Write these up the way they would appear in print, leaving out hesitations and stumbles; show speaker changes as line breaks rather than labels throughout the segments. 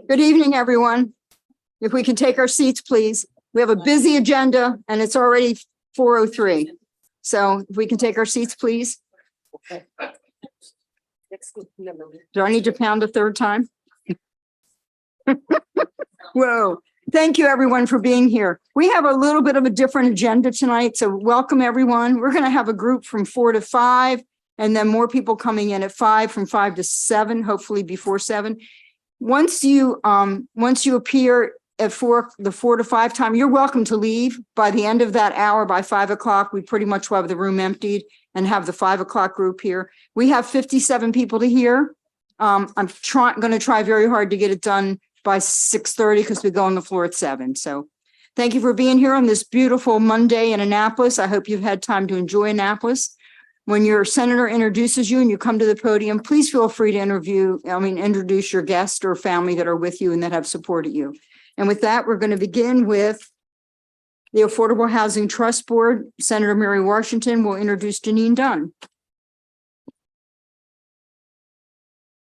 Good evening, everyone. If we can take our seats, please. We have a busy agenda and it's already 4:03. So if we can take our seats, please. Do I need to pound a third time? Whoa. Thank you, everyone, for being here. We have a little bit of a different agenda tonight, so welcome, everyone. We're going to have a group from 4 to 5, and then more people coming in at 5, from 5 to 7, hopefully before 7. Once you appear at 4 to 5 time, you're welcome to leave. By the end of that hour, by 5 o'clock, we pretty much will have the room emptied and have the 5 o'clock group here. We have 57 people to hear. I'm going to try very hard to get it done by 6:30 because we go on the floor at 7. So thank you for being here on this beautiful Monday in Annapolis. I hope you've had time to enjoy Annapolis. When your senator introduces you and you come to the podium, please feel free to introduce your guest or family that are with you and that have supported you. And with that, we're going to begin with the Affordable Housing Trust Board. Senator Mary Washington will introduce Janine Dunn.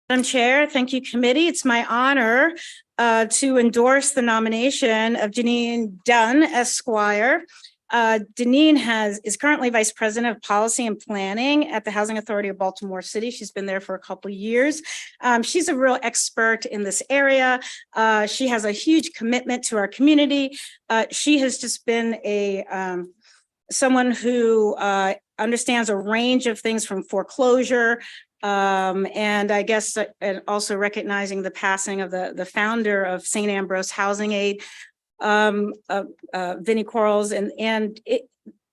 Madam Chair, thank you, committee. It's my honor to endorse the nomination of Janine Dunn, Esquire. Janine is currently Vice President of Policy and Planning at the Housing Authority of Baltimore City. She's been there for a couple of years. She's a real expert in this area. She has a huge commitment to our community. She has just been someone who understands a range of things from foreclosure, and I guess also recognizing the passing of the founder of St. Ambrose Housing Aid, Vinnie Quarles, and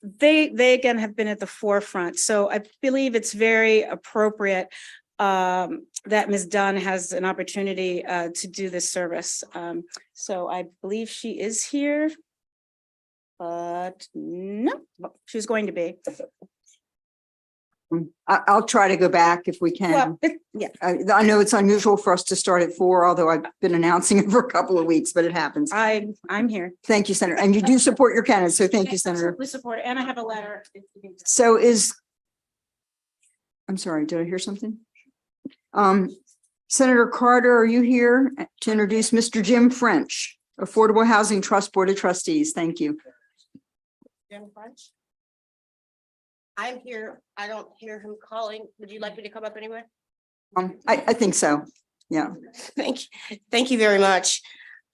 they again have been at the forefront. So I believe it's very appropriate that Ms. Dunn has an opportunity to do this service. So I believe she is here, but no, she was going to be.
I'll try to go back if we can.
Well, yeah.
I know it's unusual for us to start at 4, although I've been announcing it for a couple of weeks, but it happens.
I'm here.
Thank you, Senator. And you do support your candidates, so thank you, Senator.
We support it, and I have a letter.
So I'm sorry, did I hear something? Senator Carter, are you here to introduce Mr. Jim French, Affordable Housing Trust Board of Trustees? Thank you.
Jim French. I'm here. I don't hear him calling. Would you like me to come up anyway?
I think so. Yeah.
Thank you very much.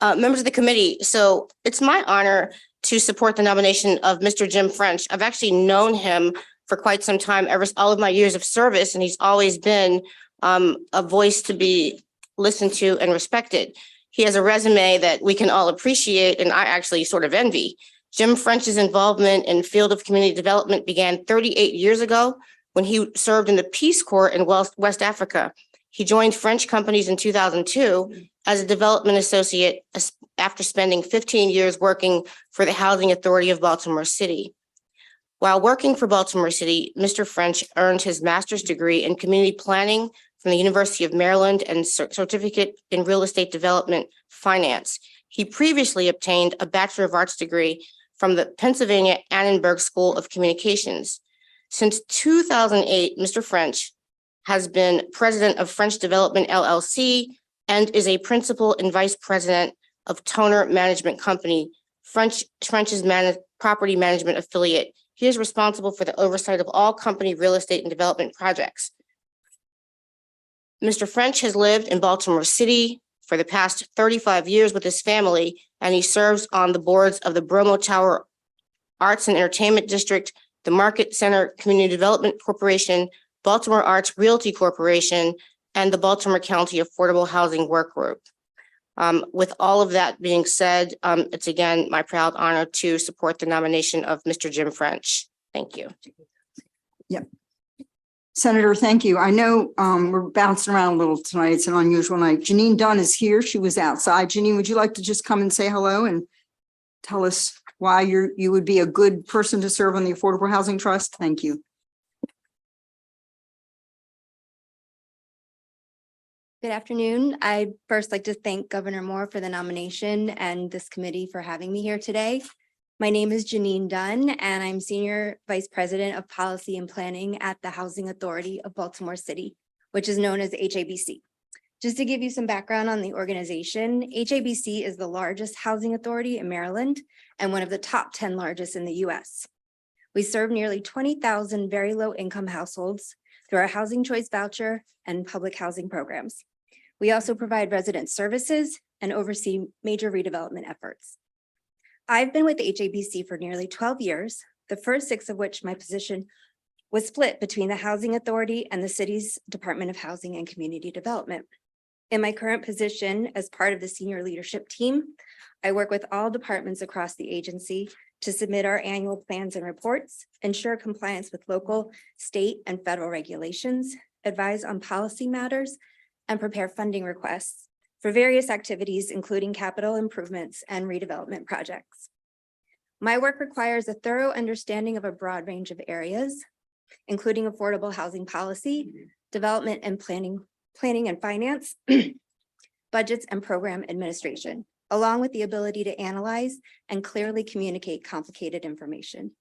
Members of the committee. So it's my honor to support the nomination of Mr. Jim French. I've actually known him for quite some time, all of my years of service, and he's always been a voice to be listened to and respected. He has a resume that we can all appreciate, and I actually sort of envy. Jim French's involvement in field of community development began 38 years ago when he served in the Peace Corps in West Africa. He joined French companies in 2002 as a development associate after spending 15 years working for the Housing Authority of Baltimore City. While working for Baltimore City, Mr. French earned his master's degree in community planning from the University of Maryland and certificate in real estate development finance. He previously obtained a Bachelor of Arts degree from the Pennsylvania Annenberg School of Communications. Since 2008, Mr. French has been president of French Development LLC and is a principal and vice president of Toner Management Company, French's property management affiliate. He is responsible for the oversight of all company real estate and development projects. Mr. French has lived in Baltimore City for the past 35 years with his family, and he serves on the boards of the Bromo Tower Arts and Entertainment District, the Market Center Community Development Corporation, Baltimore Arts Realty Corporation, and the Baltimore County Affordable Housing Work Group. With all of that being said, it's again my proud honor to support the nomination of Mr. Jim French. Thank you.
Yep. Senator, thank you. I know we're bouncing around a little tonight. It's an unusual night. Janine Dunn is here. She was outside. Janine, would you like to just come and say hello and tell us why you would be a good person to serve on the Affordable Housing Trust? Thank you.
Good afternoon. I'd first like to thank Governor Moore for the nomination and this committee for having me here today. My name is Janine Dunn, and I'm Senior Vice President of Policy and Planning at the Housing Authority of Baltimore City, which is known as HABC. Just to give you some background on the organization, HABC is the largest housing authority in Maryland and one of the top 10 largest in the US. We serve nearly 20,000 very low income households through our housing choice voucher and public housing programs. We also provide resident services and oversee major redevelopment efforts. I've been with HABC for nearly 12 years, the first 6 of which my position was split between the Housing Authority and the city's Department of Housing and Community Development. In my current position as part of the senior leadership team, I work with all departments across the agency to submit our annual plans and reports, ensure compliance with local, state, and federal regulations, advise on policy matters, and prepare funding requests for various activities, including capital improvements and redevelopment projects. My work requires a thorough understanding of a broad range of areas, including affordable housing policy, development and planning and finance, budgets and program administration, along with the ability to analyze and clearly communicate complicated information.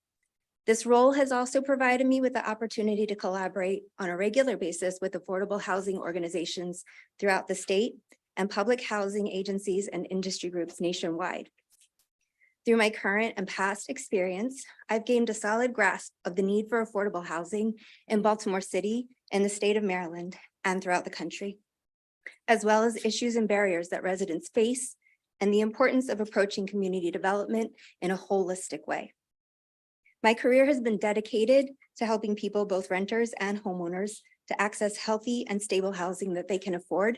This role has also provided me with the opportunity to collaborate on a regular basis with affordable housing organizations throughout the state and public housing agencies and industry groups nationwide. Through my current and past experience, I've gained a solid grasp of the need for affordable housing in Baltimore City and the state of Maryland and throughout the country, as well as issues and barriers that residents face and the importance of approaching community development in a holistic way. My career has been dedicated to helping people, both renters and homeowners, to access healthy and stable housing that they can afford.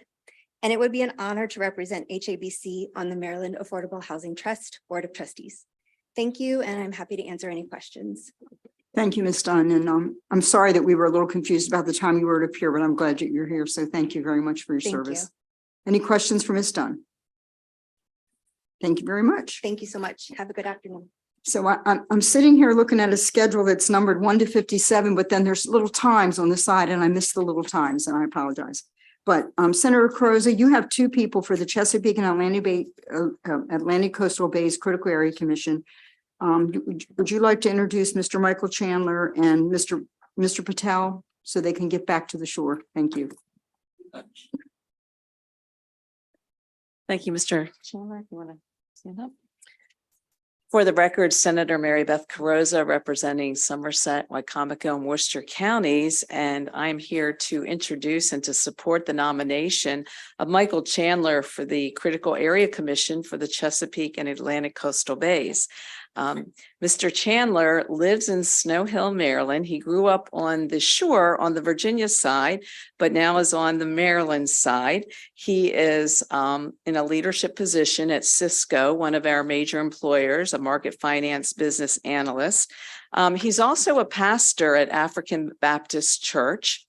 And it would be an honor to represent HABC on the Maryland Affordable Housing Trust Board of Trustees. Thank you, and I'm happy to answer any questions.
Thank you, Ms. Dunn. And I'm sorry that we were a little confused about the time you were to appear, but I'm glad that you're here. So thank you very much for your service. Any questions for Ms. Dunn? Thank you very much.
Thank you so much. Have a good afternoon.
So I'm sitting here looking at a schedule that's numbered 1 to 57, but then there's little times on the side and I missed the little times and I apologize. But Senator Carozza, you have 2 people for the Chesapeake and Atlantic Coastal Bays Critical Area Commission. Would you like to introduce Mr. Michael Chandler and Mr. Patel so they can get back to the shore? Thank you.
Thank you, Mr. Chandler. If you want to stand up. For the record, Senator Mary Beth Carozza representing Somerset, Wycomico, and Worcester counties, and I'm here to introduce and to support the nomination of Michael Chandler for the Critical Area Commission for the Chesapeake and Atlantic Coastal Bays. Mr. Chandler lives in Snow Hill, Maryland. He grew up on the shore on the Virginia side, but now is on the Maryland side. He is in a leadership position at Cisco, one of our major employers, a market finance business analyst. He's also a pastor at African Baptist Church.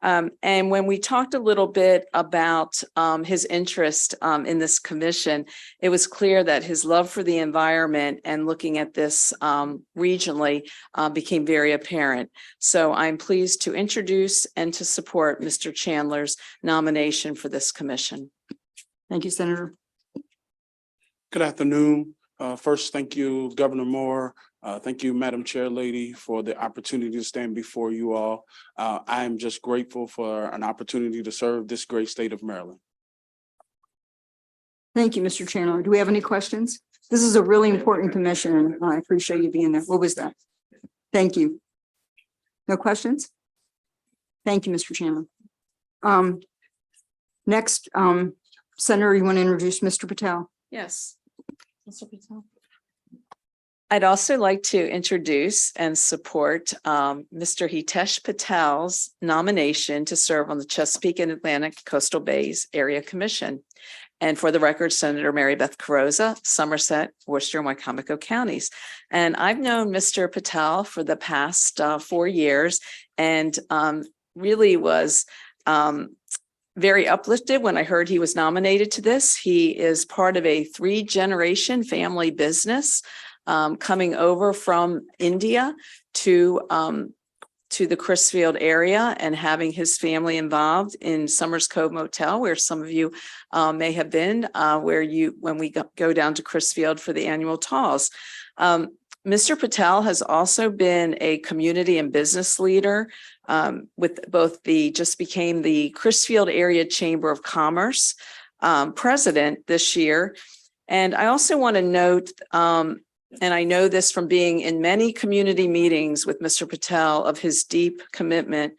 And when we talked a little bit about his interest in this commission, it was clear that his love for the environment and looking at this regionally became very apparent. So I'm pleased to introduce and to support Mr. Chandler's nomination for this commission.
Thank you, Senator.
Good afternoon. First, thank you, Governor Moore. Thank you, Madam Chair Lady, for the opportunity to stand before you all. I am just grateful for an opportunity to serve this great state of Maryland.
Thank you, Mr. Chandler. Do we have any questions? This is a really important commission, and I appreciate you being there. What was that? Thank you. No questions? Thank you, Mr. Chandler. Next, Senator, you want to introduce Mr. Patel?
Yes. Mr. Patel. I'd also like to introduce and support Mr. Hitesh Patel's nomination to serve on the Chesapeake and Atlantic Coastal Bays Area Commission. And for the record, Senator Mary Beth Carozza, Somerset, Worcester, and Wycomico counties. And I've known Mr. Patel for the past 4 years and really was very uplifted when I heard he was nominated to this. He is part of a 3-generation family business coming over from India to the Crisfield area and having his family involved in Summers Cove Motel, where some of you may have been, when we go down to Crisfield for the annual Talls. Mr. Patel has also been a community and business leader with just became the Chrisfield Area Chamber of Commerce president this year. And I also want to note, and I know this from being in many community meetings with Mr. Patel, of his deep commitment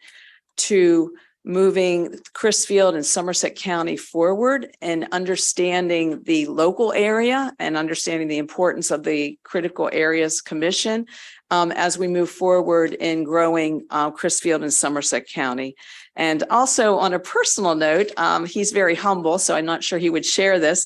to moving Chrisfield and Somerset County forward and understanding the local area and understanding the importance of the Critical Areas Commission as we move forward in growing Chrisfield and Somerset County. And also on a personal note, he's very humble, so I'm not sure he would share this.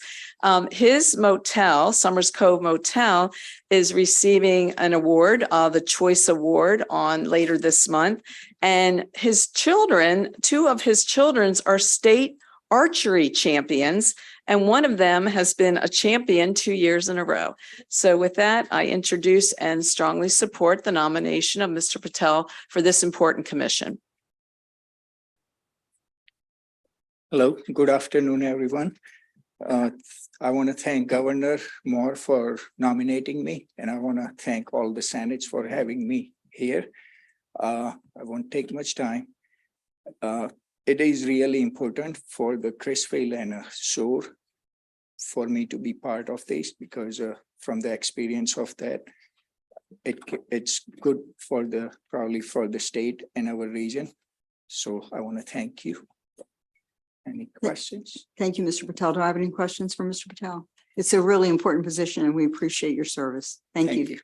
His motel, Summers Cove Motel, is receiving an award, the Choice Award, on later this month. And his children, two of his children are state archery champions, and one of them has been a champion 2 years in a row. So with that, I introduce and strongly support the nomination of Mr. Patel for this important commission.
Hello, good afternoon, everyone. I want to thank Governor Moore for nominating me, and I want to thank all the Senates for having me here. I won't take much time. It is really important for the Chrisfield and Shore for me to be part of this, because from the experience of that, it's good for probably for the state and our region. So I want to thank you. Any questions?
Thank you, Mr. Patel. Do I have any questions for Mr. Patel? It's a really important position and we appreciate your service. Thank you.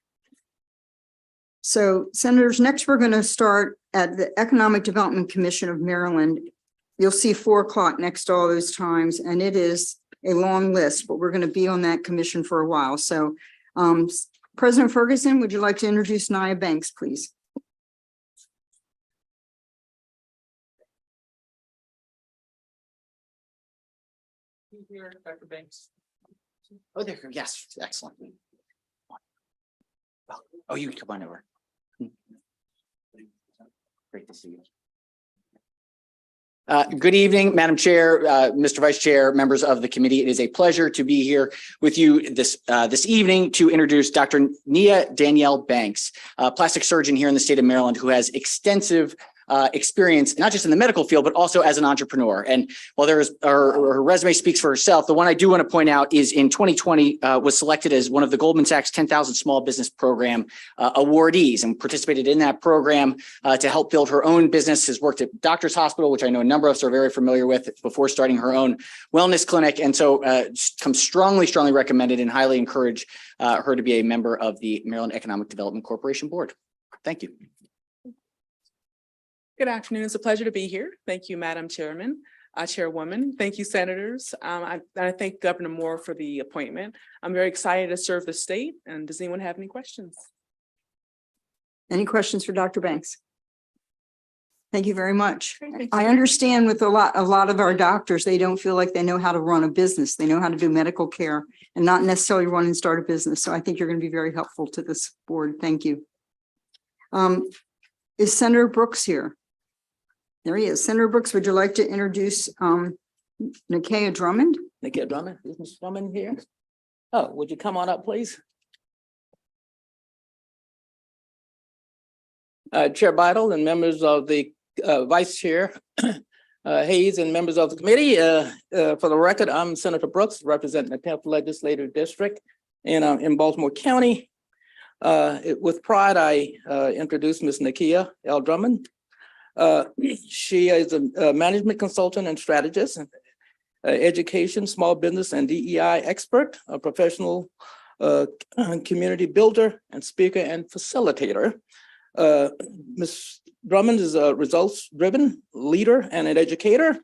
So Senators, next we're going to start at the Economic Development Commission of Maryland. You'll see 4 o'clock next to all those times, and it is a long list, but we're going to be on that commission for a while. So President Ferguson, would you like to introduce Nia Banks, please?
Here, Dr. Banks. Oh, there, yes, excellent. Oh, you can come on over. Great to see you. Good evening, Madam Chair, Mr. Vice Chair, members of the committee. It is a pleasure to be here with you this evening to introduce Dr. Nia Danielle Banks, a plastic surgeon here in the state of Maryland who has extensive experience, not just in the medical field, but also as an entrepreneur. And while her resume speaks for herself, the one I do want to point out is in 2020 was selected as one of the Goldman Sachs 10,000 Small Business Program awardees, and participated in that program to help build her own business. Has worked at Doctors Hospital, which I know a number of us are very familiar with, before starting her own wellness clinic. And so comes strongly recommended and highly encourage her to be a member of the Maryland Economic Development Corporation Board. Thank you.
Good afternoon. It's a pleasure to be here. Thank you, Madam Chairman, Chairwoman. Thank you, Senators. I thank Governor Moore for the appointment. I'm very excited to serve the state. And does anyone have any questions?
Any questions for Dr. Banks? Thank you very much.
Great.
I understand with a lot of our doctors, they don't feel like they know how to run a business. They know how to do medical care and not necessarily run and start a business. So I think you're going to be very helpful to this board. Thank you. Is Senator Brooks here? There he is. Senator Brooks, would you like to introduce Nakia Drummond?
Nakia Drummond, is Ms. Drummond here? Oh, would you come on up, please? Chair Bidle and members of the Vice Chair Hayes and members of the committee. For the record, I'm Senator Brooks, representing the 10th Legislative District in Baltimore County. With pride, I introduce Ms. Nakia L. Drummond. She is a management consultant and strategist, education, small business, and DEI expert, a professional community builder, and speaker and facilitator. Ms. Drummond is a results-driven leader and an educator.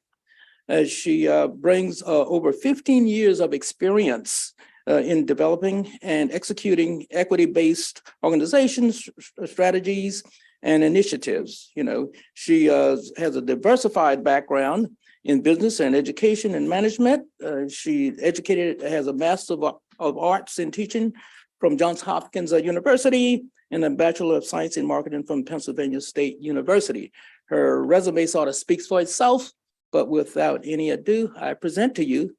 She brings over 15 years of experience in developing and executing equity-based organizations, strategies, and initiatives. You know, she has a diversified background in business and education and management. She has a Master of Arts in Teaching from Johns Hopkins University and a Bachelor of Science in Marketing from Pennsylvania State University. Her resume sort of speaks for itself, but without any ado, I present to you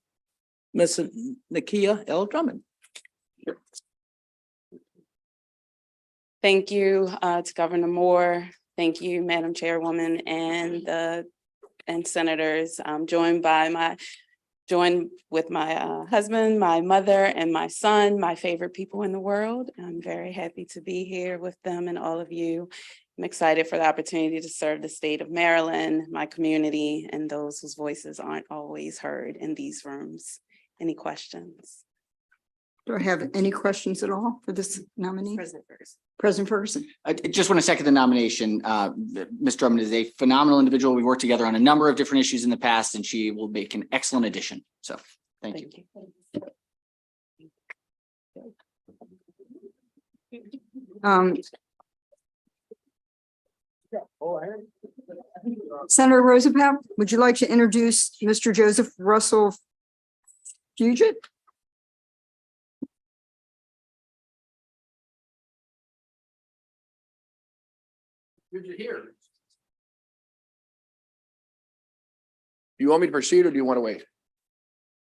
Ms. Nakia L. Drummond.
Thank you to Governor Moore. Thank you, Madam Chairwoman, and senators. I'm joined with my husband, my mother, and my son, my favorite people in the world. I'm very happy to be here with them and all of you. I'm excited for the opportunity to serve the state of Maryland, my community, and those whose voices aren't always heard in these rooms. Any questions?
Do I have any questions at all for this nominee?
President Ferguson.
President Ferguson.
I just want to second the nomination. Ms. Drummond is a phenomenal individual. We worked together on a number of different issues in the past, and she will make an excellent addition. So thank you.
Senator Roosevelt, would you like to introduce Mr. Joseph Russell Fugit?
Here. Do you want me to proceed or do you want to wait?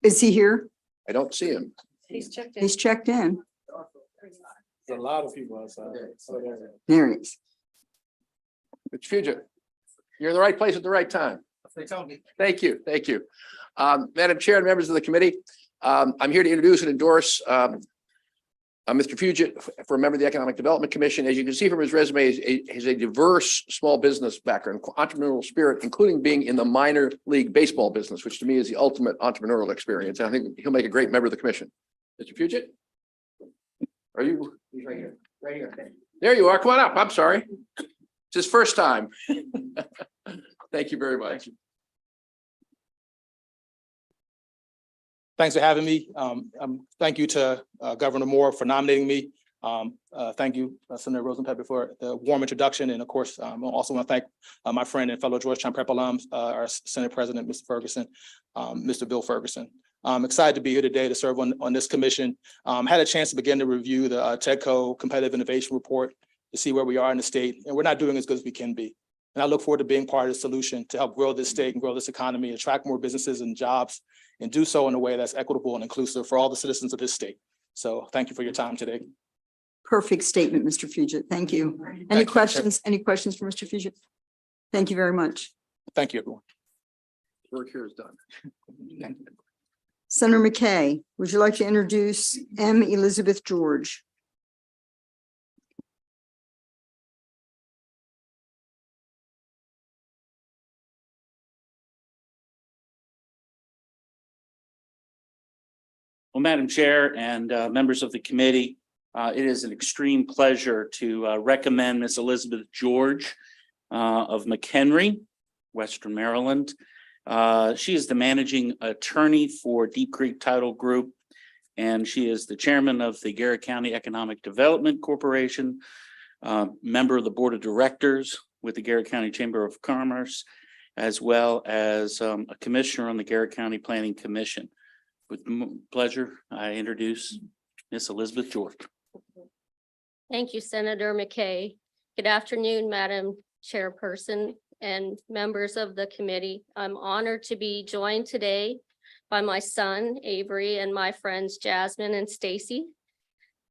Is he here?
I don't see him.
He's checked in.
He's checked in.
There's a lot of people outside.
There he is.
Mr. Fugit, you're in the right place at the right time. Thank you. Thank you. Madam Chair and members of the committee, I'm here to introduce and endorse Mr. Fugit for a member of the Economic Development Commission. As you can see from his resume, he has a diverse small business background, entrepreneurial spirit, including being in the minor league baseball business, which to me is the ultimate entrepreneurial experience. And I think he'll make a great member of the commission. Mr. Fugit? Are you? He's right here. Right here. There you are. Come on up. I'm sorry. It's his first time. Thank you very much.
Thanks for having me. Thank you to Governor Moore for nominating me. Thank you, Senator Rosenpepper, for the warm introduction. And of course, I also want to thank my friend and fellow Georgetown Prep alums, our Senate President, Mr. Ferguson, Mr. Bill Ferguson. I'm excited to be here today to serve on this commission. Had a chance to begin to review the TEDCO Competitive Innovation Report to see where we are in the state, and we're not doing as good as we can be. And I look forward to being part of the solution to help grow this state and grow this economy, attract more businesses and jobs, and do so in a way that's equitable and inclusive for all the citizens of this state. So thank you for your time today.
Perfect statement, Mr. Fugit. Thank you. Any questions? Any questions for Mr. Fugit? Thank you very much.
Thank you, everyone.
Work here is done.
Senator McKay, would you like to introduce M. Elizabeth George?
Well, Madam Chair and members of the committee, it is an extreme pleasure to recommend Ms. Elizabeth George of McHenry, Western Maryland. She is the managing attorney for Deep Creek Title Group, and she is the chairman of the Garrett County Economic Development Corporation, member of the board of directors with the Garrett County Chamber of Commerce, as well as a commissioner on the Garrett County Planning Commission. With pleasure, I introduce Ms. Elizabeth George.
Thank you, Senator McKay. Good afternoon, Madam Chairperson and members of the committee. I'm honored to be joined today by my son, Avery, and my friends, Jasmine and Stacy.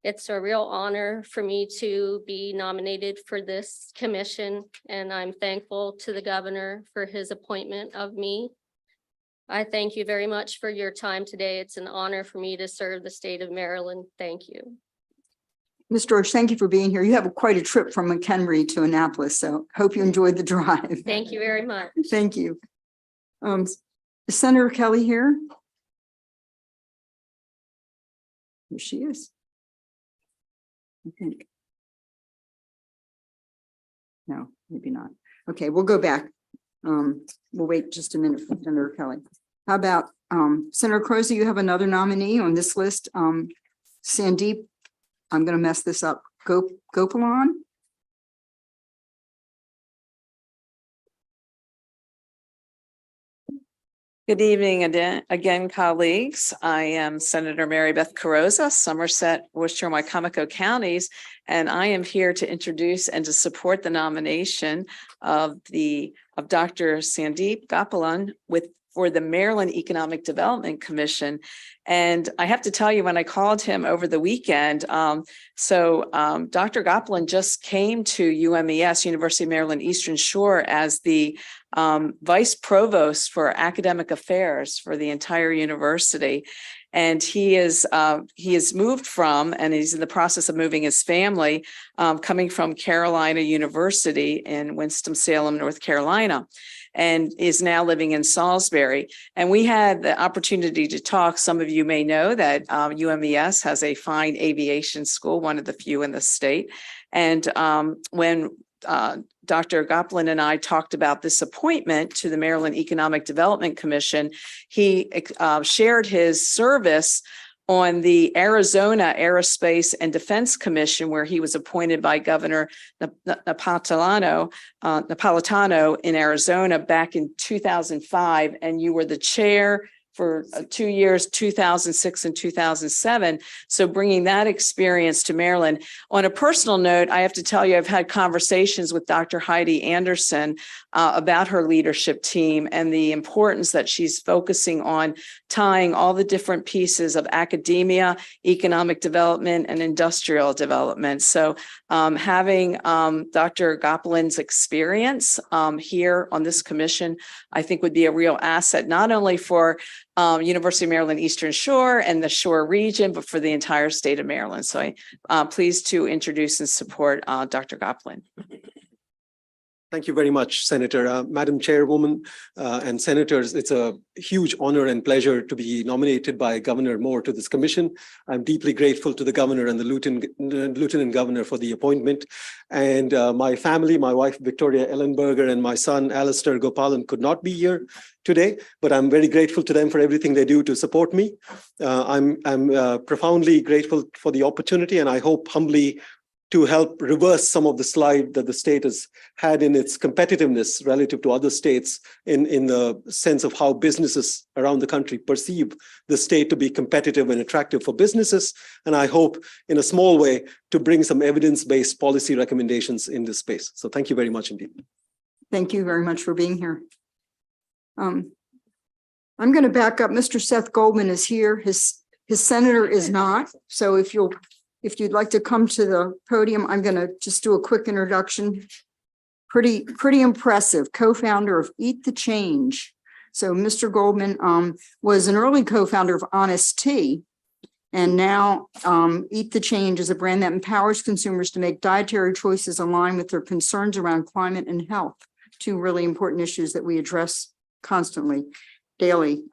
It's a real honor for me to be nominated for this commission, and I'm thankful to the governor for his appointment of me. I thank you very much for your time today. It's an honor for me to serve the state of Maryland. Thank you.
Ms. George, thank you for being here. You have quite a trip from McHenry to Annapolis, so hope you enjoyed the drive.
Thank you very much.
Thank you. Is Senator Kelly here? Here she is. I think. No, maybe not. Okay, we'll go back. We'll wait just a minute for Senator Kelly. How about Senator Crozier? You have another nominee on this list. Sandeep, I'm going to mess this up. Gopalan.
Good evening again, colleagues. I am Senator Mary Beth Carrozza, Somerset, Worcester, and Wycomico counties, and I am here to introduce and to support the nomination of Dr. Sandeep Gopalan for the Maryland Economic Development Commission. And I have to tell you, when I called him over the weekend, Dr. Goplin just came to UMES, University of Maryland Eastern Shore, as the vice provost for academic affairs for the entire university. And he is moved from, and he's in the process of moving his family, coming from Carolina University in Winston-Salem, North Carolina, and is now living in Salisbury. And we had the opportunity to talk. Some of you may know that UMES has a fine aviation school, one of the few in the state. And when Dr. Goplin and I talked about this appointment to the Maryland Economic Development Commission, he shared his service on the Arizona Aerospace and Defense Commission, where he was appointed by Governor Napolitano in Arizona back in 2005, and you were the chair for 2 years, 2006 and 2007. So bringing that experience to Maryland. On a personal note, I have to tell you, I've had conversations with Dr. Heidi Anderson about her leadership team and the importance that she's focusing on tying all the different pieces of academia, economic development, and industrial development. So having Dr. Goplin's experience here on this commission, I think would be a real asset, not only for University of Maryland Eastern Shore and the Shore region, but for the entire state of Maryland. So I'm pleased to introduce and support Dr. Goplin.
Thank you very much, Senator. Madam Chairwoman and Senators, it's a huge honor and pleasure to be nominated by Governor Moore to this commission. I'm deeply grateful to the Governor and the Lieutenant Governor for the appointment. And my family, my wife, Victoria Ellenberger, and my son, Alistair Gopalan, could not be here today, but I'm very grateful to them for everything they do to support me. I'm profoundly grateful for the opportunity, and I hope humbly to help reverse some of the slide that the state has had in its competitiveness relative to other states in the sense of how businesses around the country perceive the state to be competitive and attractive for businesses. And I hope in a small way to bring some evidence-based policy recommendations in this space. So thank you very much indeed.
Thank you very much for being here. I'm going to back up. Mr. Seth Goldman is here. His senator is not. So if you'd like to come to the podium, I'm going to just do a quick introduction. Pretty impressive. Co-founder of Eat the Change. So Mr. Goldman was an early co-founder of Honest Tea, and now Eat the Change is a brand that empowers consumers to make dietary choices aligned with their concerns around climate and health. Two really important issues that we address constantly. Daily.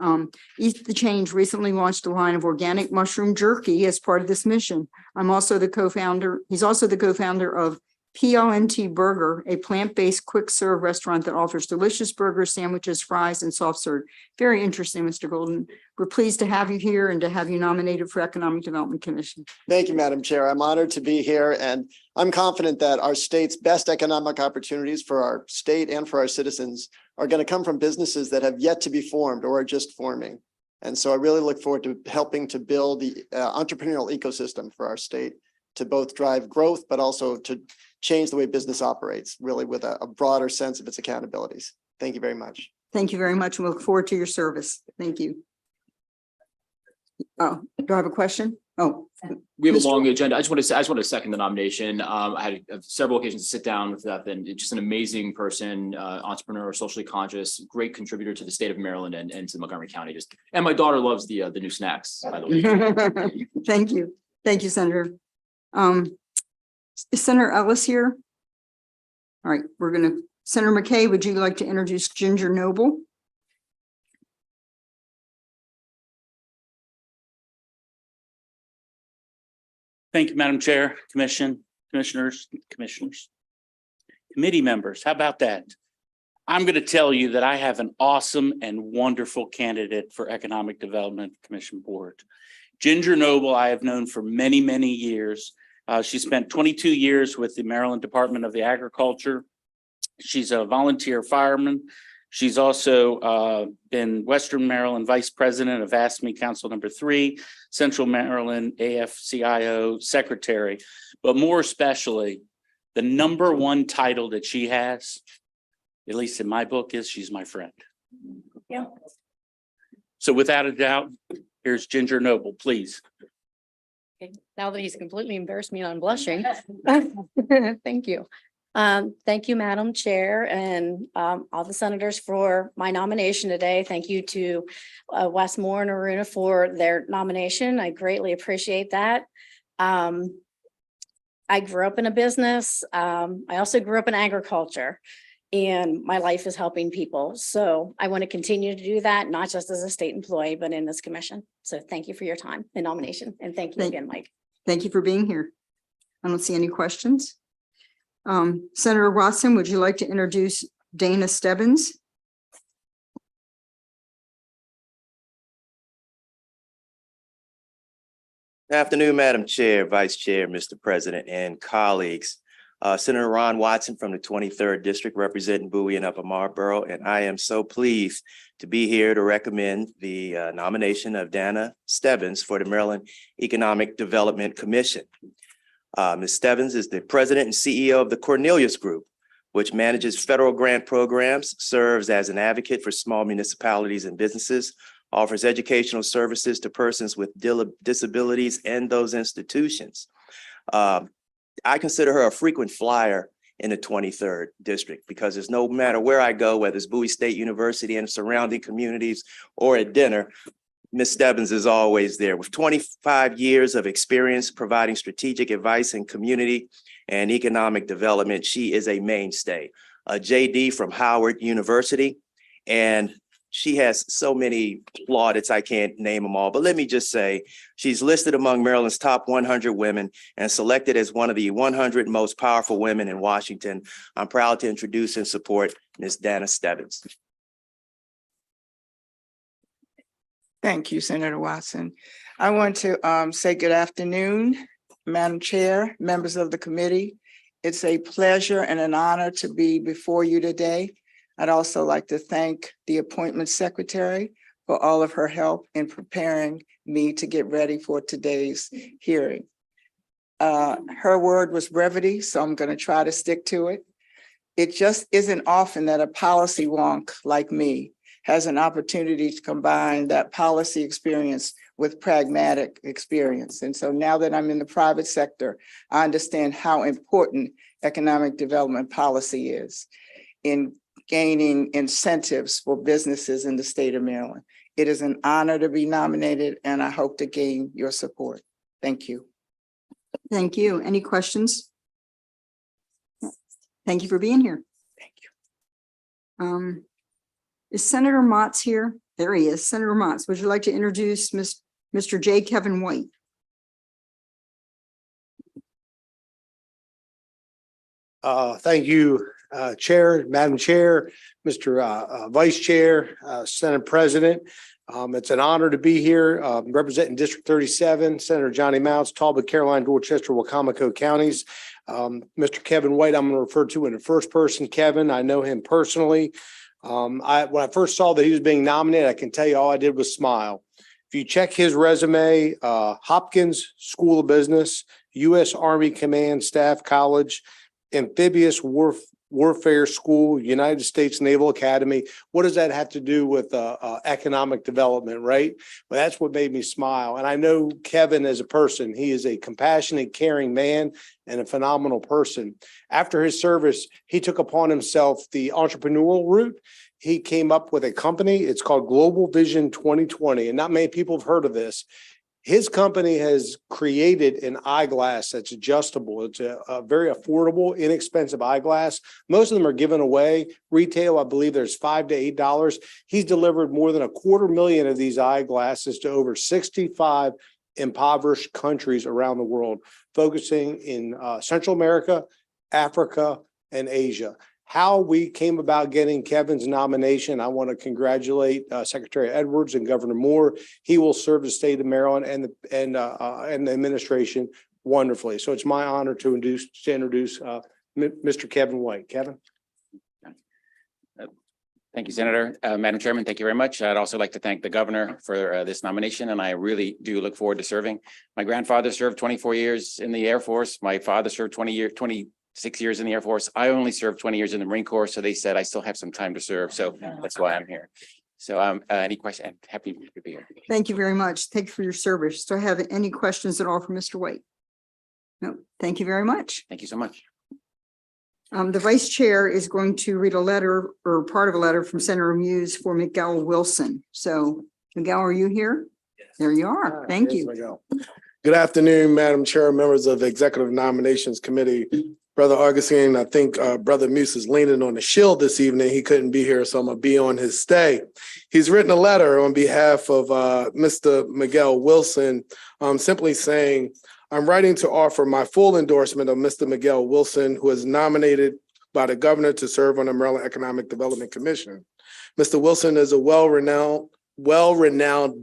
Eat the Change recently launched a line of organic mushroom jerky as part of this mission. I'm also the co-founder. He's also the co-founder of PLNT Burger, a plant-based quick serve restaurant that offers delicious burgers, sandwiches, fries, and soft serve. Very interesting, Mr. Golden. We're pleased to have you here and to have you nominated for Economic Development Commission.
Thank you, Madam Chair. I'm honored to be here, and I'm confident that our state's best economic opportunities for our state and for our citizens are going to come from businesses that have yet to be formed or are just forming. And so I really look forward to helping to build the entrepreneurial ecosystem for our state to both drive growth, but also to change the way business operates, really with a broader sense of its accountabilities. Thank you very much.
Thank you very much. We look forward to your service. Thank you. Oh, do I have a question? Oh,
we have
Mr.
a long agenda. I just want to second the nomination. I had several occasions to sit down with that, and just an amazing person, entrepreneur, socially conscious, great contributor to the state of Maryland and to Montgomery County. And my daughter loves the new snacks, by the way.
Thank you. Thank you, Senator. Is Senator Ellis here? All right, Senator McKay, would you like to introduce Ginger Noble?
Thank you, Madam Chair, commissioners, committee members. How about that? I'm going to tell you that I have an awesome and wonderful candidate for Economic Development Commission Board. Ginger Noble, I have known for many, many years. She spent 22 years with the Maryland Department of the Agriculture. She's a volunteer fireman. She's also been Western Maryland Vice President of AFSCME Council Number 3, Central Maryland AFCIO Secretary. But more especially, the #1 title that she has, at least in my book, is she's my friend.
Yeah.
So without a doubt, here's Ginger Noble, please.
Now that he's completely embarrassed me, I'm blushing. Thank you. Thank you, Madam Chair, and all the senators for my nomination today. Thank you to Wes Moore and Aruna for their nomination. I greatly appreciate that. I grew up in a business. I also grew up in agriculture. And my life is helping people. So I want to continue to do that, not just as a state employee, but in this commission. So thank you for your time and nomination. And thank you again, Mike.
Thank you for being here. I don't see any questions. Senator Watson, would you like to introduce Dana Stebbins?
Good afternoon, Madam Chair, Vice Chair, Mr. President, and colleagues. Senator Ron Watson from the 23rd District representing Bowie and Upper Marlboro, and I am so pleased to be here to recommend the nomination of Dana Stebbins for the Maryland Economic Development Commission. Ms. Stebbins is the President and CEO of the Cornelius Group, which manages federal grant programs, serves as an advocate for small municipalities and businesses, offers educational services to persons with disabilities and those institutions. I consider her a frequent flyer in the 23rd District because there's no matter where I go, whether it's Bowie State University and surrounding communities or at dinner, Ms. Stebbins is always there. With 25 years of experience providing strategic advice in community and economic development, she is a mainstay. A JD from Howard University, and she has so many plaudits, I can't name them all, but let me just say, she's listed among Maryland's top 100 women and selected as one of the 100 most powerful women in Washington. I'm proud to introduce and support Ms. Dana Stebbins.
Thank you, Senator Watson. I want to say good afternoon, Madam Chair, members of the committee. It's a pleasure and an honor to be before you today. I'd also like to thank the appointment secretary for all of her help in preparing me to get ready for today's hearing. Her word was brevity, so I'm going to try to stick to it. It just isn't often that a policy wonk like me has an opportunity to combine that policy experience with pragmatic experience. And so now that I'm in the private sector, I understand how important economic development policy is in gaining incentives for businesses in the state of Maryland. It is an honor to be nominated, and I hope to gain your support. Thank you.
Thank you. Any questions? Thank you for being here.
Thank you.
Is Senator Motz here? There he is. Senator Motz, would you like to introduce Mr. J. Kevin White?
Thank you, Chair, Madam Chair, Mr. Vice Chair, Senate President. It's an honor to be here representing District 37, Senator Johnny Mounts, Talbot, Caroline, Dorchester, Wacomico counties. Mr. Kevin White, I'm going to refer to in the first person, Kevin. I know him personally. When I first saw that he was being nominated, I can tell you all I did was smile. If you check his resume, Hopkins School of Business, U.S. Army Command Staff College, Amphibious Warfare School, United States Naval Academy. What does that have to do with economic development, right? Well, that's what made me smile. And I know Kevin as a person, he is a compassionate, caring man and a phenomenal person. After his service, he took upon himself the entrepreneurial route. He came up with a company. It's called Global Vision 2020, and not many people have heard of this. His company has created an eyeglass that's adjustable. It's a very affordable, inexpensive eyeglass. Most of them are given away. Retail, I believe there's $5 to $8. He's delivered more than 250,000 of these eyeglasses to over 65 impoverished countries around the world, focusing in Central America, Africa, and Asia. How we came about getting Kevin's nomination, I want to congratulate Secretary Edwards and Governor Moore. He will serve the state of Maryland and the administration wonderfully. So it's my honor to introduce Mr. Kevin White. Kevin.
Thank you, Senator. Madam Chairman, thank you very much. I'd also like to thank the governor for this nomination, and I really do look forward to serving. My grandfather served 24 years in the Air Force. My father served 26 years in the Air Force. I only served 20 years in the Marine Corps, so they said I still have some time to serve. So that's why I'm here. So any question, I'm happy to be here.
Thank you very much. Thank you for your service. Do I have any questions at all for Mr. White? No, thank you very much.
Thank you so much.
The vice chair is going to read a letter or part of a letter from Senator Muse for Miguel Wilson. So Miguel, are you here? There you are. Thank
Here's
you.
Miguel. Good afternoon, Madam Chair, members of the Executive Nominations Committee. Brother Augustine, I think Brother Muse is leaning on the shield this evening. He couldn't be here, so I'm gonna be on his stay. He's written a letter on behalf of Mr. Miguel Wilson, simply saying, I'm writing to offer my full endorsement of Mr. Miguel Wilson, who is nominated by the governor to serve on the Maryland Economic Development Commission. Mr. Wilson is a well-renowned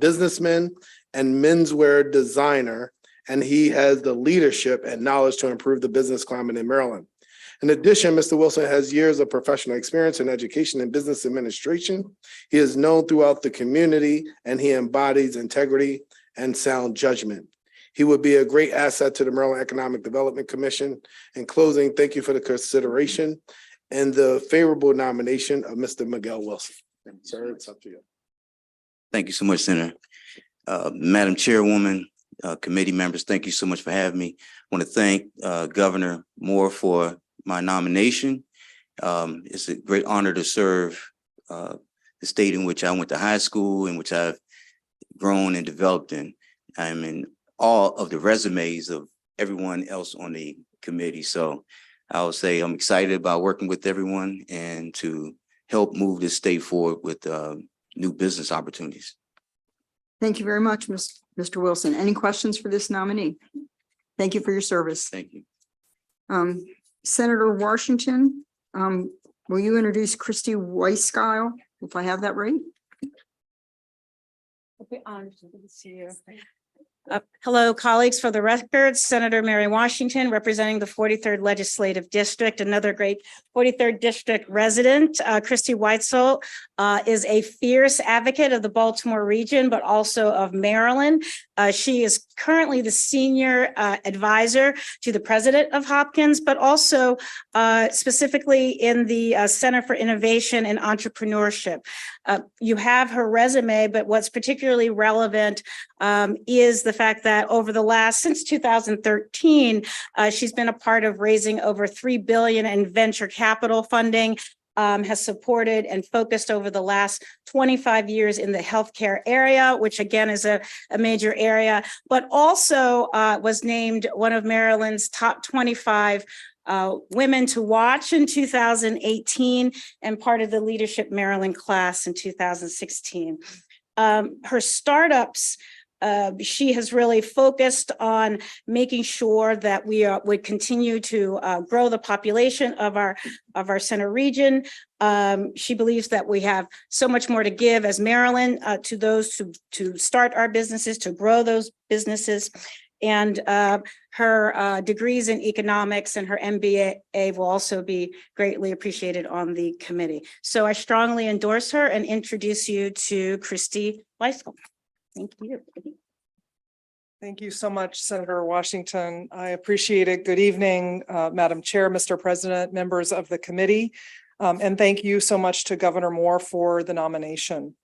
businessman and menswear designer, and he has the leadership and knowledge to improve the business climate in Maryland. In addition, Mr. Wilson has years of professional experience in education and business administration. He is known throughout the community, and he embodies integrity and sound judgment. He would be a great asset to the Maryland Economic Development Commission. In closing, thank you for the consideration and the favorable nomination of Mr. Miguel Wilson. Sir, it's up to you.
Thank you so much, Senator. Madam Chairwoman, committee members, thank you so much for having me. I want to thank Governor Moore for my nomination. It's a great honor to serve the state in which I went to high school, in which I've grown and developed in. I'm in all of the resumes of everyone else on the committee. So I would say I'm excited about working with everyone and to help move this state forward with new business opportunities.
Thank you very much, Mr. Wilson. Any questions for this nominee? Thank you for your service.
Thank you.
Senator Washington, will you introduce Christy Weiskyle, if I have that right?
Hello, colleagues. For the record, Senator Mary Washington, representing the 43rd Legislative District, another great 43rd District resident. Christy Weitzel is a fierce advocate of the Baltimore region, but also of Maryland. She is currently the senior advisor to the president of Hopkins, but also specifically in the Center for Innovation and Entrepreneurship. You have her resume, but what's particularly relevant is the fact that since 2013, she's been a part of raising over $3 billion in venture capital funding, has supported and focused over the last 25 years in the healthcare area, which again is a major area, but also was named one of Maryland's top 25 women to watch in 2018 and part of the Leadership Maryland class in 2016. Her startups, she has really focused on making sure that we would continue to grow the population of our center region. She believes that we have so much more to give as Maryland to those to start our businesses, to grow those businesses. And her degrees in economics and her MBA will also be greatly appreciated on the committee. So I strongly endorse her and introduce you to Christy Weiskel. Thank you.
Thank you so much, Senator Washington. I appreciate it. Good evening, Madam Chair, Mr. President, members of the committee. And thank you so much to Governor Moore for the nomination.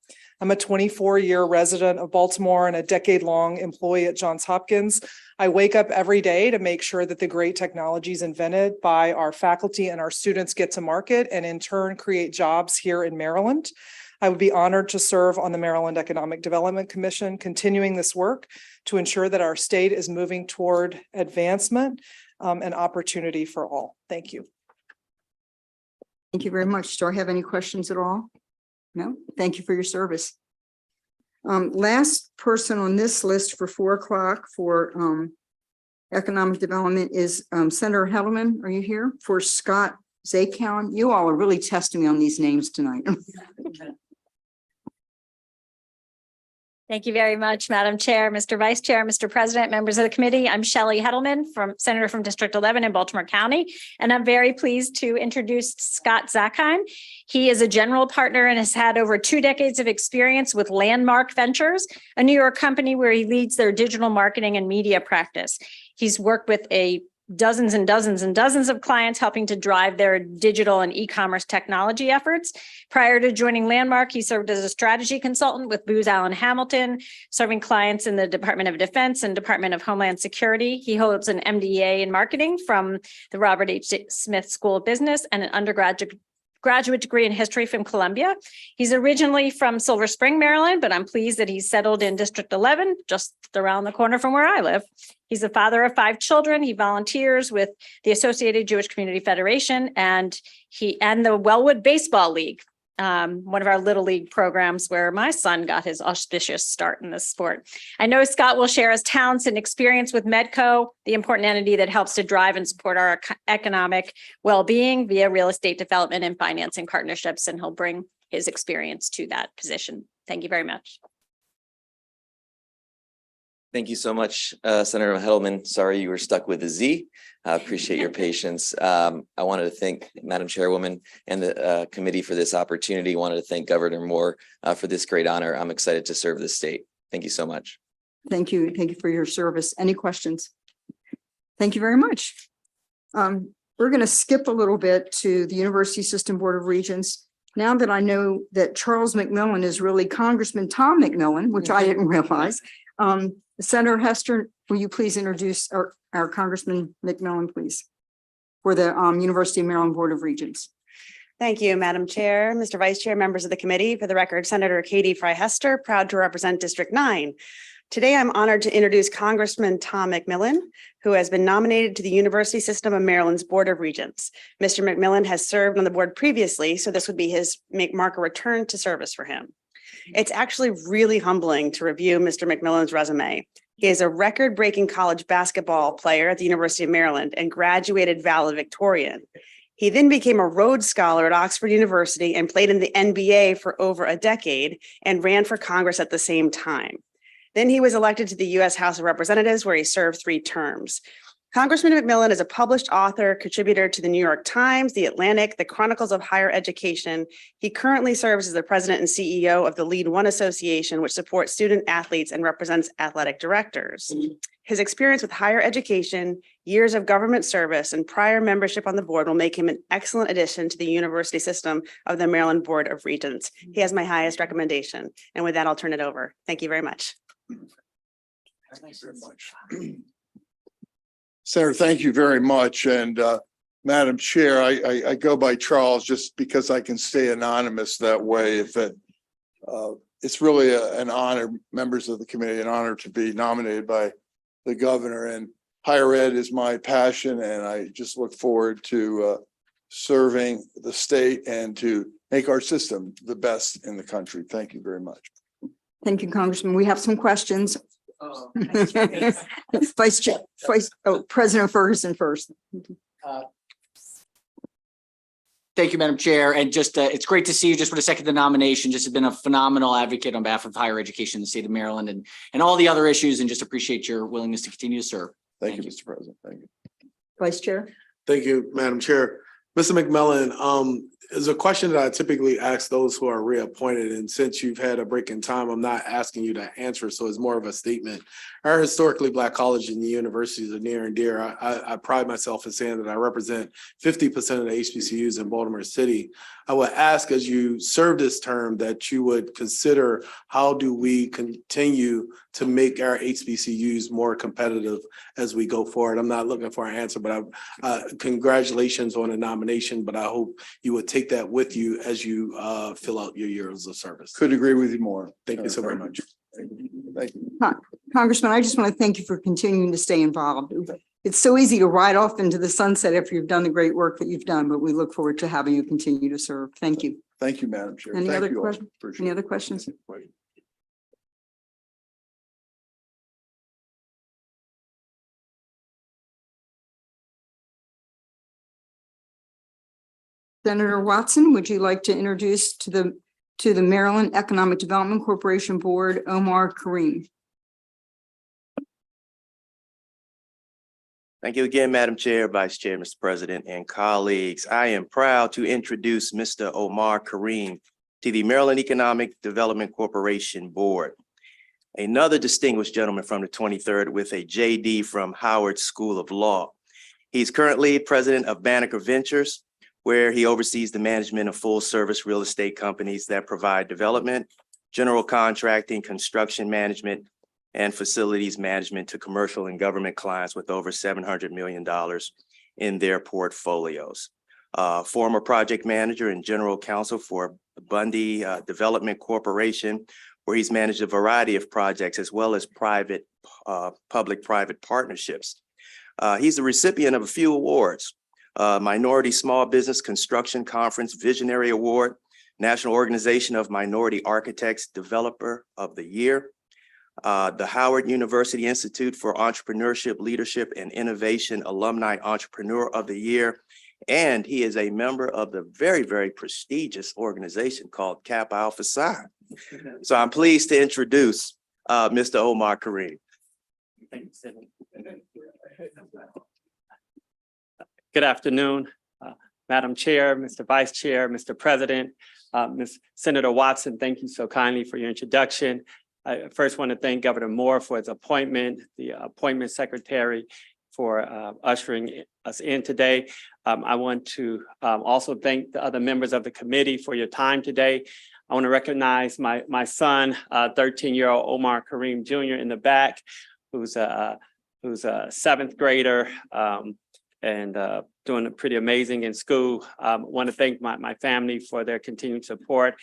I'm a 24-year resident of Baltimore and a decade-long employee at Johns Hopkins. I wake up every day to make sure that the great technologies invented by our faculty and our students get to market and in turn create jobs here in Maryland. I would be honored to serve on the Maryland Economic Development Commission, continuing this work to ensure that our state is moving toward advancement and opportunity for all. Thank you.
Thank you very much. Do I have any questions at all? No? Thank you for your service. Last person on this list for 4 o'clock for economic development is Senator Hedelman. Are you here? For Scott Zakown. You all are really testing me on these names tonight.
Thank you very much, Madam Chair, Mr. Vice Chair, Mr. President, members of the committee. I'm Shelley Hedelman, Senator from District 11 in Baltimore County, and I'm very pleased to introduce Scott Zakown. He is a general partner and has had over 2 decades of experience with Landmark Ventures, a New York company where he leads their digital marketing and media practice. He's worked with a dozens and dozens and dozens of clients, helping to drive their digital and e-commerce technology efforts. Prior to joining Landmark, he served as a strategy consultant with Booz Allen Hamilton, serving clients in the Department of Defense and Department of Homeland Security. He holds an MBA in marketing from the Robert H. Smith School of Business and an undergraduate degree in history from Columbia. He's originally from Silver Spring, Maryland, but I'm pleased that he's settled in District 11, just around the corner from where I live. He's the father of 5 children. He volunteers with the Associated Jewish Community Federation and the Wellwood Baseball League, one of our little league programs where my son got his auspicious start in this sport. I know Scott will share his talents and experience with Medco, the important entity that helps to drive and support our economic well-being via real estate development and financing partnerships, and he'll bring his experience to that position. Thank you very much.
Thank you so much, Senator Hedelman. Sorry you were stuck with a Z. I appreciate your patience. I wanted to thank Madam Chairwoman and the committee for this opportunity. I wanted to thank Governor Moore for this great honor. I'm excited to serve the state. Thank you so much.
Thank you. Thank you for your service. Any questions? Thank you very much. We're going to skip a little bit to the University System Board of Regents. Now that I know that Charles McMillan is really Congressman Tom McMillan, which I didn't realize. Senator Hester, will you please introduce our Congressman McMillan, please, for the University of Maryland Board of Regents.
Thank you, Madam Chair, Mr. Vice Chair, members of the committee. For the record, Senator Katie Fry Hester, proud to represent District 9. Today, I'm honored to introduce Congressman Tom McMillan, who has been nominated to the University System of Maryland's Board of Regents. Mr. McMillan has served on the board previously, so this would be his mark a return to service for him. It's actually really humbling to review Mr. McMillan's resume. He is a record-breaking college basketball player at the University of Maryland and graduated valedictorian. He then became a Rhodes Scholar at Oxford University and played in the NBA for over a decade and ran for Congress at the same time. Then he was elected to the U.S. House of Representatives, where he served 3 terms. Congressman McMillan is a published author, contributor to the New York Times, The Atlantic, the Chronicles of Higher Education. He currently serves as the president and CEO of the Lead One Association, which supports student athletes and represents athletic directors. His experience with higher education, years of government service, and prior membership on the board will make him an excellent addition to the University System of the Maryland Board of Regents. He has my highest recommendation. And with that, I'll turn it over. Thank you very much.
Thanks very much. Senator, thank you very much. And Madam Chair, I go by Charles just because I can stay anonymous that way. It's really an honor, members of the committee, an honor to be nominated by the governor, and higher ed is my passion. And I just look forward to serving the state and to make our system the best in the country. Thank you very much.
Thank you, Congressman. We have some questions. President Ferguson first.
Thank you, Madam Chair. And just it's great to see you. Just for the second, the nomination just has been a phenomenal advocate on behalf of higher education in the state of Maryland and all the other issues, and just appreciate your willingness to continue to serve.
Thank you, Mr. President. Thank you.
Vice Chair.
Thank you, Madam Chair. Mr. McMillan, is a question that I typically ask those who are reappointed. And since you've had a break in time, I'm not asking you to answer. So it's more of a statement. Our historically Black colleges and the universities are near and dear. I pride myself in saying that I represent 50% of the HBCUs in Baltimore City. I would ask, as you serve this term, that you would consider how do we continue to make our HBCUs more competitive as we go forward. I'm not looking for an answer, but congratulations on the nomination, but I hope you would take that with you as you fill out your years of service.
Could agree with you more.
Thank you so very much.
Thank you.
Congressman, I just want to thank you for continuing to stay involved. It's so easy to ride off into the sunset after you've done the great work that you've done, but we look forward to having you continue to serve. Thank you.
Thank you, Madam Chair.
Any
Thank
other
you all.
questions?
Appreciate
Any
it.
other questions? Senator Watson, would you like to introduce to the Maryland Economic Development Corporation Board, Omar Kareem?
Thank you again, Madam Chair, Vice Chair, Mr. President, and colleagues. I am proud to introduce Mr. Omar Kareem to the Maryland Economic Development Corporation Board. Another distinguished gentleman from the 23rd with a JD from Howard School of Law. He's currently president of Banneker Ventures, where he oversees the management of full-service real estate companies that provide development, general contracting, construction management, and facilities management to commercial and government clients with over $700 million in their portfolios. Former project manager and general counsel for Bundy Development Corporation, where he's managed a variety of projects as well as public-private partnerships. He's the recipient of a few awards: Minority Small Business Construction Conference Visionary Award, National Organization of Minority Architects Developer of the Year, the Howard University Institute for Entrepreneurship, Leadership, and Innovation Alumni Entrepreneur of the Year, and he is a member of the very, very prestigious organization called Kappa Alpha Psi. So I'm pleased to introduce Mr. Omar Kareem.
Good afternoon, Madam Chair, Mr. Vice Chair, Mr. President, Ms. Senator Watson. Thank you so kindly for your introduction. I first want to thank Governor Moore for his appointment, the appointment secretary for ushering us in today. I want to also thank the other members of the committee for your time today. I want to recognize my son, 13-year-old Omar Kareem Jr. in the back, who's a seventh grader and doing pretty amazing in school. Want to thank my family for their continued support.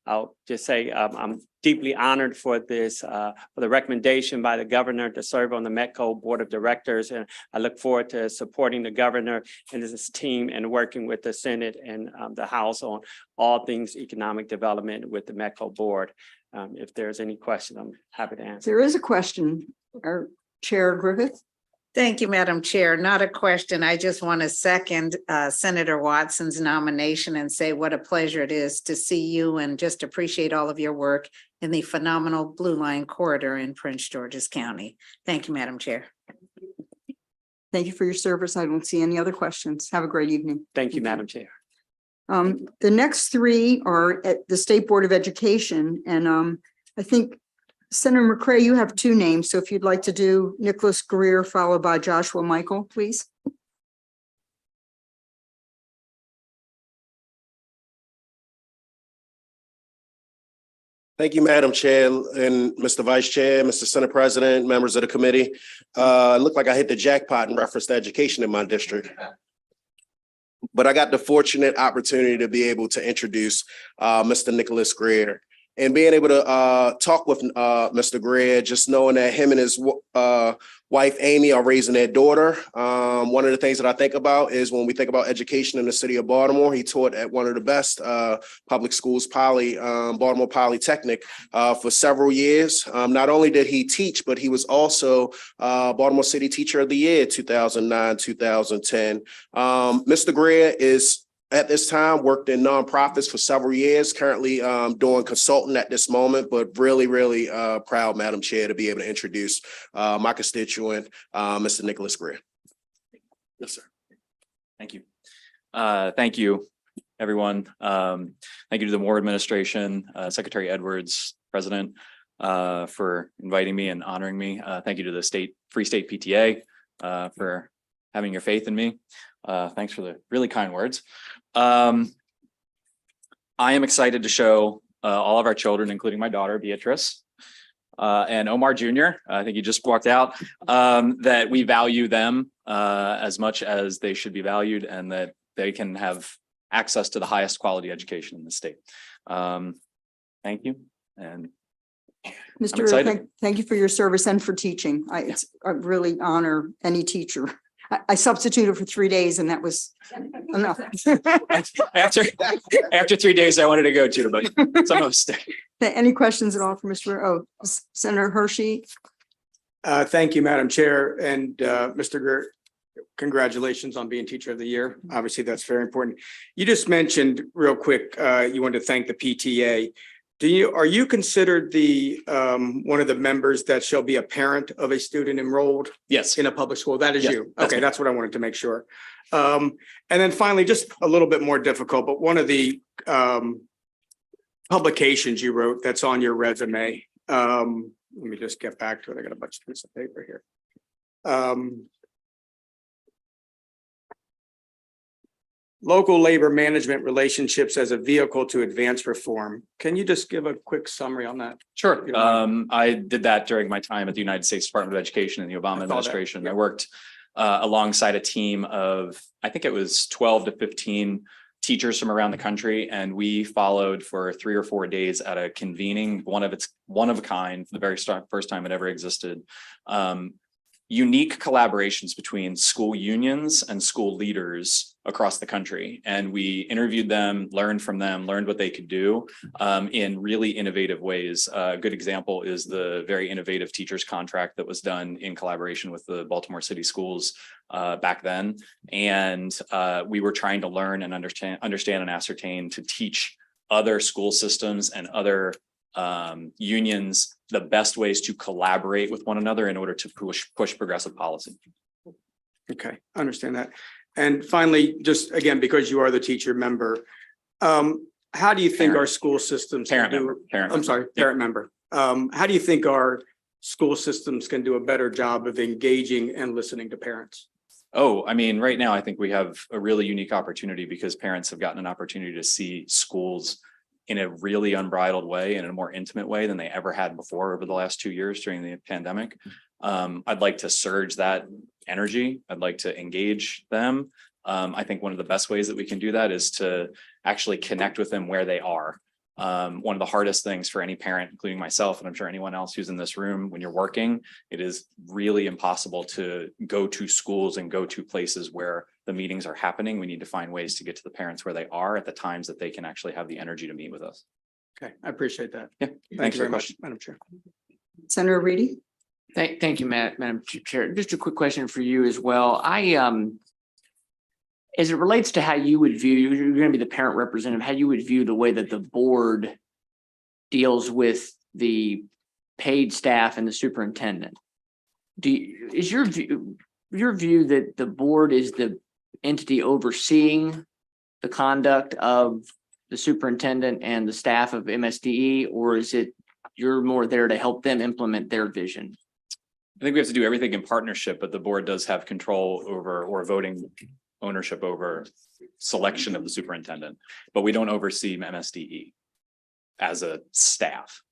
I'll just say I'm deeply honored for this, for the recommendation by the governor to serve on the METCO Board of Directors. And I look forward to supporting the governor and his team and working with the Senate and the House on all things economic development with the METCO Board. If there's any question, I'm happy to answer.
There is a question, our Chair Griffith.
Thank you, Madam Chair. Not a question. I just want to second Senator Watson's nomination and say what a pleasure it is to see you and just appreciate all of your work in the phenomenal Blue Line Corridor in Prince George's County. Thank you, Madam Chair.
Thank you for your service. I don't see any other questions. Have a great evening.
Thank you, Madam Chair.
The next three are at the State Board of Education. And I think Senator McCray, you have two names. So if you'd like to do Nicholas Greer followed by Joshua Michael, please.
Thank you, Madam Chair and Mr. Vice Chair, Mr. Senate President, members of the committee. It looked like I hit the jackpot in reference to education in my district. But I got the fortunate opportunity to be able to introduce Mr. Nicholas Greer. And being able to talk with Mr. Greer, just knowing that him and his wife, Amy, are raising their daughter. One of the things that I think about is when we think about education in the city of Baltimore, he taught at one of the best public schools, Baltimore Polytechnic, for several years. Not only did he teach, but he was also Baltimore City Teacher of the Year, 2009, 2010. Mr. Greer is at this time worked in nonprofits for several years, currently doing consulting at this moment, but really, really proud, Madam Chair, to be able to introduce my constituent, Mr. Nicholas Greer. Yes, sir.
Thank you. Thank you, everyone. Thank you to the Moore administration, Secretary Edwards, President, for inviting me and honoring me. Thank you to the Free State PTA for having your faith in me. Thanks for the really kind words. I am excited to show all of our children, including my daughter, Beatrice, and Omar Jr., I think he just walked out, that we value them as much as they should be valued and that they can have access to the highest quality education in the state. Thank you. And
Mr. Thank you for your service and for teaching. I really honor any teacher. I substituted for 3 days and that was enough.
After 3 days, I wanted to go too, but some of us stay.
Any questions at all for Mr. Senator Hershey?
Thank you, Madam Chair, and Mr. Greer, congratulations on being Teacher of the Year. Obviously, that's very important. You just mentioned real quick, you wanted to thank the PTA. Are you considered the one of the members that shall be a parent of a student enrolled?
Yes.
In a public school? That is you. Okay,
me.
that's what I wanted to make sure. And then finally, just a little bit more difficult, but one of the publications you wrote that's on your resume. Let me just get back to it. I got a bunch of pieces of paper here. local labor management relationships as a vehicle to advance reform. Can you just give a quick summary on that?
Sure. I did that during my time at the United States Department of Education in the Obama administration. I worked alongside a team of, I think it was 12 to 15 teachers from around the country, and we followed for 3 or 4 days at a convening, one of a kind, for the very first time it ever existed. Unique collaborations between school unions and school leaders across the country. And we interviewed them, learned from them, learned what they could do in really innovative ways. A good example is the very innovative teachers contract that was done in collaboration with the Baltimore City Schools back then. And we were trying to learn and understand and ascertain to teach other school systems and other unions the best ways to collaborate with one another in order to push progressive policy.
Okay, I understand that. And finally, just again, because you are the teacher member, how do you think our school systems How do you think our school systems can do a better job of engaging and listening to parents?
Oh, I mean, right now, I think we have a really unique opportunity because parents have gotten an opportunity to see schools in a really unbridled way and in a more intimate way than they ever had before over the last 2 years during the pandemic. I'd like to surge that energy. I'd like to engage them. I think one of the best ways that we can do that is to actually connect with them where they are. One of the hardest things for any parent, including myself, and I'm sure anyone else who's in this room, when you're working, it is really impossible to go to schools and go to places where the meetings are happening. We need to find ways to get to the parents where they are at the times that they can actually have the energy to meet with us.
Okay, I appreciate that.
Yeah,
thank you very much, Madam Chair.
Senator Reedy.
Thank you, Madam Chair. Just a quick question for you as well. As it relates to how you would view, you're going to be the parent representative, how you would view the way that the board deals with the paid staff and the superintendent. Is your view that the board is the entity overseeing the conduct of the superintendent and the staff of MSDE, or is it you're more there to help them implement their vision?
I think we have to do everything in partnership, but the board does have control over or voting ownership over selection of the superintendent, but we don't oversee MSDE as a staff.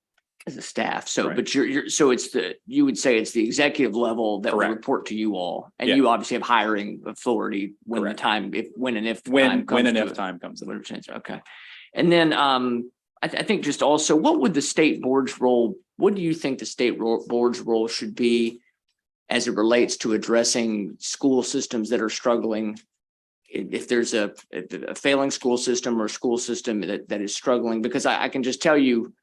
So, right. But you would say it's the executive level that will report to you all, and you obviously have hiring authority when the time, when and if time comes. Okay, and then I think just also, what would the state board's role? What do you think the state board's role should be as it relates to addressing school systems that are struggling? If there's a failing school system or school system that is struggling, because I can just tell you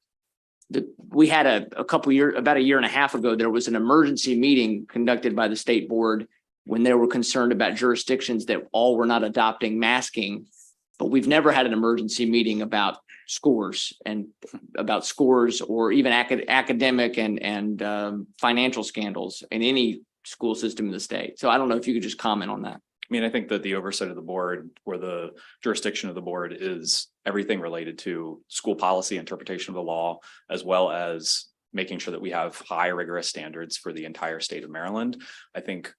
that we had about a year and a half ago, there was an emergency meeting conducted by the state board when they were concerned about jurisdictions that all were not adopting masking, but we've never had an emergency meeting about scores or even academic and financial scandals in any school system in the state. So I don't know if you could just comment on that.
I mean, I think that the oversight of the board or the jurisdiction of the board is everything related to school policy, interpretation of the law, as well as making sure that we have high rigorous standards for the entire state of Maryland. I think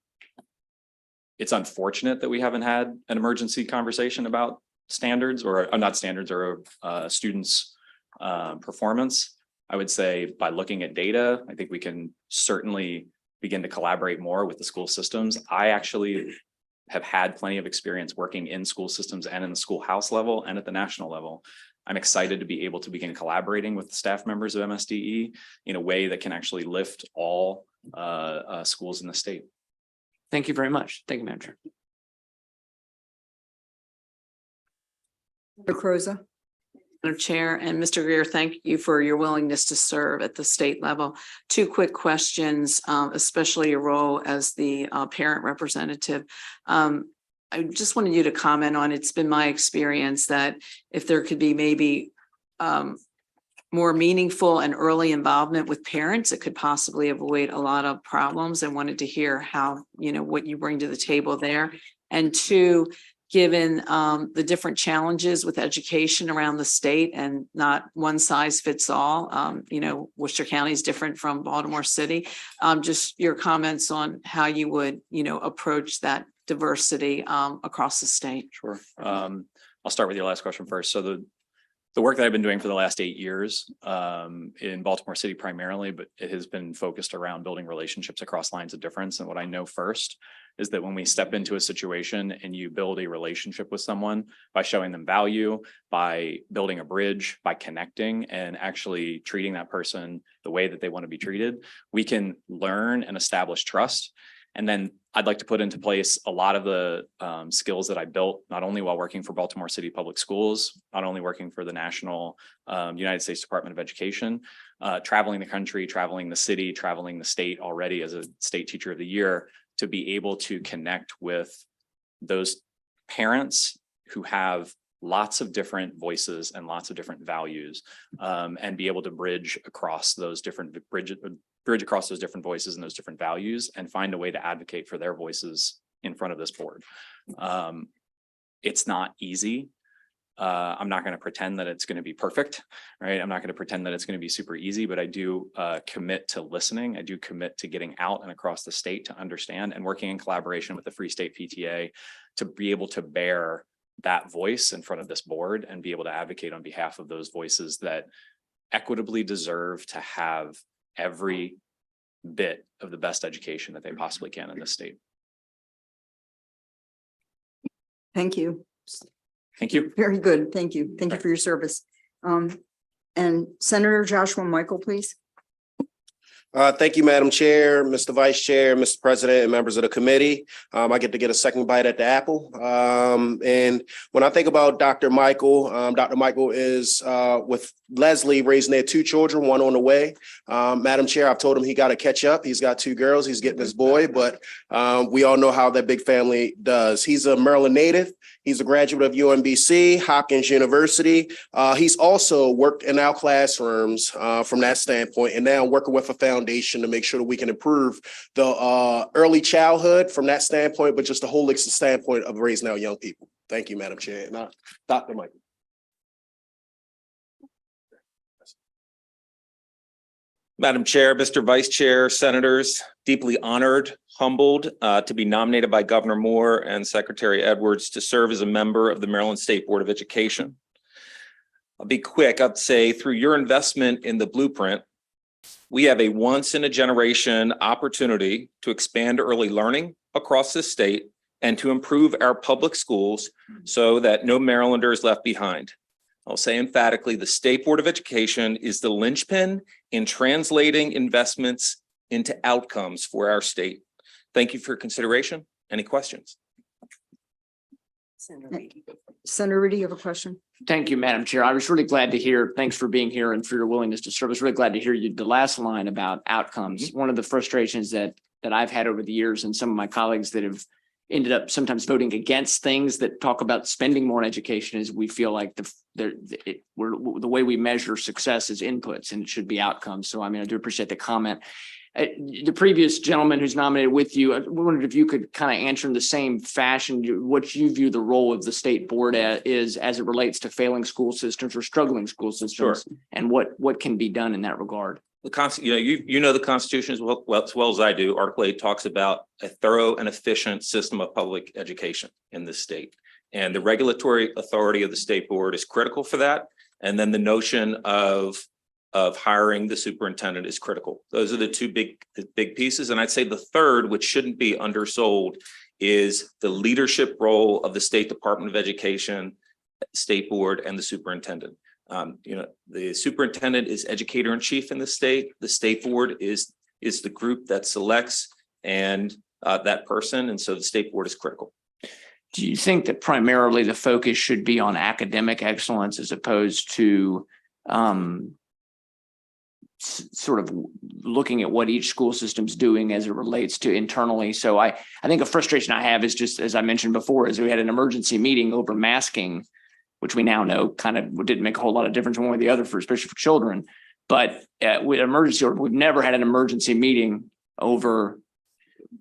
it's unfortunate that we haven't had an emergency conversation about standards or not standards or students' performance. I would say by looking at data, I think we can certainly begin to collaborate more with the school systems. I actually have had plenty of experience working in school systems and in the schoolhouse level and at the national level. I'm excited to be able to begin collaborating with the staff members of MSDE in a way that can actually lift all schools in the state.
Thank you very much. Thank you, Madam Chair.
Mr. Croza.
Madam Chair and Mr. Greer, thank you for your willingness to serve at the state level. 2 quick questions, especially your role as the parent representative. I just wanted you to comment on, it's been my experience that if there could be maybe more meaningful and early involvement with parents, it could possibly avoid a lot of problems, and wanted to hear how, what you bring to the table there. And 2, given the different challenges with education around the state and not one size fits all, Worcester County is different from Baltimore City. Just your comments on how you would, approach that diversity across the state?
Sure. I'll start with your last question first. So the work that I've been doing for the last 8 years in Baltimore City primarily, but it has been focused around building relationships across lines of difference. And what I know first is that when we step into a situation and you build a relationship with someone by showing them value, by building a bridge, by connecting and actually treating that person the way that they want to be treated, we can learn and establish trust. And then I'd like to put into place a lot of the skills that I built, not only while working for Baltimore City Public Schools, not only working for the National United States Department of Education, traveling the country, traveling the city, traveling the state already as a state teacher of the year, to be able to connect with those parents who have lots of different voices and lots of different values, and be able to bridge across those different voices and those different values and find a way to advocate for their voices in front of this board. It's not easy. I'm not going to pretend that it's going to be perfect, right? I'm not going to pretend that it's going to be super easy, but I do commit to listening. I do commit to getting out and across the state to understand and working in collaboration with the Free State PTA to be able to bear that voice in front of this board and be able to advocate on behalf of those voices that equitably deserve to have every bit of the best education that they possibly can in this state.
Thank you.
Thank you.
Very good. Thank you. Thank you for your service. And Senator Joshua Michael, please.
Thank you, Madam Chair, Mr. Vice Chair, Mr. President, and members of the committee. I get a second bite at the apple. And when I think about Dr. Michael is with Leslie raising their 2 children, 1 on the way. Madam Chair, I've told him he got to catch up. He's got 2 girls. He's getting his boy, but we all know how that big family does. He's a Maryland native. He's a graduate of UMBC, Hopkins University. He's also worked in our classrooms from that standpoint, and now working with a foundation to make sure that we can improve the early childhood from that standpoint, but just the holistic standpoint of raising our young people. Thank you, Madam Chair. And Dr. Michael.
Madam Chair, Mr. Vice Chair, Senators, deeply honored, humbled to be nominated by Governor Moore and Secretary Edwards to serve as a member of the Maryland State Board of Education. I'll be quick. I'd say through your investment in the blueprint, we have a once-in-a-generation opportunity to expand early learning across the state and to improve our public schools so that no Marylander is left behind. I'll say emphatically, the State Board of Education is the linchpin in translating investments into outcomes for our state. Thank you for your consideration. Any questions?
Senator Riddy, you have a question?
Thank you, Madam Chair. I was really glad to hear, thanks for being here and for your willingness to serve. I was really glad to hear you, the last line about outcomes. One of the frustrations that I've had over the years, and some of my colleagues that have ended up sometimes voting against things that talk about spending more on education, is we feel like the way we measure success is inputs and it should be outcomes. So, I mean, I do appreciate the comment. The previous gentleman who's nominated with you, I wondered if you could kind of answer in the same fashion what you view the role of the state board is as it relates to failing school systems or struggling school systems,
Sure.
And what can be done in that regard.
You know the Constitution as well as I do. Article 8 talks about a thorough and efficient system of public education in this state, and the regulatory authority of the state board is critical for that. And then the notion of hiring the superintendent is critical. Those are the 2 big pieces. And I'd say the third, which shouldn't be undersold, is the leadership role of the State Department of Education, State Board, and the superintendent. The superintendent is educator in chief in the state. The State Board is the group that selects and that person. And so the State Board is critical.
Do you think that primarily the focus should be on academic excellence as opposed to sort of looking at what each school system's doing as it relates to internally? So I think a frustration I have is just, as I mentioned before, is we had an emergency meeting over masking, which we now know kind of didn't make a whole lot of difference one way or the other, especially for children. But with emergency, we've never had an emergency meeting over,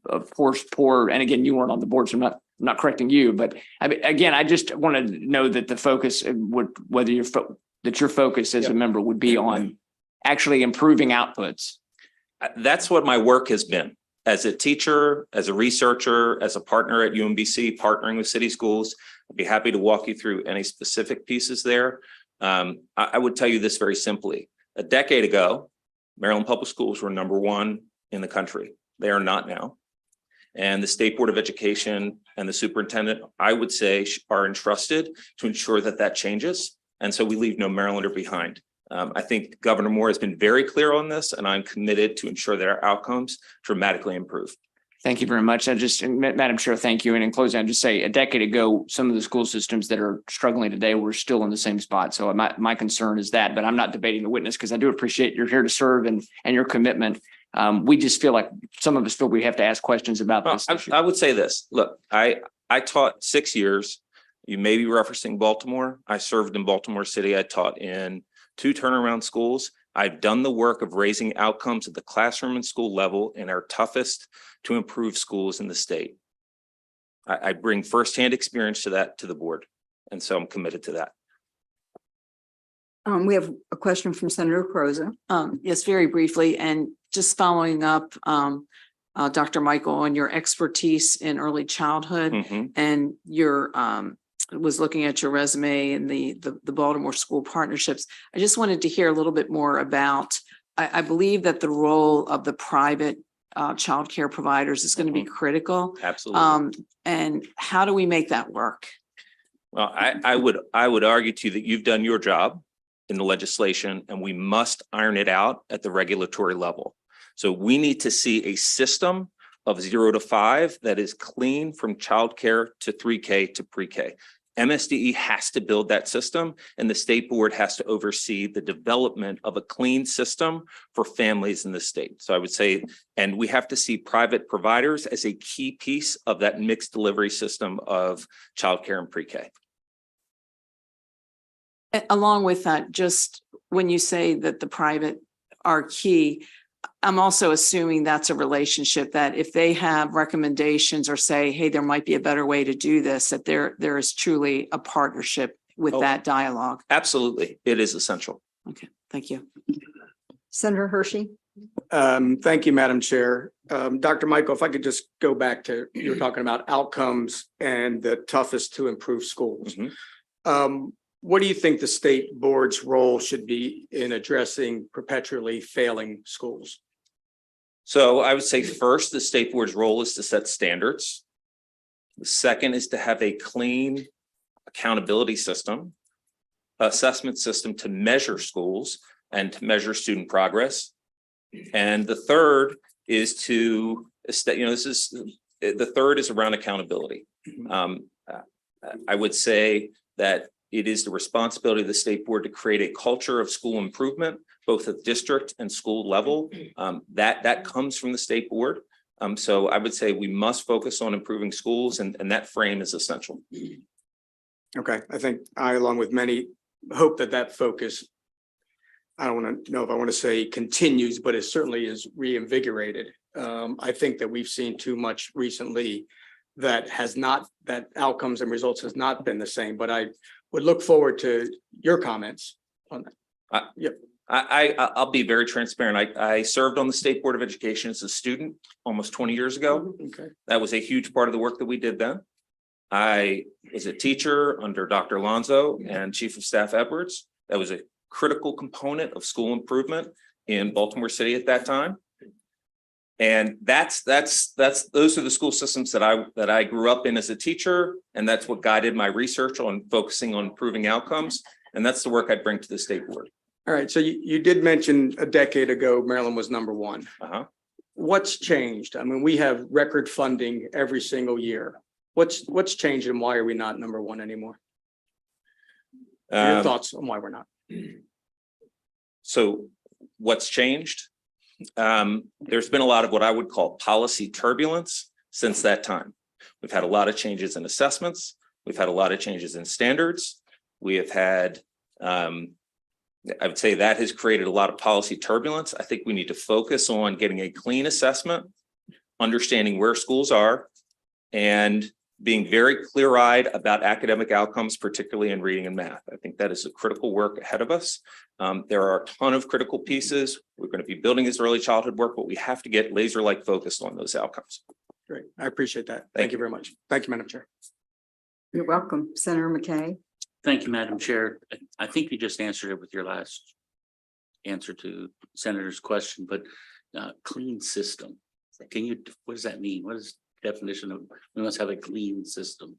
of course, poor. And again, you weren't on the board, so I'm not correcting you. But again, I just want to know that the focus would, whether your focus as a member would be on actually improving outputs.
That's what my work has been. as a teacher, as a researcher, as a partner at UMBC, partnering with city schools, I'd be happy to walk you through any specific pieces there. I would tell you this very simply. A decade ago, Maryland Public Schools were #1 in the country. They are not now. And the State Board of Education and the superintendent, I would say, are entrusted to ensure that that changes. And so we leave no Marylander behind. I think Governor Moore has been very clear on this, and I'm committed to ensure that our outcomes dramatically improve.
Thank you very much. Madam Chair, thank you. And in closing, I'd just say a decade ago, some of the school systems that are struggling today were still in the same spot. So my concern is that, but I'm not debating the witness because I do appreciate you're here to serve and your commitment. We just feel like some of us feel we have to ask questions about this issue.
I would say this. Look, I taught 6 years. You may be referencing Baltimore. I served in Baltimore City. I taught in 2 turnaround schools. I've done the work of raising outcomes at the classroom and school level in our toughest to improve schools in the state. I bring firsthand experience to the board. And so I'm committed to that.
We have a question from Senator Croza.
Yes, very briefly, and just following up, Dr. Michael, on your expertise in early childhood and your was looking at your resume and the Baltimore school partnerships. I just wanted to hear a little bit more about, I believe that the role of the private childcare providers is going to be critical.
Absolutely.
And how do we make that work?
Well, I would argue to you that you've done your job in the legislation, and we must iron it out at the regulatory level. So we need to see a system of 0 to 5 that is clean from childcare to 3K to pre-K. MSDE has to build that system, and the state board has to oversee the development of a clean system for families in the state. So I would say, and we have to see private providers as a key piece of that mixed delivery system of childcare and pre-K.
Along with that, just when you say that the private are key, I'm also assuming that's a relationship that if they have recommendations or say, hey, there might be a better way to do this, that there is truly a partnership with that dialogue.
Absolutely. It is essential.
Okay, thank you.
Senator Hershey.
Thank you, Madam Chair. Dr. Michael, if I could just go back to, you were talking about outcomes and the toughest to improve schools. What do you think the state board's role should be in addressing perpetually failing schools?
So I would say first, the state board's role is to set standards. The second is to have a clean accountability system, assessment system to measure schools and to measure student progress. And the third is the third is around accountability. I would say that it is the responsibility of the state board to create a culture of school improvement, both at district and school level. That comes from the state board. So I would say we must focus on improving schools, and that frame is essential.
Okay, I think I, along with many, hope that focus, I don't want to know if I want to say continues, but it certainly is reinvigorated. I think that we've seen too much recently that outcomes and results has not been the same, but I would look forward to your comments on that. Yep.
I'll be very transparent. I served on the State Board of Education as a student almost 20 years ago.
Okay.
That was a huge part of the work that we did then. I was a teacher under Dr. Alonzo and Chief of Staff Edwards. That was a critical component of school improvement in Baltimore City at that time. And those are the school systems that I grew up in as a teacher, and that's what guided my research on focusing on improving outcomes. And that's the work I bring to the state board.
All right. So you did mention a decade ago, Maryland was #1. What's changed? I mean, we have record funding every single year. What's changed and why are we not #1 anymore? Your thoughts on why we're not?
So what's changed? There's been a lot of what I would call policy turbulence since that time. We've had a lot of changes in assessments. We've had a lot of changes in standards. We have had, I would say that has created a lot of policy turbulence. I think we need to focus on getting a clean assessment, understanding where schools are, and being very clear-eyed about academic outcomes, particularly in reading and math. I think that is a critical work ahead of us. There are a ton of critical pieces. We're going to be building this early childhood work, but we have to get laser-like focused on those outcomes.
Great. I appreciate that. Thank you very much. Thank you, Madam Chair.
You're welcome. Senator McKay.
Thank you, Madam Chair. I think you just answered it with your last answer to Senator's question, but clean system. Can you, what does that mean? What is the definition of, we must have a clean system?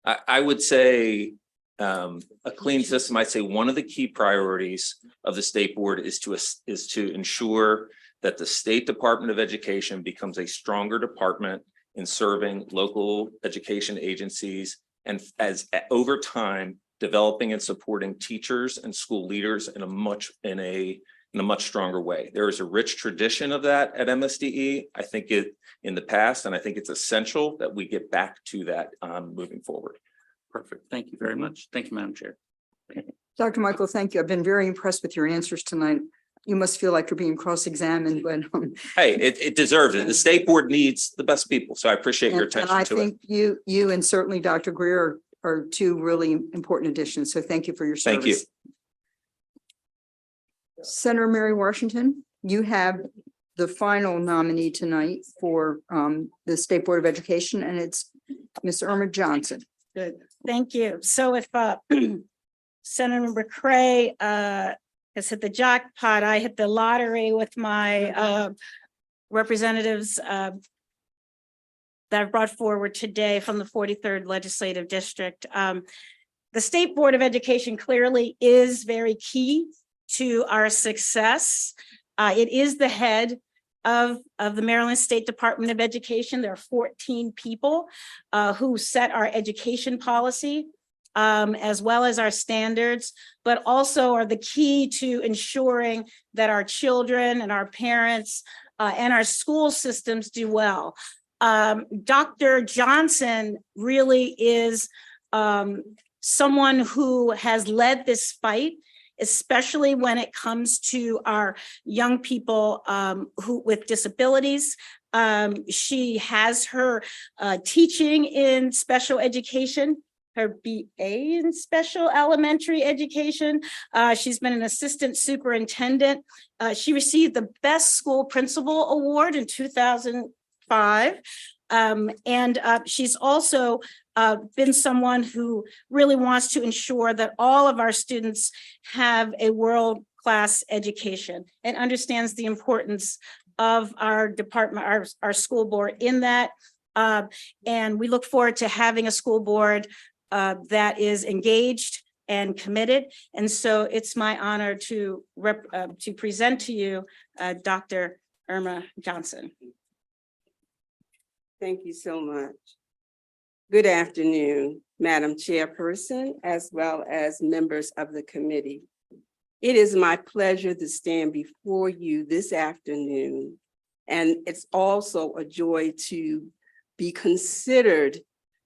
I would say a clean system. I'd say one of the key priorities of the state board is to ensure that the State Department of Education becomes a stronger department in serving local education agencies, and as over time developing and supporting teachers and school leaders in a much stronger way. There is a rich tradition of that at MSDE. I think it in the past, and I think it's essential that we get back to that moving forward.
Perfect. Thank you very much. Thank you, Madam Chair.
Dr. Michael, thank you. I've been very impressed with your answers tonight. You must feel like you're being cross-examined, but
Hey, it deserves it. The state board needs the best people, so I appreciate your attention
and I
to it.
think you and certainly Dr. Greer are two really important additions. So thank you for your service.
Thank you.
Senator Mary Washington, you have the final nominee tonight for the State Board of Education, and it's Ms. Irma Johnson.
Good. Thank you. So if Senator McCray has hit the jackpot, I hit the lottery with my representatives that I've brought forward today from the 43rd Legislative District. The State Board of Education clearly is very key to our success. It is the head of the Maryland State Department of Education. There are 14 people who set our education policy, as well as our standards, but also are the key to ensuring that our children and our parents and our school systems do well. Dr. Johnson really is someone who has led this fight, especially when it comes to our young people who with disabilities. She has her teaching in special education, her BA in special elementary education. She's been an assistant superintendent. She received the Best School Principal Award in 2005. And she's also been someone who really wants to ensure that all of our students have a world-class education and understands the importance of our department, our school board in that. And we look forward to having a school board that is engaged and committed. And so it's my honor to present to you Dr. Irma Johnson.
Thank you so much. Good afternoon, Madam Chairperson, as well as members of the committee. It is my pleasure to stand before you this afternoon, and it's also a joy to be considered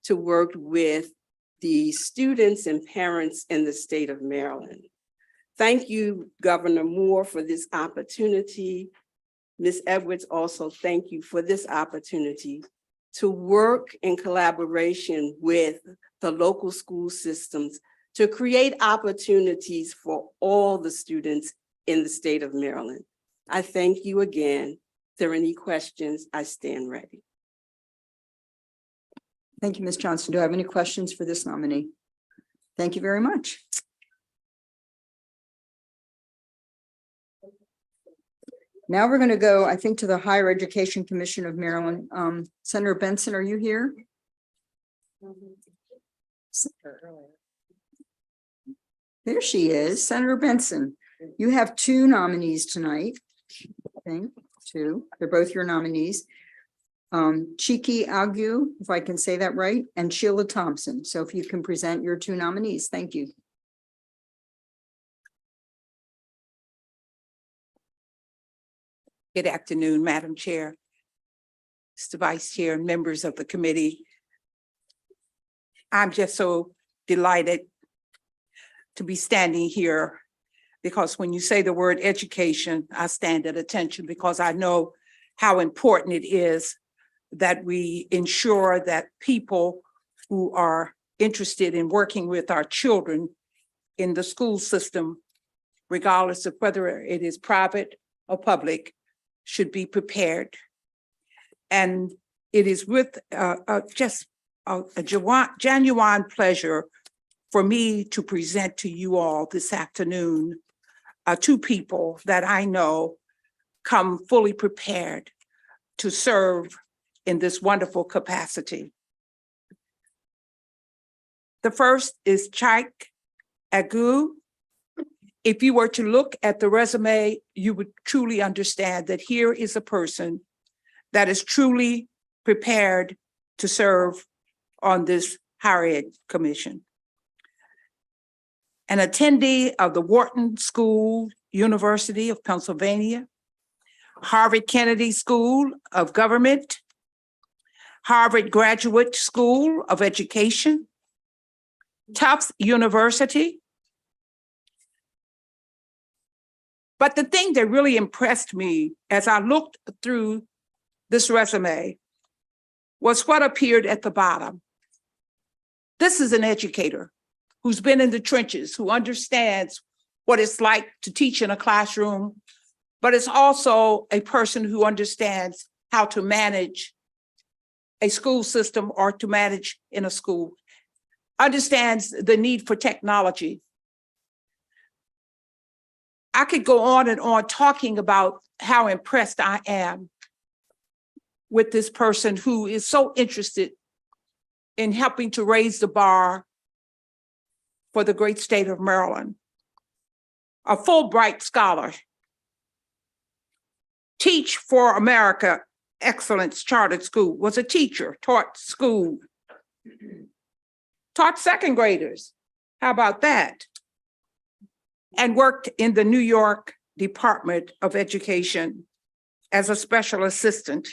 to work with the students and parents in the state of Maryland. Thank you, Governor Moore, for this opportunity. Ms. Edwards, also thank you for this opportunity to work in collaboration with the local school systems to create opportunities for all the students in the state of Maryland. I thank you again. If there are any questions, I stand ready.
Thank you, Ms. Johnson. Do I have any questions for this nominee? Thank you very much. Now we're going to go, I think, to the Higher Education Commission of Maryland. Senator Benson, are you here? There she is, Senator Benson. You have two nominees tonight. I think two. They're both your nominees. Chiki Agu, if I can say that right, and Sheila Thompson. So if you can present your two nominees, thank you.
Good afternoon, Madam Chair, Mr. Vice Chair, and members of the committee. I'm just so delighted to be standing here because when you say the word education, I stand at attention because I know how important it is that we ensure that people who are interested in working with our children in the school system, regardless of whether it is private or public, should be prepared. And it is with just a genuine pleasure for me to present to you all this afternoon two people that I know come fully prepared to serve in this wonderful capacity. The first is Chaik Agu. If you were to look at the resume, you would truly understand that here is a person that is truly prepared to serve on this higher ed commission. An attendee of the Wharton School, University of Pennsylvania, Harvard Kennedy School of Government, Harvard Graduate School of Education, Tufts University. But the thing that really impressed me as I looked through this resume was what appeared at the bottom. This is an educator who's been in the trenches, who understands what it's like to teach in a classroom, but it's also a person who understands how to manage a school system or to manage in a school, understands the need for technology. I could go on and on talking about how impressed I am with this person who is so interested in helping to raise the bar for the great state of Maryland. A Fulbright scholar, Teach for America Excellence Chartered School, was a teacher, taught school, taught second graders. How about that? And worked in the New York Department of Education as a special assistant,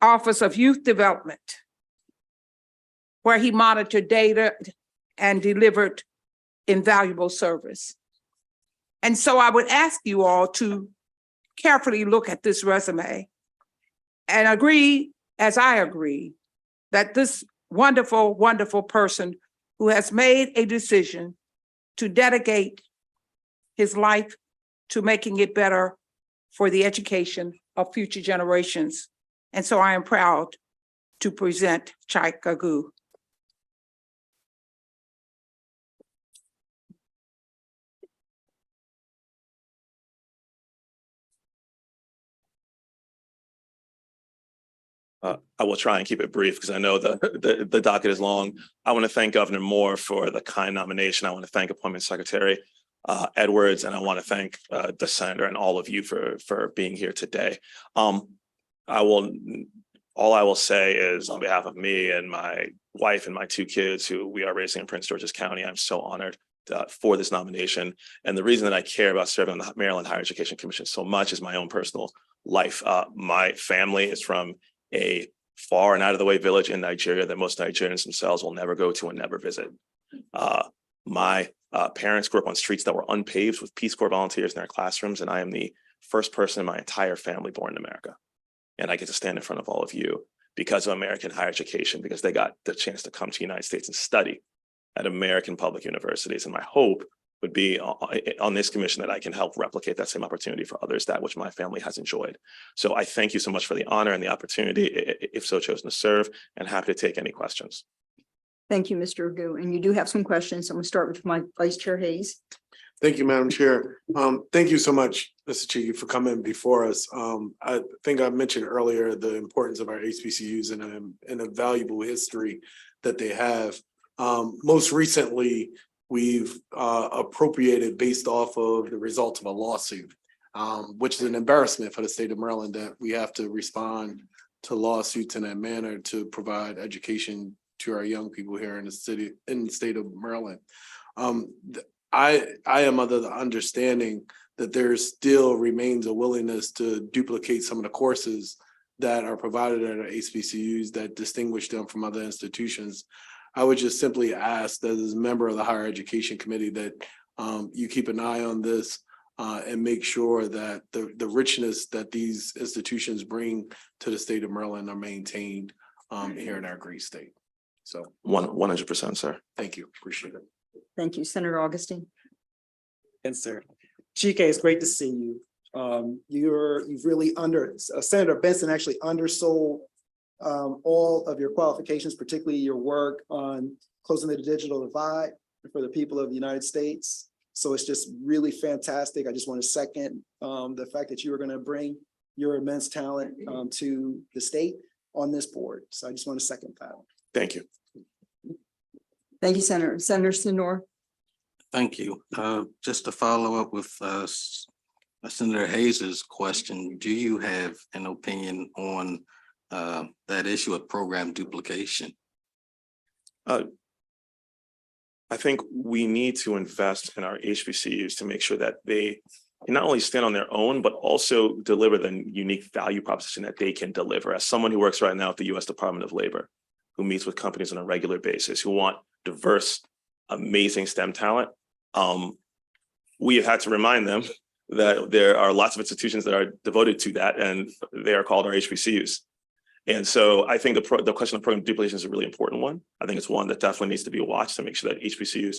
Office of Youth Development, where he monitored data and delivered invaluable service. And so I would ask you all to carefully look at this resume and agree, as I agree, that this wonderful, wonderful person who has made a decision to dedicate his life to making it better for the education of future generations. And so I am proud to present Chaik Agu.
I will try and keep it brief because I know the docket is long. I want to thank Governor Moore for the kind nomination. I want to thank Appointment Secretary Edwards, and I want to thank the senator and all of you for being here today. All I will say is, on behalf of me and my wife and my two kids who we are raising in Prince George's County, I'm so honored for this nomination. And the reason that I care about serving on the Maryland Higher Education Commission so much is my own personal life. My family is from a far and out of the way village in Nigeria that most Nigerians themselves will never go to and never visit. My parents grew up on streets that were unpaved with Peace Corps volunteers in their classrooms, and I am the first person in my entire family born in America. And I get to stand in front of all of you because of American higher education, because they got the chance to come to the United States and study at American public universities. And my hope would be on this commission that I can help replicate that same opportunity for others, that which my family has enjoyed. So I thank you so much for the honor and the opportunity, if so chosen to serve, and happy to take any questions.
Thank you, Mr. Agu. And you do have some questions. I'm going to start with my Vice Chair Hayes.
Thank you, Madam Chair. Thank you so much, Mr. Chigi, for coming before us. I think I mentioned earlier the importance of our HBCUs and a valuable history that they have. Most recently, we've appropriated based off of the results of a lawsuit, which is an embarrassment for the state of Maryland that we have to respond to lawsuits in that manner to provide education to our young people here in the state of Maryland. I am under the understanding that there still remains a willingness to duplicate some of the courses that are provided at our HBCUs that distinguish them from other institutions. I would just simply ask that as a member of the Higher Education Committee that you keep an eye on this. and make sure that the richness that these institutions bring to the state of Maryland are maintained here in our great state. So
100%, sir.
thank you. Appreciate it.
Thank you, Senator Augustine.
Yes, sir. Chike, it's great to see you. You've really Senator Benson actually undersold all of your qualifications, particularly your work on closing the digital divide for the people of the United States. So it's just really fantastic. I just want to second the fact that you are going to bring your immense talent to the state on this board. So I just want to second that.
Thank you.
Thank you, Senator. Senator Sinor.
Thank you. Just to follow up with Senator Hayes's question, do you have an opinion on that issue of program duplication?
I think we need to invest in our HBCUs to make sure that they can not only stand on their own, but also deliver the unique value proposition that they can deliver. As someone who works right now at the U.S. Department of Labor, who meets with companies on a regular basis, who want diverse, amazing STEM talent, we have had to remind them that there are lots of institutions that are devoted to that, and they are called our HBCUs. And so I think the question of program duplication is a really important one. I think it's one that definitely needs to be watched to make sure that HBCUs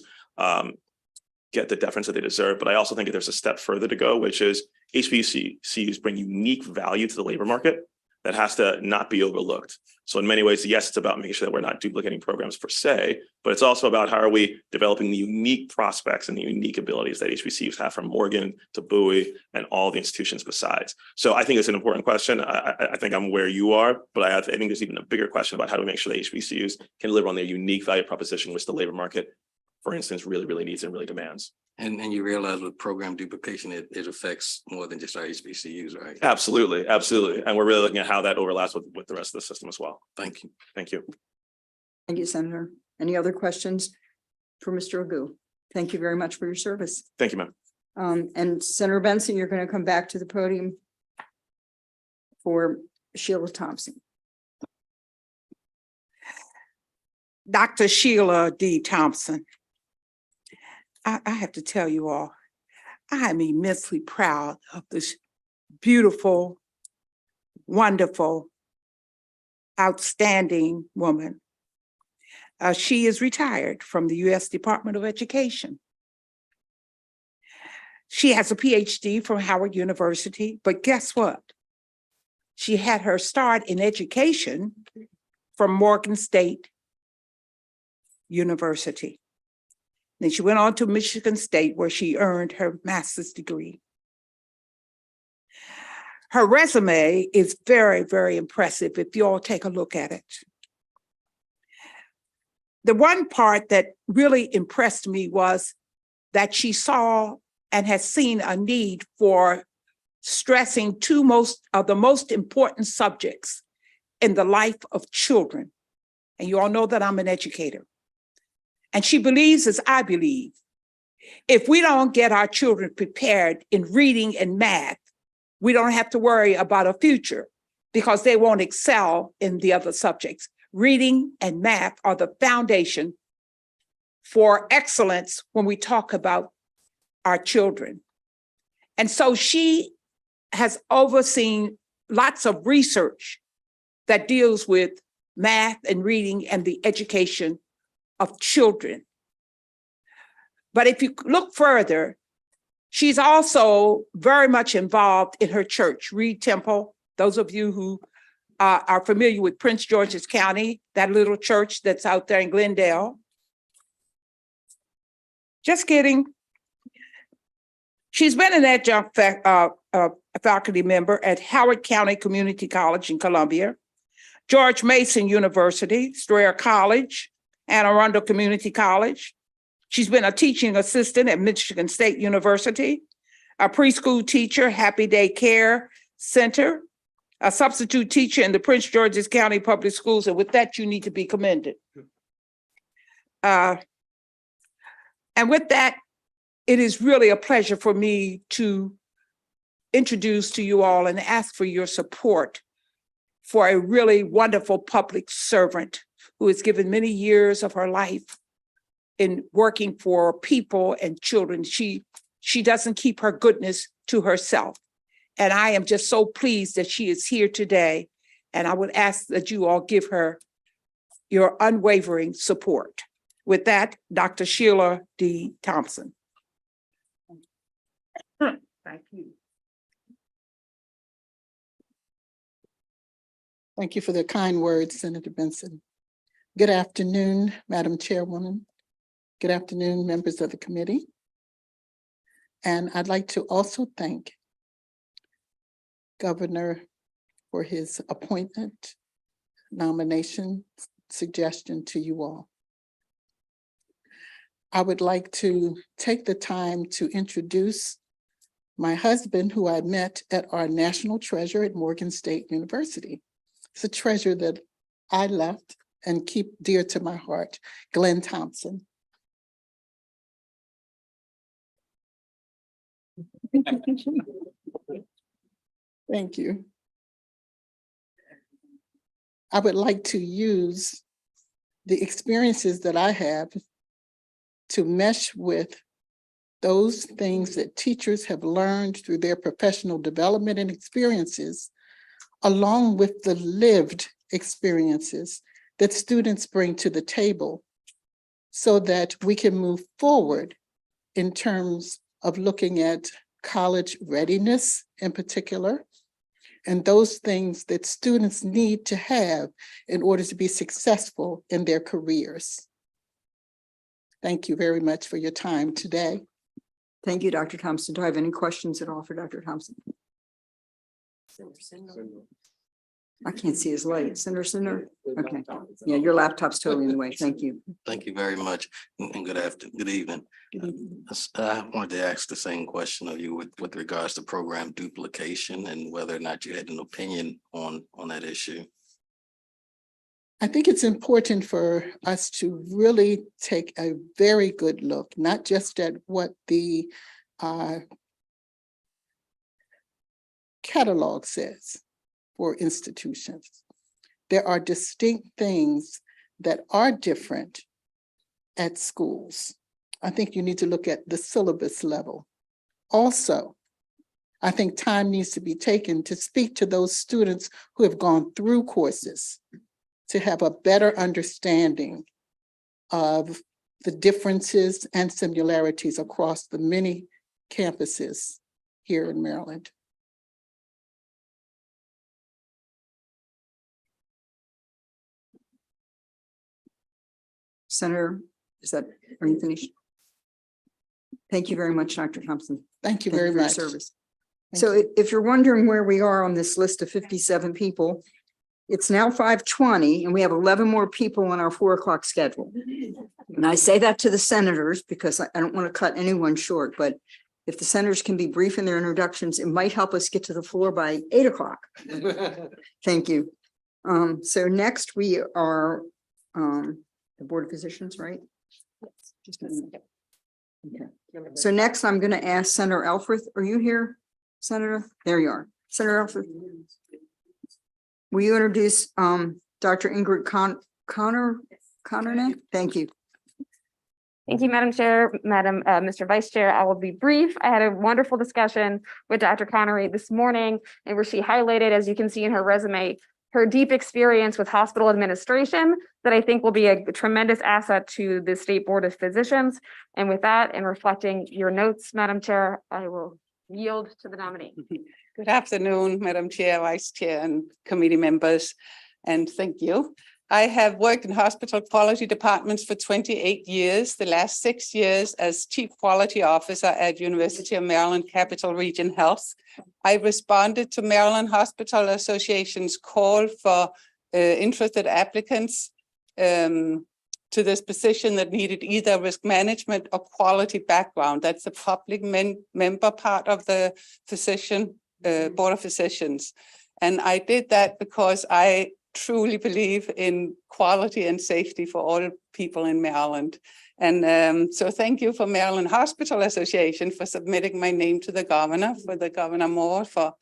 get the deference that they deserve. But I also think there's a step further to go, which is HBCUs bring unique value to the labor market that has to not be overlooked. So in many ways, yes, it's about making sure that we're not duplicating programs per se, but it's also about how are we developing the unique prospects and the unique abilities that HBCUs have, from Morgan to Bowie and all the institutions besides. So I think it's an important question. I think I'm where you are, but I think there's even a bigger question about how do we make sure that HBCUs can deliver on their unique value proposition, which the labor market, for instance, really needs and really demands.
And you realize with program duplication, it affects more than just our HBCUs, right?
Absolutely. And we're really looking at how that overlaps with the rest of the system as well.
Thank you.
Thank you.
Thank you, Senator. Any other questions for Mr. Agu? Thank you very much for your service.
Thank you, ma'am.
And Senator Benson, you're going to come back to the podium for Sheila Thompson.
Dr. Sheila D. Thompson. I have to tell you all, I am immensely proud of this beautiful, wonderful, outstanding woman. She is retired from the U.S. Department of Education. She has a PhD from Howard University, but guess what? She had her start in education from Morgan State University. Then she went on to Michigan State, where she earned her master's degree. Her resume is very, very impressive if you all take a look at it. The one part that really impressed me was that she saw and has seen a need for stressing two of the most important subjects in the life of children. And you all know that I'm an educator. And she believes, as I believe, if we don't get our children prepared in reading and math, we don't have to worry about a future because they won't excel in the other subjects. Reading and math are the foundation for excellence when we talk about our children. And so she has overseen lots of research that deals with math and reading and the education of children. But if you look further, she's also very much involved in her church, Reed Temple. Those of you who are familiar with Prince George's County, that little church that's out there in Glendale. Just kidding. She's been an adjunct faculty member at Howard County Community College in Columbia, George Mason University, Strayer College, Anne Arundel Community College. She's been a teaching assistant at Michigan State University, a preschool teacher, Happy Day Care Center, a substitute teacher in the Prince George's County Public Schools, and with that, you need to be commended. And with that, it is really a pleasure for me to introduce to you all and ask for your support for a really wonderful public servant who has given many years of her life in working for people and children. She she doesn't keep her goodness to herself. And I am just so pleased that she is here today. And I would ask that you all give her your unwavering support. With that, Dr. Sheila D. Thompson.
Thank you.
Thank you for the kind words, Senator Benson. Good afternoon, Madam Chairwoman. Good afternoon, members of the committee. And I'd like to also thank Governor for his appointment, nomination, suggestion to you all. I would like to take the time to introduce my husband, who I met at our National Treasure at Morgan State University. It's a treasure that I left and keep dear to my heart, Glenn Thompson. Thank you. I would like to use the experiences that I have to mesh with those things that teachers have learned through their professional development and experiences, along with the lived experiences that students bring to the table, so that we can move forward in terms of looking at college readiness in particular, and those things that students need to have in order to be successful in their careers. Thank you very much for your time today.
Thank you, Dr. Thompson. Do I have any questions at all for Dr. Thompson? I can't see his light. Senator. Okay. Yeah, your laptop's totally in the way. Thank you.
Thank you very much, and good evening. I wanted to ask the same question of you with regards to program duplication and whether or not you had an opinion on that issue.
I think it's important for us to really take a very good look, not just at what the catalog says for institutions. There are distinct things that are different at schools. I think you need to look at the syllabus level. Also, I think time needs to be taken to speak to those students who have gone through courses to have a better understanding of the differences and similarities across the many campuses here in Maryland.
Senator, are you finished? Thank you very much, Dr. Thompson.
Thank you
for
very
your
much.
service. So if you're wondering where we are on this list of 57 people, it's now 5:20 and we have 11 more people on our 4 o'clock schedule. And I say that to the senators because I don't want to cut anyone short, but if the senators can be brief in their introductions, it might help us get to the floor by 8 o'clock. Thank you. So next we are the Board of Physicians, right? Just a minute. Okay. So next I'm going to ask Senator Elfreth. Are you here, Senator? There you are. Senator Elfreth. Will you introduce Dr. Ingrid Connor? Thank you.
Thank you, Madam Chair, Mr. Vice Chair. I will be brief. I had a wonderful discussion with Dr. Connery this morning, and where she highlighted, as you can see in her resume, her deep experience with hospital administration that I think will be a tremendous asset to the State Board of Physicians. And with that, and reflecting your notes, Madam Chair, I will yield to the nominee.
Good afternoon, Madam Chair, Vice Chair, and committee members, and thank you. I have worked in hospital quality departments for 28 years, the last 6 years as Chief Quality Officer at University of Maryland Capital Region Health. I responded to Maryland Hospital Association's call for interested applicants to this position that needed either risk management or quality background. That's the public member part of the Board of Physicians. And I did that because I truly believe in quality and safety for all people in Maryland. And so thank you for Maryland Hospital Association for submitting my name to the governor, for the Governor Moore for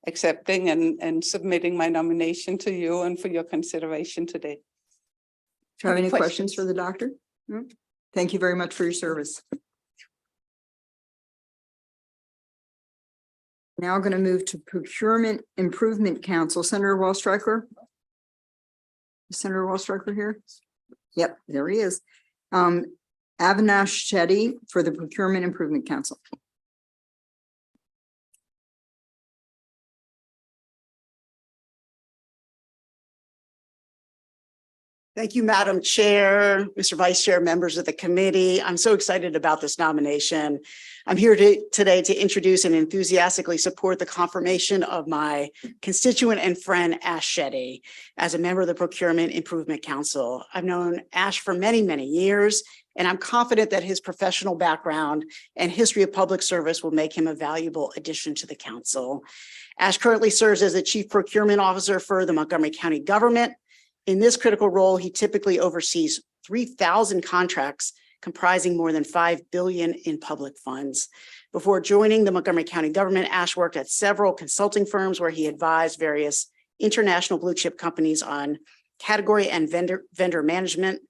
accepting and submitting my nomination to you and for your consideration today.
Do you have any questions for the doctor? No? Thank you very much for your service. Now going to move to Procurement Improvement Council. Senator Wallstreicher. Is Senator Wallstreicher here? Yep, there he is. Avinash Shetty for the Procurement Improvement Council.
Thank you, Madam Chair, Mr. Vice Chair, members of the committee. I'm so excited about this nomination. I'm here today to introduce and enthusiastically support the confirmation of my constituent and friend Ash Shetty as a member of the Procurement Improvement Council. I've known Ash for many, many years, and I'm confident that his professional background and history of public service will make him a valuable addition to the council. Ash currently serves as the Chief Procurement Officer for the Montgomery County government. In this critical role, he typically oversees 3,000 contracts comprising more than $5 billion in public funds. Before joining the Montgomery County government, Ash worked at several consulting firms where he advised various international blue chip companies on category and vendor management.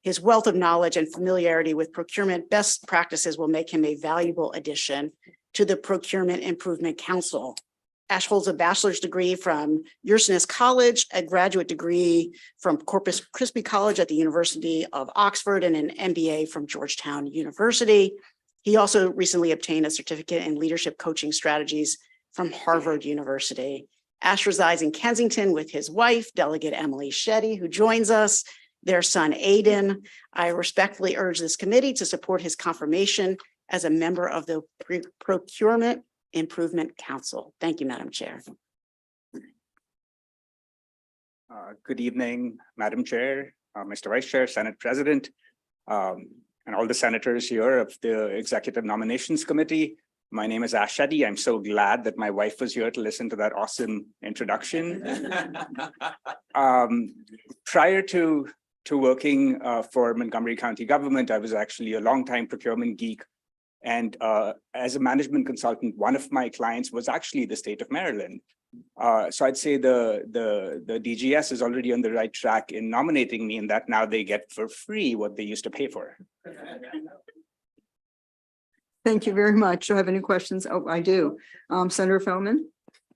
His wealth of knowledge and familiarity with procurement best practices will make him a valuable addition to the Procurement Improvement Council. Ash holds a bachelor's degree from Ursinus College, a graduate degree from Corpus Christi College at the University of Oxford, and an MBA from Georgetown University. He also recently obtained a certificate in leadership coaching strategies from Harvard University. Ash resides in Kensington with his wife, Delegate Emily Shetty, who joins us, their son Aiden. I respectfully urge this committee to support his confirmation as a member of the Procurement Improvement Council. Thank you, Madam Chair.
Good evening, Madam Chair, Mr. Vice Chair, Senate President, and all the senators here of the Executive Nominations Committee. My name is Ash Shetty. I'm so glad that my wife was here to listen to that awesome introduction. Prior to working for Montgomery County government, I was actually a longtime procurement geek. And as a management consultant, one of my clients was actually the state of Maryland. So I'd say the DGS is already on the right track in nominating me, and that now they get for free what they used to pay for.
Thank you very much. Do I have any questions? Oh, I do. Senator Feldman.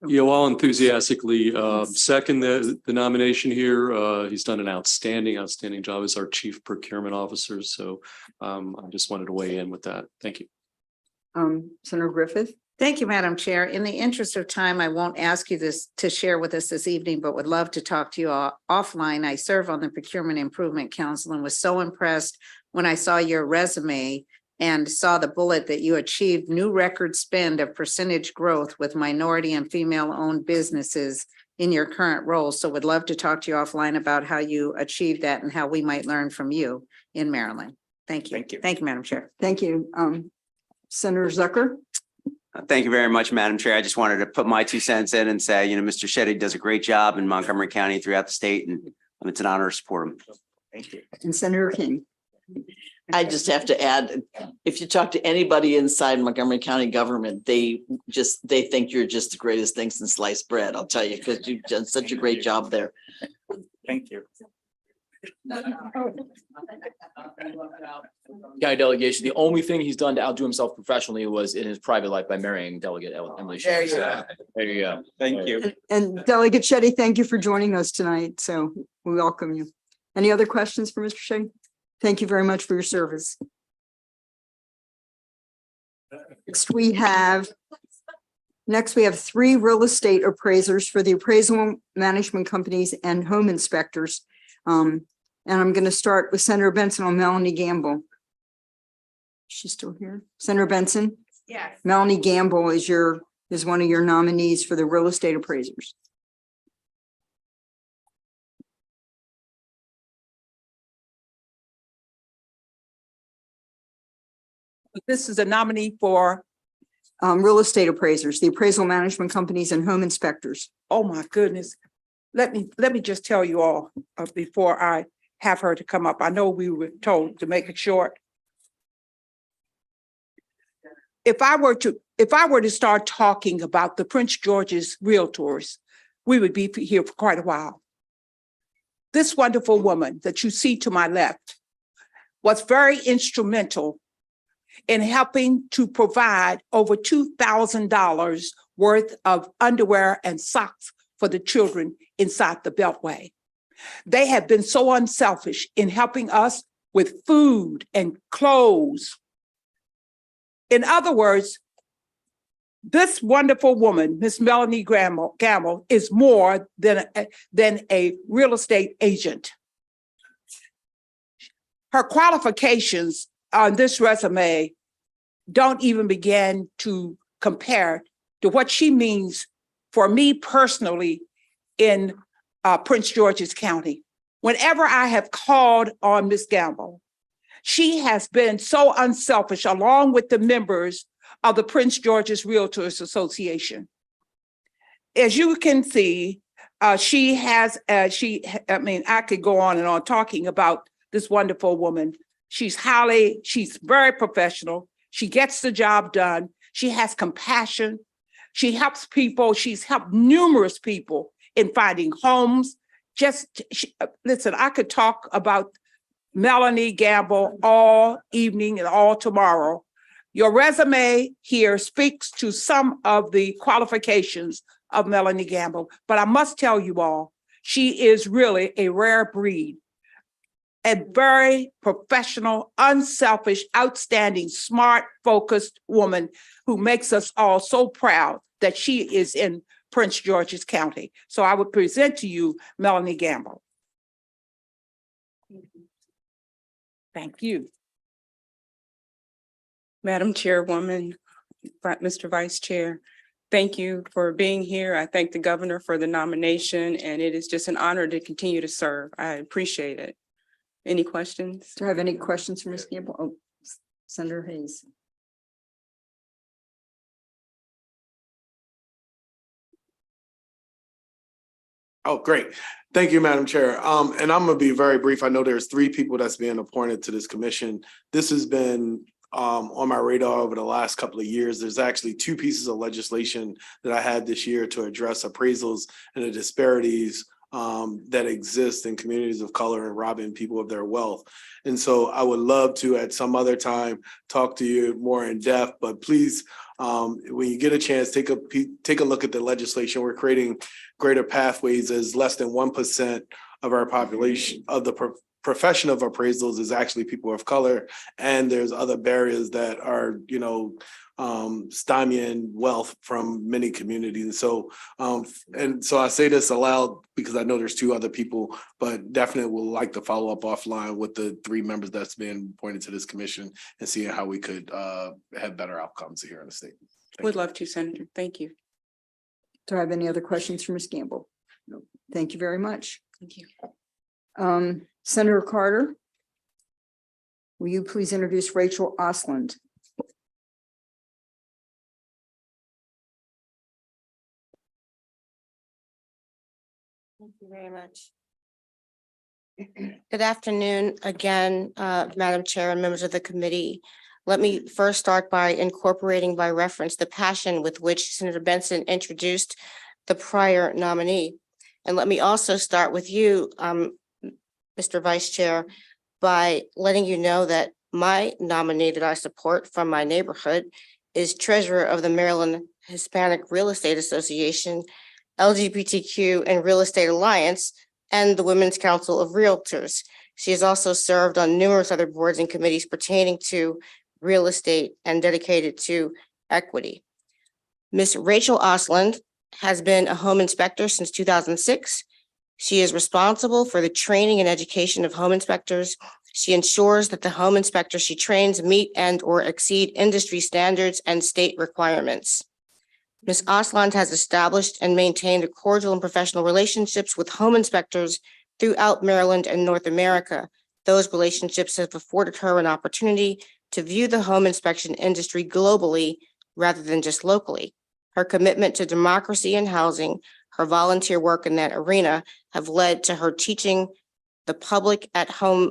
Yeah, well, I'll enthusiastically second the nomination here. He's done an outstanding job as our Chief Procurement Officer. So I just wanted to weigh in with that. Thank you.
Senator Griffith.
Thank you, Madam Chair. In the interest of time, I won't ask you this to share with us this evening, but would love to talk to you offline. I serve on the Procurement Improvement Council and was so impressed when I saw your resume and saw the bullet that you achieved new record spend of percentage growth with minority and female-owned businesses in your current role. So would love to talk to you offline about how you achieved that and how we might learn from you in Maryland. Thank you.
Thank you.
Thank you, Madam Chair.
Thank you. Senator Zucker.
Thank you very much, Madam Chair. I just wanted to put my 2 cents in and say, Mr. Shetty does a great job in Montgomery County throughout the state, and it's an honor to support him.
Thank you.
And Senator King.
I just have to add, if you talk to anybody inside Montgomery County government, they think you're just the greatest thing since sliced bread. I'll tell you, because you've done such a great job there.
Thank you.
County delegation. The only thing he's done to outdo himself professionally was in his private life by marrying Delegate Emily.
There you go.
There you go.
Thank you.
And Delegate Shetty, thank you for joining us tonight. So we welcome you. Any other questions for Mr. Shetty? Thank you very much for your service. Next, we have 3 real estate appraisers for the appraisal management companies and home inspectors. And I'm going to start with Senator Benson on Melanie Gamble. She's still here. Senator Benson?
Yes.
Melanie Gamble is one of your nominees for the real estate appraisers.
This is a nominee for
real estate appraisers, the appraisal management companies and home inspectors.
Oh my goodness. Let me just tell you all before I have her to come up. I know we were told to make it short. If I were to start talking about the Prince George's Realtors, we would be here for quite a while. This wonderful woman that you see to my left was very instrumental in helping to provide over $2,000 worth of underwear and socks for the children inside the Beltway. They have been so unselfish in helping us with food and clothes. In other words, this wonderful woman, Miss Melanie Gamble, is more than a real estate agent. Her qualifications on this resume don't even begin to compare to what she means for me personally in Prince George's County. Whenever I have called on Miss Gamble, she has been so unselfish, along with the members of the Prince George's Realtors Association. As you can see, I could go on and on talking about this wonderful woman. She's very professional. She gets the job done. She has compassion. She helps people. She's helped numerous people in finding homes. Listen, I could talk about Melanie Gamble all evening and all tomorrow. Your resume here speaks to some of the qualifications of Melanie Gamble, but I must tell you all, she is really a rare breed. A very professional, unselfish, outstanding, smart, focused woman who makes us all so proud that she is in Prince George's County. So I would present to you Melanie Gamble. Thank you.
Madam Chairwoman, Mr. Vice Chair, thank you for being here. I thank the governor for the nomination, and it is just an honor to continue to serve. I appreciate it. Any questions?
Do I have any questions for Ms. Gamble? Oh, Senator Hayes.
Oh, great. Thank you, Madam Chair. And I'm gonna be very brief. I know there's 3 people that's being appointed to this commission. This has been on my radar over the last couple of years. There's actually 2 pieces of legislation that I had this year to address appraisals and the disparities that exist in communities of color and robbing people of their wealth. And so I would love to at some other time talk to you more in depth, but please, when you get a chance, take a look at the legislation. We're creating greater pathways, as less than 1% of our population of the profession of appraisals is actually people of color, and there's other barriers that are, stymieing wealth from many communities. And so I say this aloud because I know there's 2 other people, but definitely will like to follow up offline with the 3 members that's been appointed to this commission and seeing how we could have better outcomes here in the state.
Would love to, Senator. Thank you.
Do I have any other questions for Ms. Gamble? No. Thank you very much.
Thank you.
Senator Carter, will you please introduce Rachel Osland?
Thank you very much. Good afternoon again, Madam Chair and members of the committee. Let me first start by incorporating by reference the passion with which Senator Benson introduced the prior nominee. And let me also start with you, Mr. Vice Chair, by letting you know that my nominee that I support from my neighborhood is Treasurer of the Maryland Hispanic Real Estate Association, LGBTQ and Real Estate Alliance, and the Women's Council of Realtors. She has also served on numerous other boards and committees pertaining to real estate and dedicated to equity. Ms. Rachel Osland has been a home inspector since 2006. She is responsible for the training and education of home inspectors. She ensures that the home inspectors she trains meet and/or exceed industry standards and state requirements. Ms. Osland has established and maintained cordial and professional relationships with home inspectors throughout Maryland and North America. Those relationships have afforded her an opportunity to view the home inspection industry globally rather than just locally. Her commitment to democracy and housing, her volunteer work in that arena have led to her teaching the public at home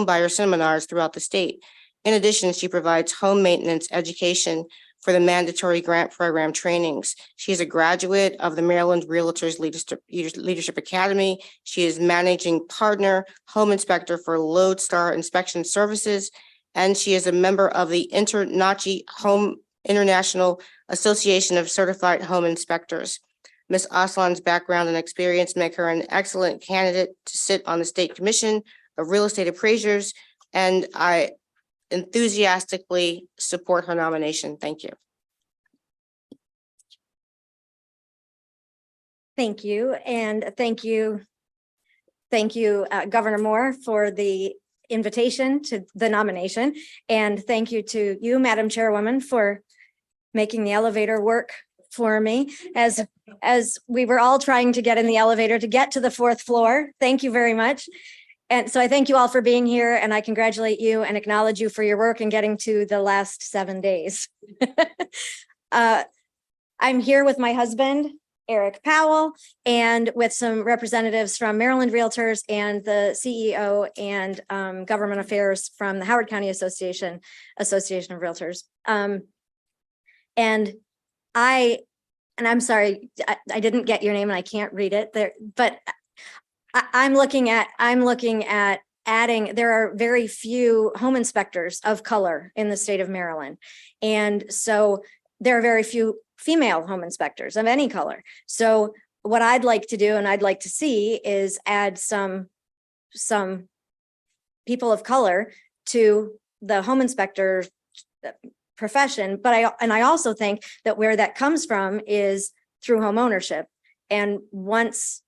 buyer seminars throughout the state. In addition, she provides home maintenance education for the mandatory grant program trainings. She is a graduate of the Maryland Realtors Leadership Academy. She is managing partner home inspector for Lodestar Inspection Services, and she is a member of the International Association of Certified Home Inspectors. Ms. Aslan's background and experience make her an excellent candidate to sit on the State Commission of Real Estate Appraisers, and I enthusiastically support her nomination. Thank you.
Thank you, and thank you. Thank you, Governor Moore, for the invitation to the nomination. And thank you to you, Madam Chairwoman, for making the elevator work for me as we were all trying to get in the elevator to get to the 4th floor. Thank you very much. And so I thank you all for being here, and I congratulate you and acknowledge you for your work in getting to the last 7 days. I'm here with my husband, Eric Powell, and with some representatives from Maryland Realtors and the CEO and Government Affairs from the Howard County Association of Realtors. And I'm sorry, I didn't get your name and I can't read it there, but I'm looking at adding, there are very few home inspectors of color in the state of Maryland. And so there are very few female home inspectors of any color. So what I'd like to do and I'd like to see is add some people of color to the home inspector profession. But I also think that where that comes from is through home ownership. And once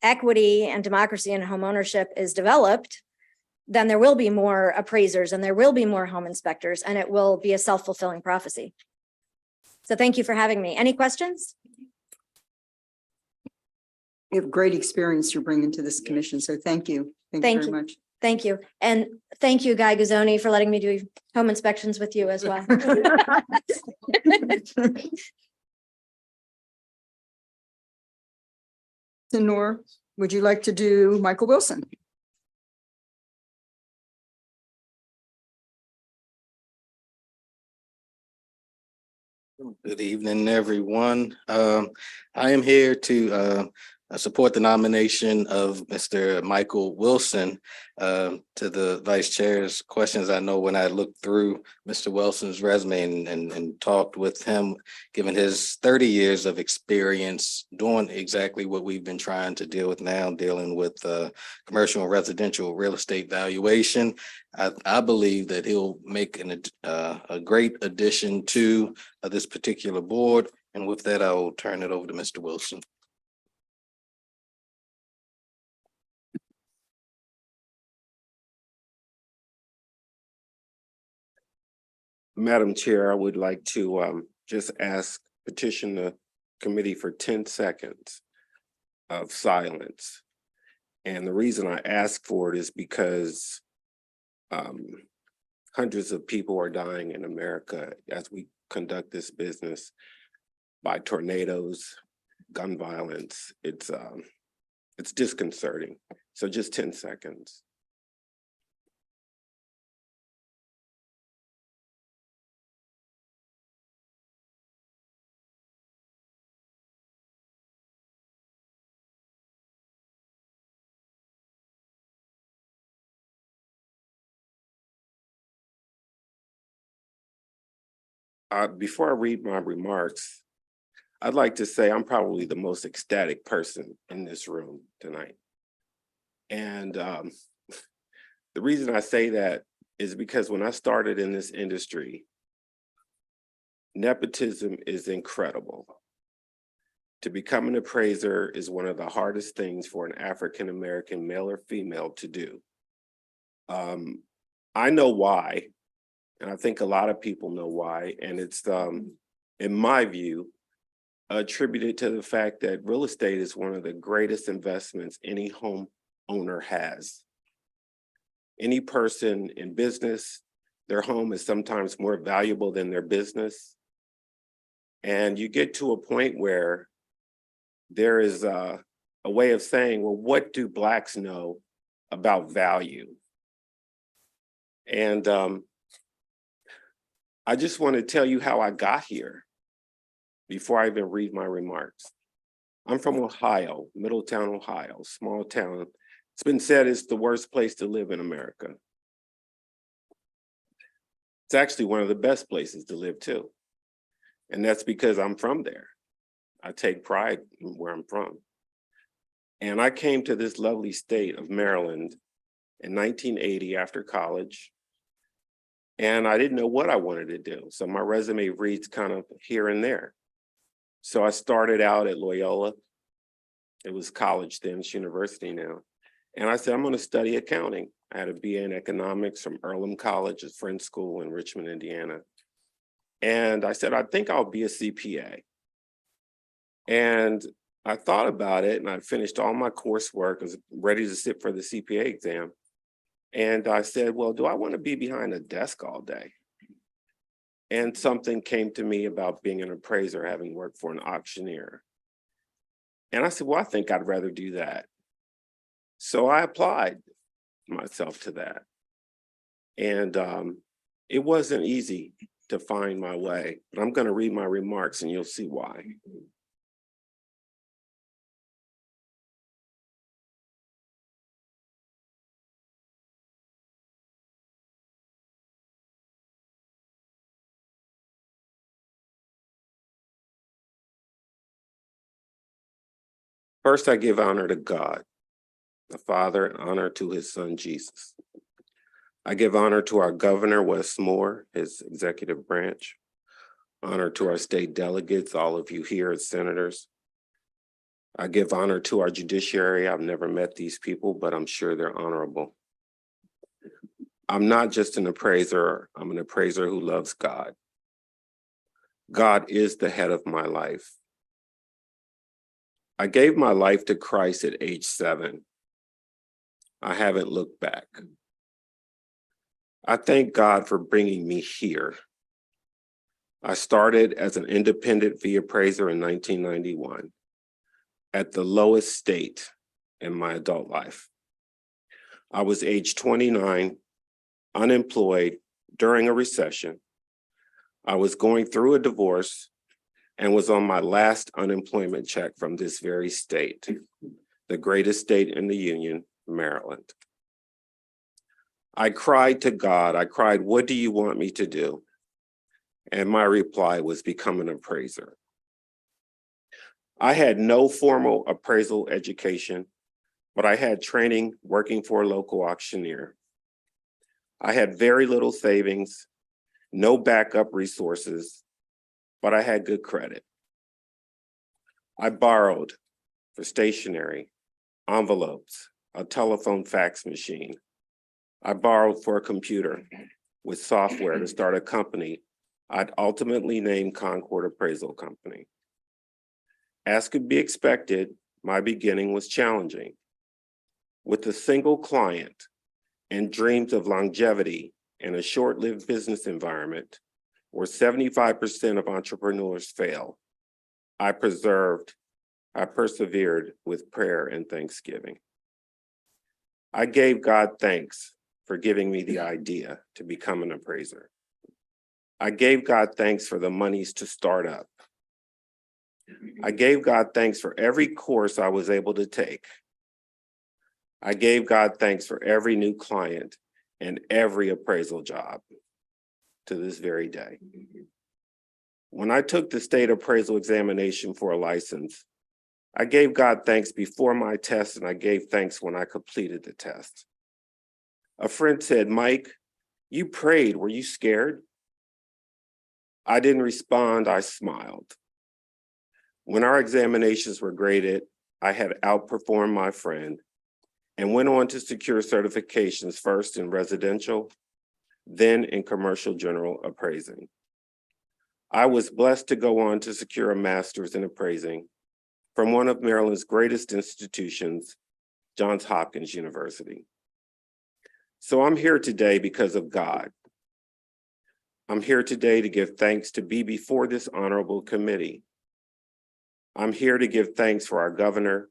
equity and democracy in home ownership is developed, then there will be more appraisers and there will be more home inspectors, and it will be a self-fulfilling prophecy. So thank you for having me. Any questions?
You have great experience you're bringing to this commission, so thank you. Thank you very much.
Thank you. And thank you, Guy Gazzoni, for letting me do home inspections with you as well.
Nor, would you like to do Michael Wilson?
Good evening, everyone. I am here to support the nomination of Mr. Michael Wilson. To the Vice Chair's questions, I know when I looked through Mr. Wilson's resume and talked with him, given his 30 years of experience doing exactly what we've been trying to deal with now, dealing with commercial and residential real estate valuation, I believe that he'll make a great addition to this particular board. And with that, I will turn it over to Mr. Wilson.
Madam Chair, I would like to just petition the committee for 10 seconds of silence. And the reason I ask for it is because hundreds of people are dying in America as we conduct this business by tornadoes, gun violence. It's disconcerting. So just 10 seconds. Before I read my remarks, I'd like to say I'm probably the most ecstatic person in this room tonight. And the reason I say that is because when I started in this industry, nepotism is incredible. To become an appraiser is one of the hardest things for an African-American male or female to do. I know why. And I think a lot of people know why. And it's, in my view, attributed to the fact that real estate is one of the greatest investments any home owner has. Any person in business, their home is sometimes more valuable than their business. And you get to a point where there is a way of saying, well, what do Blacks know about value? And I just want to tell you how I got here before I even read my remarks. I'm from Ohio, Middletown, Ohio, small town. It's been said it's the worst place to live in America. It's actually one of the best places to live too. And that's because I'm from there. I take pride in where I'm from. And I came to this lovely state of Maryland in 1980 after college. And I didn't know what I wanted to do. So my resume reads kind of here and there. So I started out at Loyola. It was college then, it's university now. And I said, I'm going to study accounting. I had a BA in economics from Earlham College, a Friends School in Richmond, Indiana. And I said, I think I'll be a CPA. And I thought about it and I finished all my coursework, I was ready to sit for the CPA exam. And I said, well, do I want to be behind a desk all day? And something came to me about being an appraiser, having worked for an auctioneer. And I said, well, I think I'd rather do that. So I applied myself to that. And it wasn't easy to find my way, but I'm going to read my remarks and you'll see why. First, I give honor to God, the Father, and honor to his son, Jesus. I give honor to our governor, Wes Moore, his executive branch. Honor to our state delegates, all of you here as senators. I give honor to our judiciary. I've never met these people, but I'm sure they're honorable. I'm not just an appraiser, I'm an appraiser who loves God. God is the head of my life. I gave my life to Christ at age 7. I haven't looked back. I thank God for bringing me here. I started as an independent fee appraiser in 1991 at the lowest state in my adult life. I was age 29, unemployed during a recession. I was going through a divorce and was on my last unemployment check from this very state, the greatest state in the Union, Maryland. I cried to God. I cried, what do you want me to do? And my reply was become an appraiser. I had no formal appraisal education, but I had training working for a local auctioneer. I had very little savings, no backup resources, but I had good credit. I borrowed for stationery, envelopes, a telephone fax machine. I borrowed for a computer with software to start a company I'd ultimately name Concord Appraisal Company. As could be expected, my beginning was challenging. With a single client and dreams of longevity in a short-lived business environment where 75% of entrepreneurs fail, I persevered with prayer and thanksgiving. I gave God thanks for giving me the idea to become an appraiser. I gave God thanks for the monies to start up. I gave God thanks for every course I was able to take. I gave God thanks for every new client and every appraisal job to this very day. When I took the state appraisal examination for a license, I gave God thanks before my test and I gave thanks when I completed the test. A friend said, Mike, you prayed, were you scared? I didn't respond, I smiled. When our examinations were graded, I had outperformed my friend and went on to secure certifications first in residential, then in commercial general appraising. I was blessed to go on to secure a master's in appraising from one of Maryland's greatest institutions, Johns Hopkins University. So I'm here today because of God. I'm here today to give thanks to be before this honorable committee. I'm here to give thanks for our governor,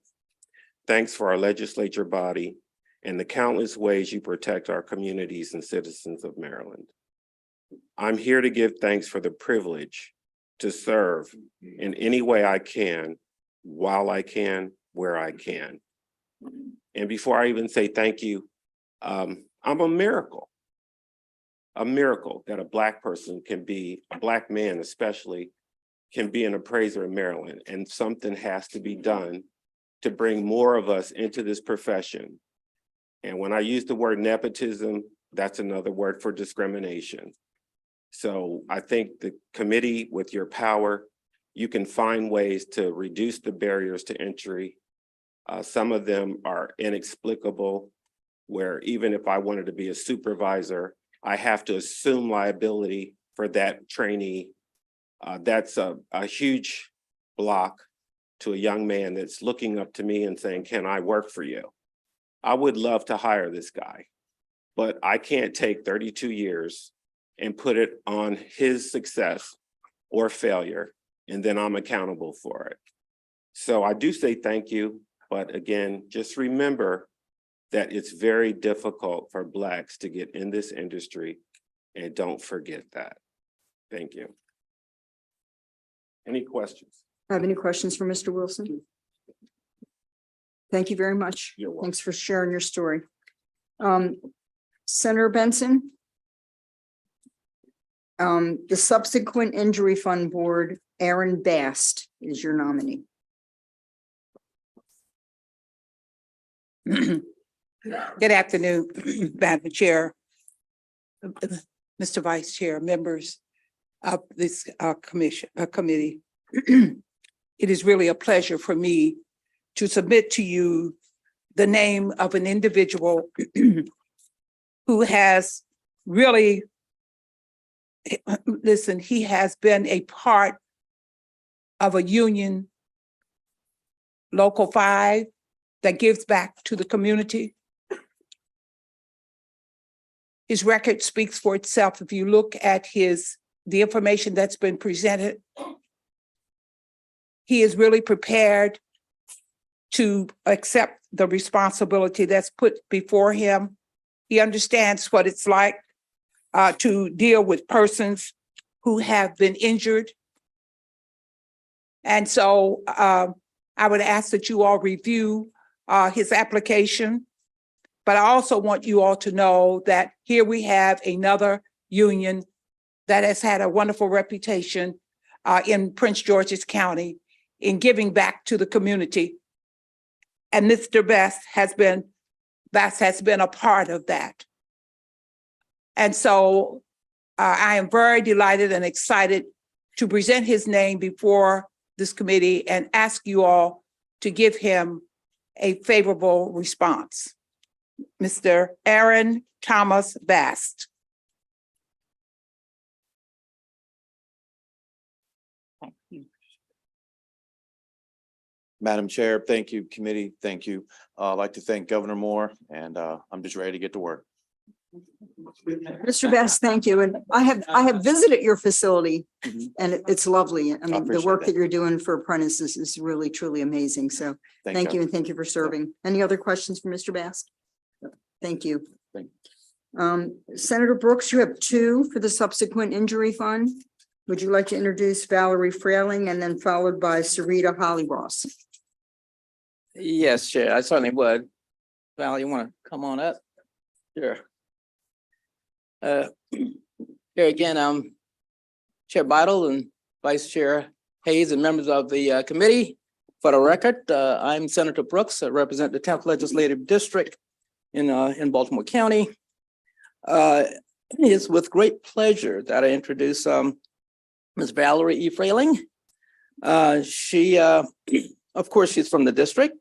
thanks for our legislature body, and the countless ways you protect our communities and citizens of Maryland. I'm here to give thanks for the privilege to serve in any way I can, while I can, where I can. And before I even say thank you, I'm a miracle that a Black person can be, a Black man especially, can be an appraiser in Maryland, and something has to be done to bring more of us into this profession. And when I use the word nepotism, that's another word for discrimination. So I think the committee, with your power, you can find ways to reduce the barriers to entry. Some of them are inexplicable, where even if I wanted to be a supervisor, I have to assume liability for that trainee. That's a huge block to a young man that's looking up to me and saying, can I work for you? I would love to hire this guy, but I can't take 32 years and put it on his success or failure, and then I'm accountable for it. So I do say thank you, but again, just remember that it's very difficult for Blacks to get in this industry, and don't forget that. Thank you. Any questions?
Have any questions for Mr. Wilson? Thank you very much.
You're welcome.
Thanks for sharing your story. Senator Benson. The Subsequent Injury Fund Board, Aaron Bast is your nominee.
Good afternoon, Madam Chair, Mr. Vice Chair, members of this committee. It is really a pleasure for me to submit to you the name of an individual who has really, listen, he has been a part of a union, Local 5, that gives back to the community. His record speaks for itself. If you look at the information that's been presented, he is really prepared to accept the responsibility that's put before him. He understands what it's like to deal with persons who have been injured. And so I would ask that you all review his application. But I also want you all to know that here we have another union that has had a wonderful reputation in Prince George's County in giving back to the community. And Mr. Best has been a part of that. And so I am very delighted and excited to present his name before this committee and ask you all to give him a favorable response. Mr. Aaron Thomas Bast.
Madam Chair, thank you, committee, thank you. I'd like to thank Governor Moore, and I'm just ready to get to work.
Mr. Best, thank you. And I have visited your facility and it's lovely. I mean, the work that you're doing for apprentices is really, truly amazing. So thank you, and thank you for serving. Any other questions for Mr. Bast? Thank you. Senator Brooks, you have 2 for the Subsequent Injury Fund. Would you like to introduce Valerie Frailing and then followed by Sarita Hollyross?
Yes, Chair, I certainly would. Val, you want to come on up? Sure. Here again, Chair Bidle and Vice Chair Hayes and members of the committee. For the record, I'm Senator Brooks. I represent the 10th Legislative District in Baltimore County. It is with great pleasure that I introduce Ms. Valerie E. Frailing. She, of course, she's from the district.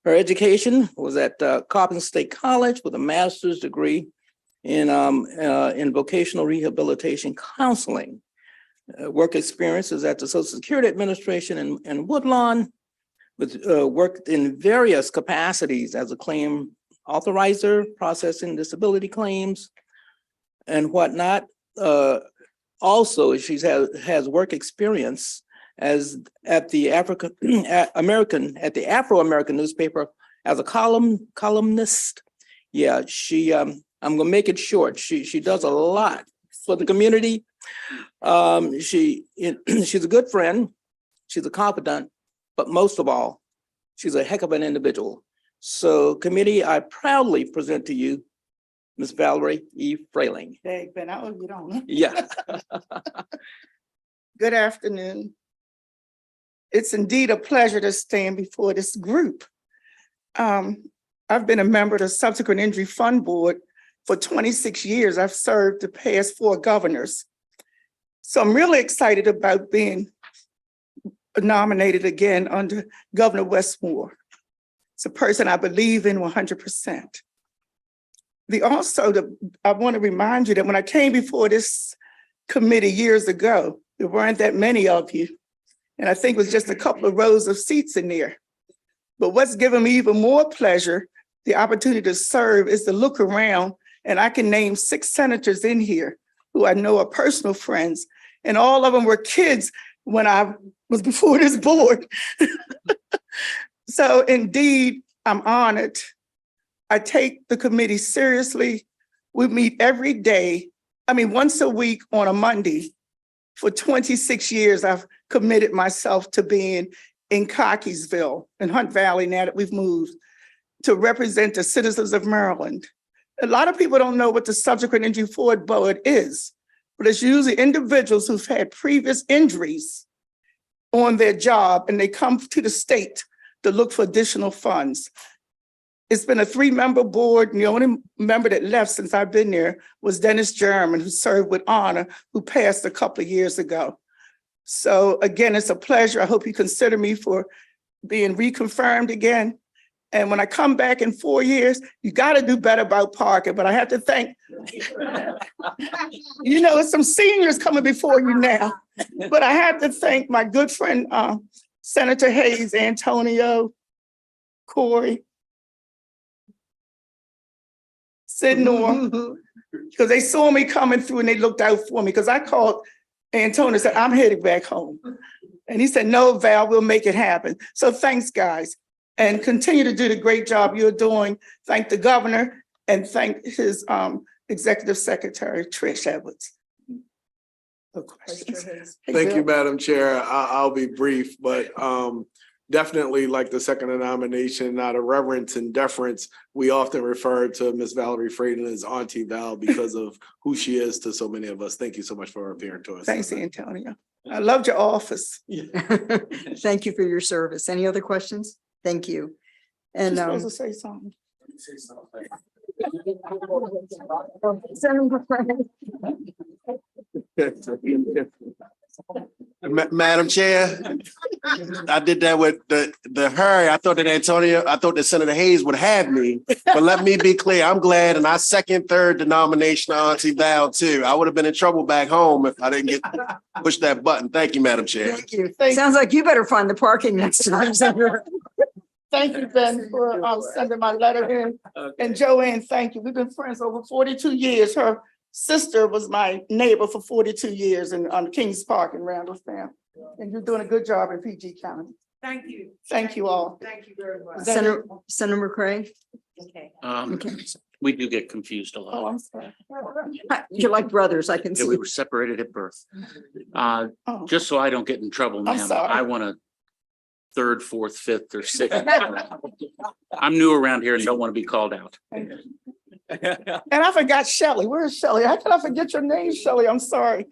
Her education was at Coppin State College with a master's degree in vocational rehabilitation counseling. Work experiences at the Social Security Administration in Woodlawn, with worked in various capacities as a claim authorizer, processing disability claims and whatnot. Also, she has work experience as at the Afro-American newspaper as a columnist. Yeah, she I'm gonna make it short. She does a lot for the community. She's a good friend, she's a confidant, but most of all, she's a heck of an individual. So committee, I proudly present to you Ms. Valerie E. Frailing.
Hey, Ben, you don't.
Yeah.
Good afternoon.
It's indeed a pleasure to stand before this group. I've been a member of the Subsequent Injury Fund Board for 26 years. I've served the past 4 governors. So I'm really excited about being nominated again under Governor Westmore. It's a person I believe in 100%. I want to remind you that when I came before this committee years ago, there weren't that many of you. And I think it was just a couple of rows of seats in there. But what's given me even more pleasure, the opportunity to serve, is to look around and I can name 6 senators in here who I know are personal friends. And all of them were kids when I was before this board. So indeed, I'm honored. I take the committee seriously. We meet every day, once a week on a Monday. For 26 years, I've committed myself to being in Cockeysville, in Hunt Valley, now that we've moved, to represent the citizens of Maryland. A lot of people don't know what the Subsequent Injury Fund Board is, but it's usually individuals who've had previous injuries on their job and they come to the state to look for additional funds. It's been a 3-member board, and the only member that left since I've been there was Dennis German, who served with honor, who passed a couple of years ago. So again, it's a pleasure. I hope you consider me for being reconfirmed again. And when I come back in 4 years, you got to do better about parking. But I have to thank, some seniors coming before you now. But I have to thank my good friend, Senator Hayes, Antonio, Corey, Sidnor, because they saw me coming through and they looked out for me, because I called Antonio and said, I'm headed back home. And he said, no, Val, we'll make it happen. So thanks, guys. And continue to do the great job you're doing. Thank the governor and thank his executive secretary, Trish Edwards. No questions.
Thank you, Madam Chair. I'll be brief, but definitely like the second nomination, out of reverence and deference, we often refer to Miss Valerie Fraden as Auntie Val because of who she is to so many of us. Thank you so much for appearing to us.
Thanks, Antonio. I loved your office.
Thank you for your service. Any other questions? Thank you. And
You're supposed to say something.
Madam Chair, I did that with the hurry. I thought that Senator Hayes would have me, but let me be clear. I'm glad, and I third the nomination of Auntie Val too. I would have been in trouble back home if I didn't push that button. Thank you, Madam Chair.
thank you. Sounds like you better find the parking next time, Senator.
Thank you, Ben, for sending my letter in. And Joanne, thank you. We've been friends over 42 years. Her sister was my neighbor for 42 years on Kings Park in Randallstown. And you're doing a good job in PG County. Thank you.
Thank you all.
Thank you very much.
Senator McCray.
Okay.
We do get confused a lot.
Oh, I'm sorry.
You're like brothers, I can
Yeah,
see.
we were separated at birth. Just so I don't get in trouble,
I'm
ma'am,
sorry.
I want a third, fourth, fifth, or sixth. I'm new around here and don't want to be called out.
And I forgot Shelley. Where's Shelley? How can I forget your name, Shelley? I'm sorry.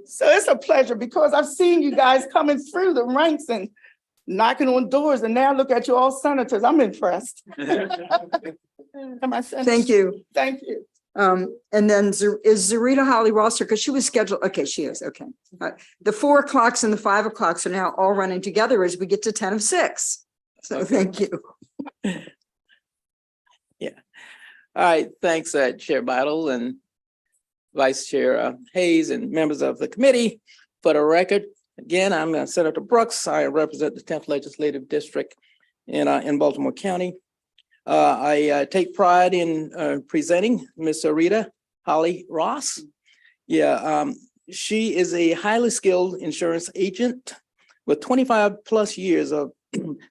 So it's a pleasure because I've seen you guys coming through the ranks and knocking on doors, and now look at you all senators. I'm impressed. Am I finished?
Thank you.
Thank you.
And then is Zarita Holly Rosser, because she was scheduled, okay, she is, okay. The 4 o'clocks and the 5 o'clocks are now all running together as we get to 10 of 6. So thank you.
Yeah. All right, thanks, Chair Battle and Vice Chair Hayes and members of the committee. For the record, again, I'm Senator Brooks. I represent the 10th Legislative District in Baltimore County. I take pride in presenting Miss Rita Holly Ross. Yeah, she is a highly skilled insurance agent with 25 plus years of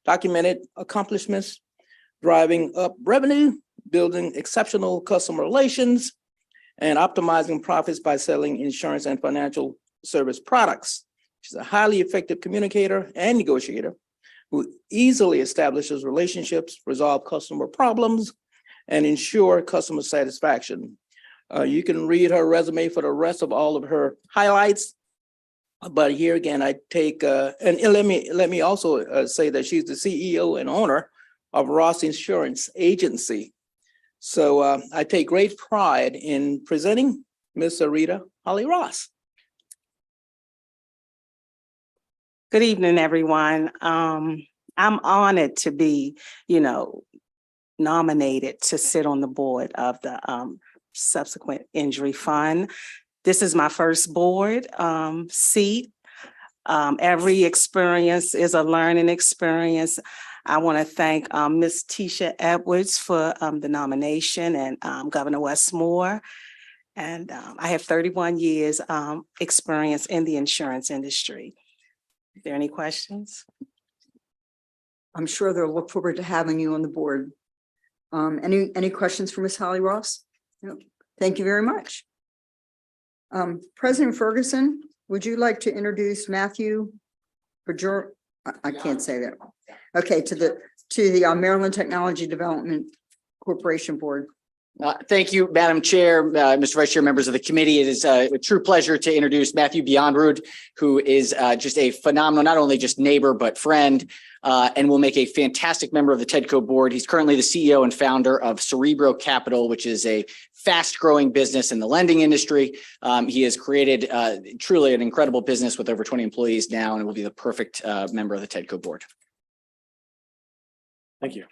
documented accomplishments, driving up revenue, building exceptional customer relations, and optimizing profits by selling insurance and financial service products. She's a highly effective communicator and negotiator who easily establishes relationships, resolve customer problems, and ensure customer satisfaction. You can read her resume for the rest of all of her highlights But here again, I take, and let me also say that she's the CEO and owner of Ross Insurance Agency. So I take great pride in presenting Miss Rita Holly Ross.
Good evening, everyone. I'm honored to be, nominated to sit on the board of the Subsequent Injury Fund. This is my first board seat. Every experience is a learning experience. I want to thank Ms. Tisha Edwards for the nomination and Governor Westmore. And I have 31 years experience in the insurance industry. Are there any questions?
I'm sure they'll look forward to having you on the board. Any questions for Ms. Holly Ross? No. Thank you very much. President Ferguson, would you like to introduce Matthew? I can't say that. Okay, to the Maryland Technology Development Corporation Board.
Thank you, Madam Chair, Mr. Vice Chair, members of the committee. It is a true pleasure to introduce Matthew Beyondrud, who is just a phenomenal, not only just neighbor, but friend, and will make a fantastic member of the TEDCO board. He's currently the CEO and founder of Cerebro Capital, which is a fast-growing business in the lending industry. He has created truly an incredible business with over 20 employees now, and will be the perfect member of the TEDCO board.
Thank you.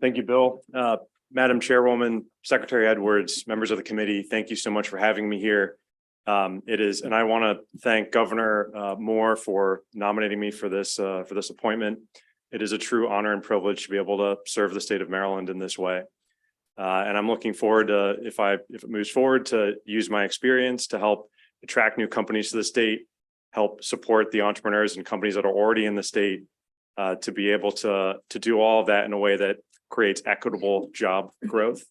Thank you, Bill. Madam Chairwoman, Secretary Edwards, members of the committee, thank you so much for having me here. And I want to thank Governor Moore for nominating me for this appointment. It is a true honor and privilege to be able to serve the state of Maryland in this way. And I'm looking forward to, if it moves forward, to use my experience to help attract new companies to the state, help support the entrepreneurs and companies that are already in the state, to be able to do all of that in a way that creates equitable job growth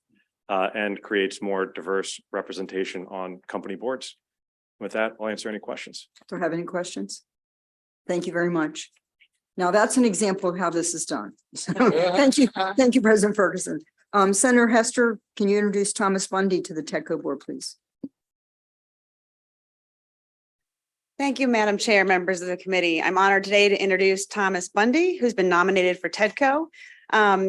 and creates more diverse representation on company boards. With that, I'll answer any questions.
Do I have any questions? Thank you very much. Now that's an example of how this is done. So, thank you. Thank you, President Ferguson. Senator Hester, can you introduce Thomas Bundy to the TEDCO board, please?
Thank you, Madam Chair, members of the committee. I'm honored today to introduce Thomas Bundy, who's been nominated for TEDCO.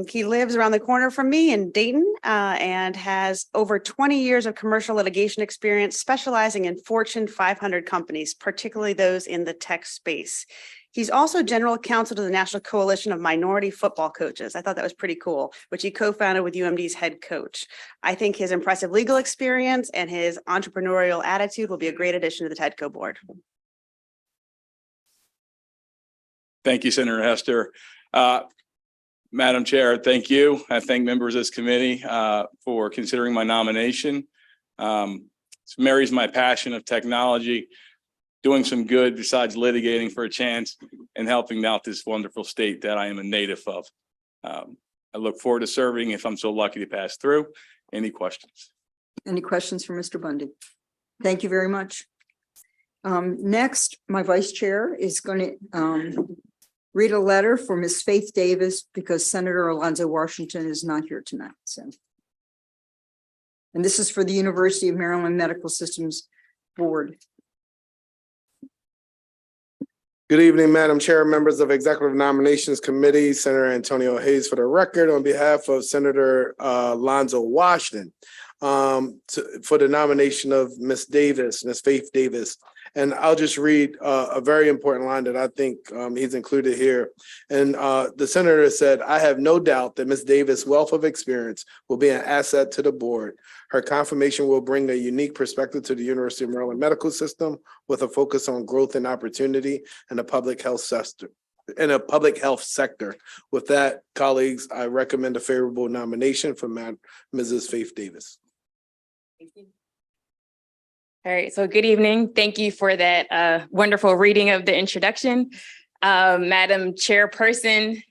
He lives around the corner from me in Dayton and has over 20 years of commercial litigation experience, specializing in Fortune 500 companies, particularly those in the tech space. He's also general counsel to the National Coalition of Minority Football Coaches. I thought that was pretty cool, which he co-founded with UMD's head coach. I think his impressive legal experience and his entrepreneurial attitude will be a great addition to the TEDCO board.
Thank you, Senator Hester. Madam Chair, thank you. I thank members of this committee for considering my nomination. This marries my passion of technology, doing some good besides litigating for a chance, and helping out this wonderful state that I am a native of. I look forward to serving if I'm so lucky to pass through. Any questions?
Any questions for Mr. Bundy? Thank you very much. Next, my vice chair is going to read a letter for Ms. Faith Davis because Senator Alonzo Washington is not here tonight. And this is for the University of Maryland Medical Systems Board.
Good evening, Madam Chair, members of Executive Nominations Committee, Senator Antonio Hayes for the record on behalf of Senator Alonzo Washington for the nomination of Ms. Davis, Ms. Faith Davis. And I'll just read a very important line that I think he's included here. And the senator said, "I have no doubt that Ms. Davis' wealth of experience will be an asset to the board. Her confirmation will bring a unique perspective to the University of Maryland medical system with a focus on growth and opportunity in the public health sector. With that, colleagues, I recommend a favorable nomination for Mrs. Faith Davis.
Thank you. All right, so good evening. Thank you for that wonderful reading of the introduction. Madam Chairperson,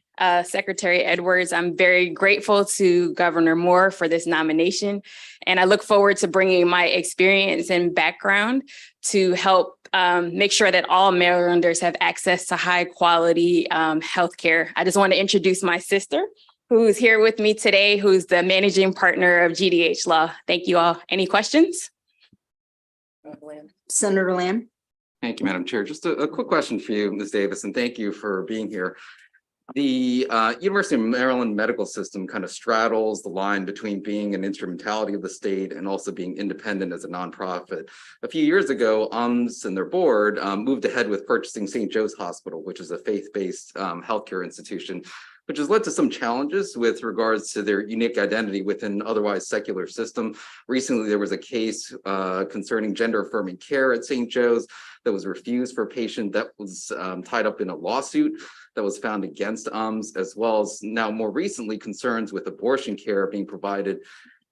Secretary Edwards, I'm very grateful to Governor Moore for this nomination, and I look forward to bringing my experience and background to help make sure that all Marylanders have access to high quality healthcare. I just want to introduce my sister, who's here with me today, who's the managing partner of GDH Law. Thank you all. Any questions?
Senator Lamb.
Thank you, Madam Chair. Just a quick question for you, Ms. Davis, and thank you for being here. The University of Maryland medical system kind of straddles the line between being an instrumentality of the state and also being independent as a nonprofit. A few years ago, UMS and their board moved ahead with purchasing St. Joe's Hospital, which is a faith-based healthcare institution, which has led to some challenges with regards to their unique identity within otherwise secular system. Recently, there was a case concerning gender-affirming care at St. Joe's that was refused for a patient that was tied up in a lawsuit that was found against UMS, as well as now more recently concerns with abortion care being provided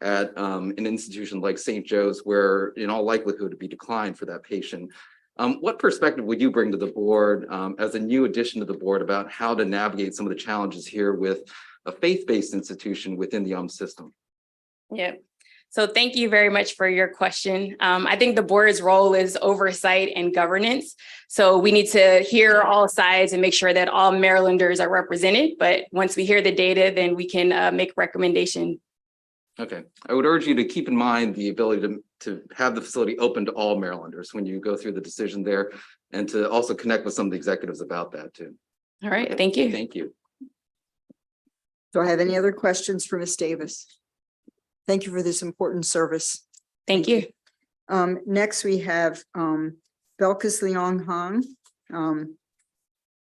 at an institution like St. Joe's, where in all likelihood would be declined for that patient. What perspective would you bring to the board as a new addition to the board about how to navigate some of the challenges here with a faith-based institution within the UMS system?
Yeah. So thank you very much for your question. I think the board's role is oversight and governance. So we need to hear all sides and make sure that all Marylanders are represented. But once we hear the data, then we can make recommendation.
Okay, I would urge you to keep in mind the ability to have the facility open to all Marylanders when you go through the decision there, and to also connect with some of the executives about that too.
All right, thank you.
Thank you.
Do I have any other questions for Ms. Davis? Thank you for this important service.
Thank you.
Next we have Belkis Leong Hong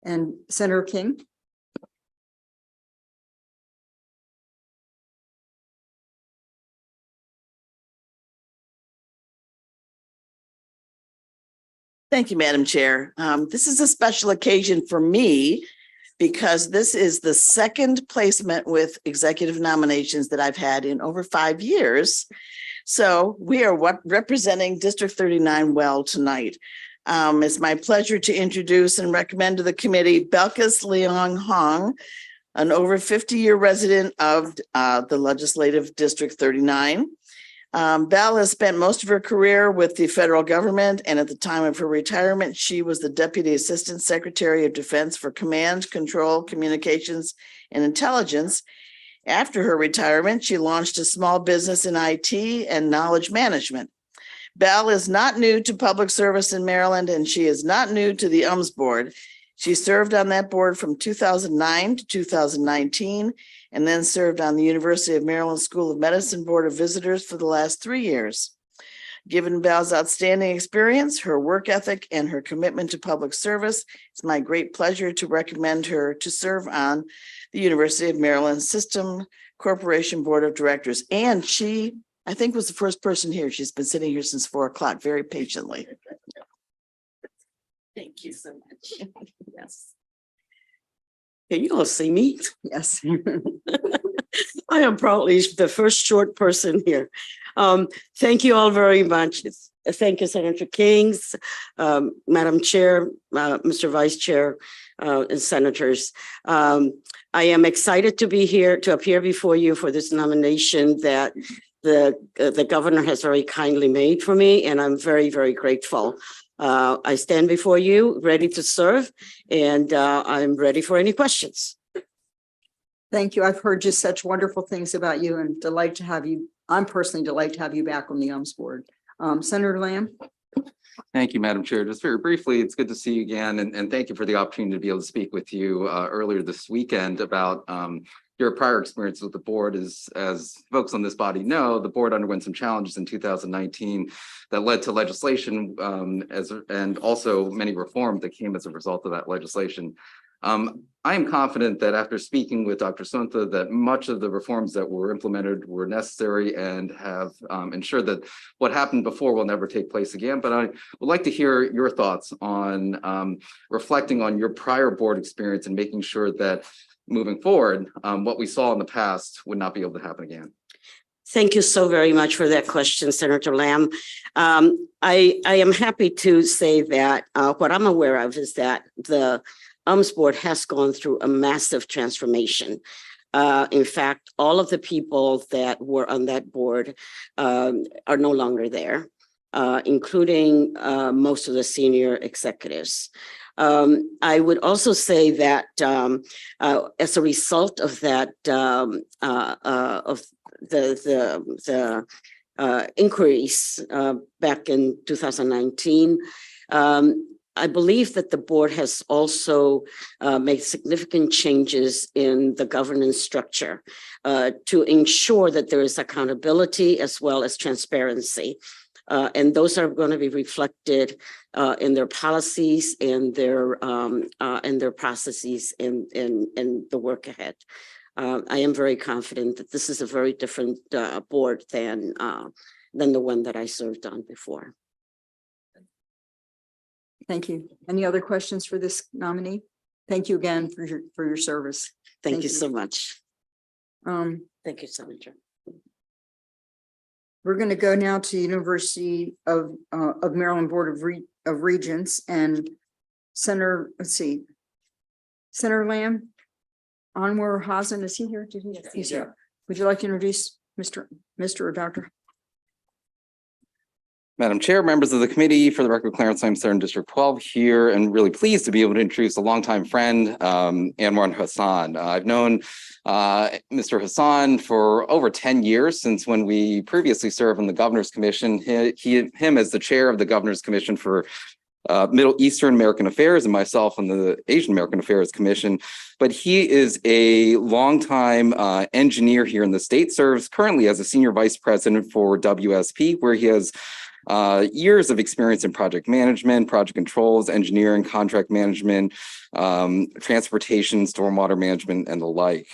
and Senator King.
Thank you, Madam Chair. This is a special occasion for me because this is the second placement with executive nominations that I've had in over 5 years. So we are representing District 39 well tonight. It's my pleasure to introduce and recommend to the committee Belkis Leong Hong, an over 50-year resident of the Legislative District 39. Val has spent most of her career with the federal government, and at the time of her retirement, she was the Deputy Assistant Secretary of Defense for Command, Control, Communications, and Intelligence. After her retirement, she launched a small business in IT and knowledge management. Val is not new to public service in Maryland, and she is not new to the UMS board. She served on that board from 2009 to 2019, and then served on the University of Maryland School of Medicine Board of Visitors for the last 3 years. Given Val's outstanding experience, her work ethic, and her commitment to public service, it's my great pleasure to recommend her to serve on the University of Maryland System Corporation Board of Directors. And she, I think, was the first person here. She's been sitting here since 4 o'clock very patiently. Thank you so much. Yes.
Can you all see me?
Yes.
I am probably the first short person here. Thank you all very much. Thank you, Senator Kings, Madam Chair, Mr. Vice Chair, and Senators. I am excited to be here, to appear before you for this nomination that the governor has very kindly made for me, and I'm very, very grateful. I stand before you ready to serve, and I'm ready for any questions.
Thank you. I've heard just such wonderful things about you and delight to have you. I'm personally delighted to have you back on the UMS board. Senator Lamb.
Thank you, Madam Chair. Just very briefly, it's good to see you again, and thank you for the opportunity to be able to speak with you earlier this weekend about your prior experience with the board. As folks on this body know, the board underwent some challenges in 2019 that led to legislation and also many reforms that came as a result of that legislation. I am confident that after speaking with Dr. Sunta, that much of the reforms that were implemented were necessary and have ensured that what happened before will never take place again. But I would like to hear your thoughts on reflecting on your prior board experience and making sure that moving forward, what we saw in the past would not be able to happen again.
Thank you so very much for that question, Senator Lamb. I am happy to say that what I'm aware of is that the UMS board has gone through a massive transformation. In fact, all of the people that were on that board are no longer there, including most of the senior executives. I would also say that as a result of that, of the inquiries back in 2019, I believe that the board has also made significant changes in the governance structure to ensure that there is accountability as well as transparency. And those are going to be reflected in their policies and their processes in the work ahead. I am very confident that this is a very different board than the one that I served on before.
Thank you. Any other questions for this nominee? Thank you again for your service.
Thank you so much.
Thank
you, Senator.
We're going to go now to University of Maryland Board of Regents and Senator, let's see, Senator Lamb, Anwar Hasan, is he here? He's here. Would you like to introduce Mr. or Dr.?
Madam Chair, members of the committee, for the record, Clarence Lamb, in District 12 here, and really pleased to be able to introduce a longtime friend, Anwar Hasan. I've known Mr. Hasan for over 10 years, since when we previously served on the Governor's Commission. Him as the chair of the Governor's Commission for Middle Eastern American Affairs, and myself on the Asian American Affairs Commission. But he is a longtime engineer here in the state, serves currently as a senior vice president for WSP, where he has years of experience in project management, project controls, engineering, contract management, transportation, stormwater management, and the like.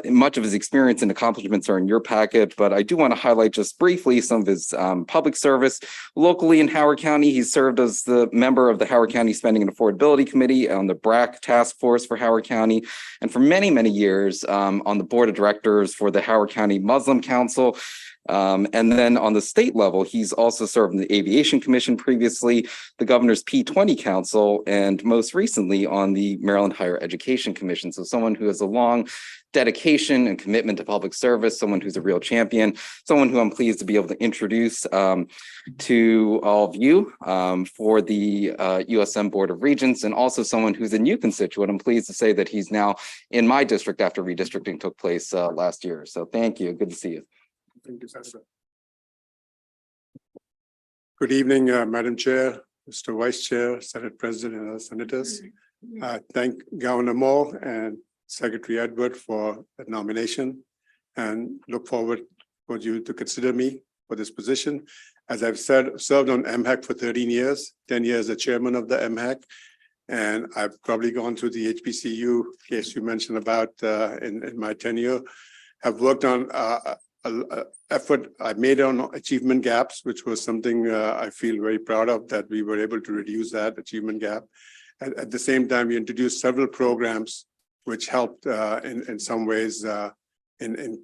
Much of his experience and accomplishments are in your packet, but I do want to highlight just briefly some of his public service. Locally in Howard County, he served as the member of the Howard County Spending and Affordability Committee on the BRAC Task Force for Howard County, and for many, many years on the board of directors for the Howard County Muslim Council. And then on the state level, he's also served in the Aviation Commission previously, the Governor's P20 Council, and most recently on the Maryland Higher Education Commission. So someone who has a long dedication and commitment to public service, someone who's a real champion, someone who I'm pleased to be able to introduce to all of you for the USM Board of Regents, and also someone who's a new constituent. I'm pleased to say that he's now in my district after redistricting took place last year. So thank you. Good to see you.
Thank you, Senator. Good evening, Madam Chair, Mr. Vice Chair, Senate President, and other senators. Thank Governor Moore and Secretary Edward for the nomination, and look forward for you to consider me for this position. As I've said, served on MHAC for 13 years, 10 years as chairman of the MHAC, and I've probably gone through the HBCU case you mentioned about in my tenure. Have worked on effort I made on achievement gaps, which was something I feel very proud of, that we were able to reduce that achievement gap. At the same time, we introduced several programs which helped in some ways in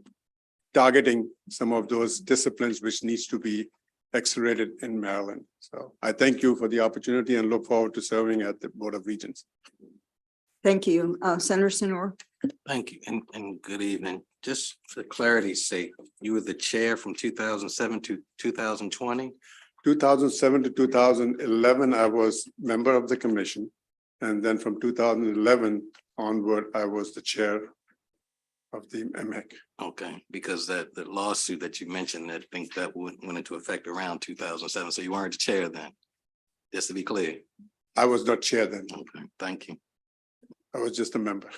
targeting some of those disciplines which needs to be accelerated in Maryland. So I thank you for the opportunity and look forward to serving at the Board of Regents.
Thank you. Senator Sinor.
Thank you and good evening. Just for clarity's sake, you were the chair from 2007 to 2020?
2007 to 2011, I was member of the commission. And then from 2011 onward, I was the chair of the MHAC.
Okay, because the lawsuit that you mentioned, I think that went into effect around 2007. So you weren't the chair then, just to be clear.
I was not chair then.
Okay, thank you.
I was just a member.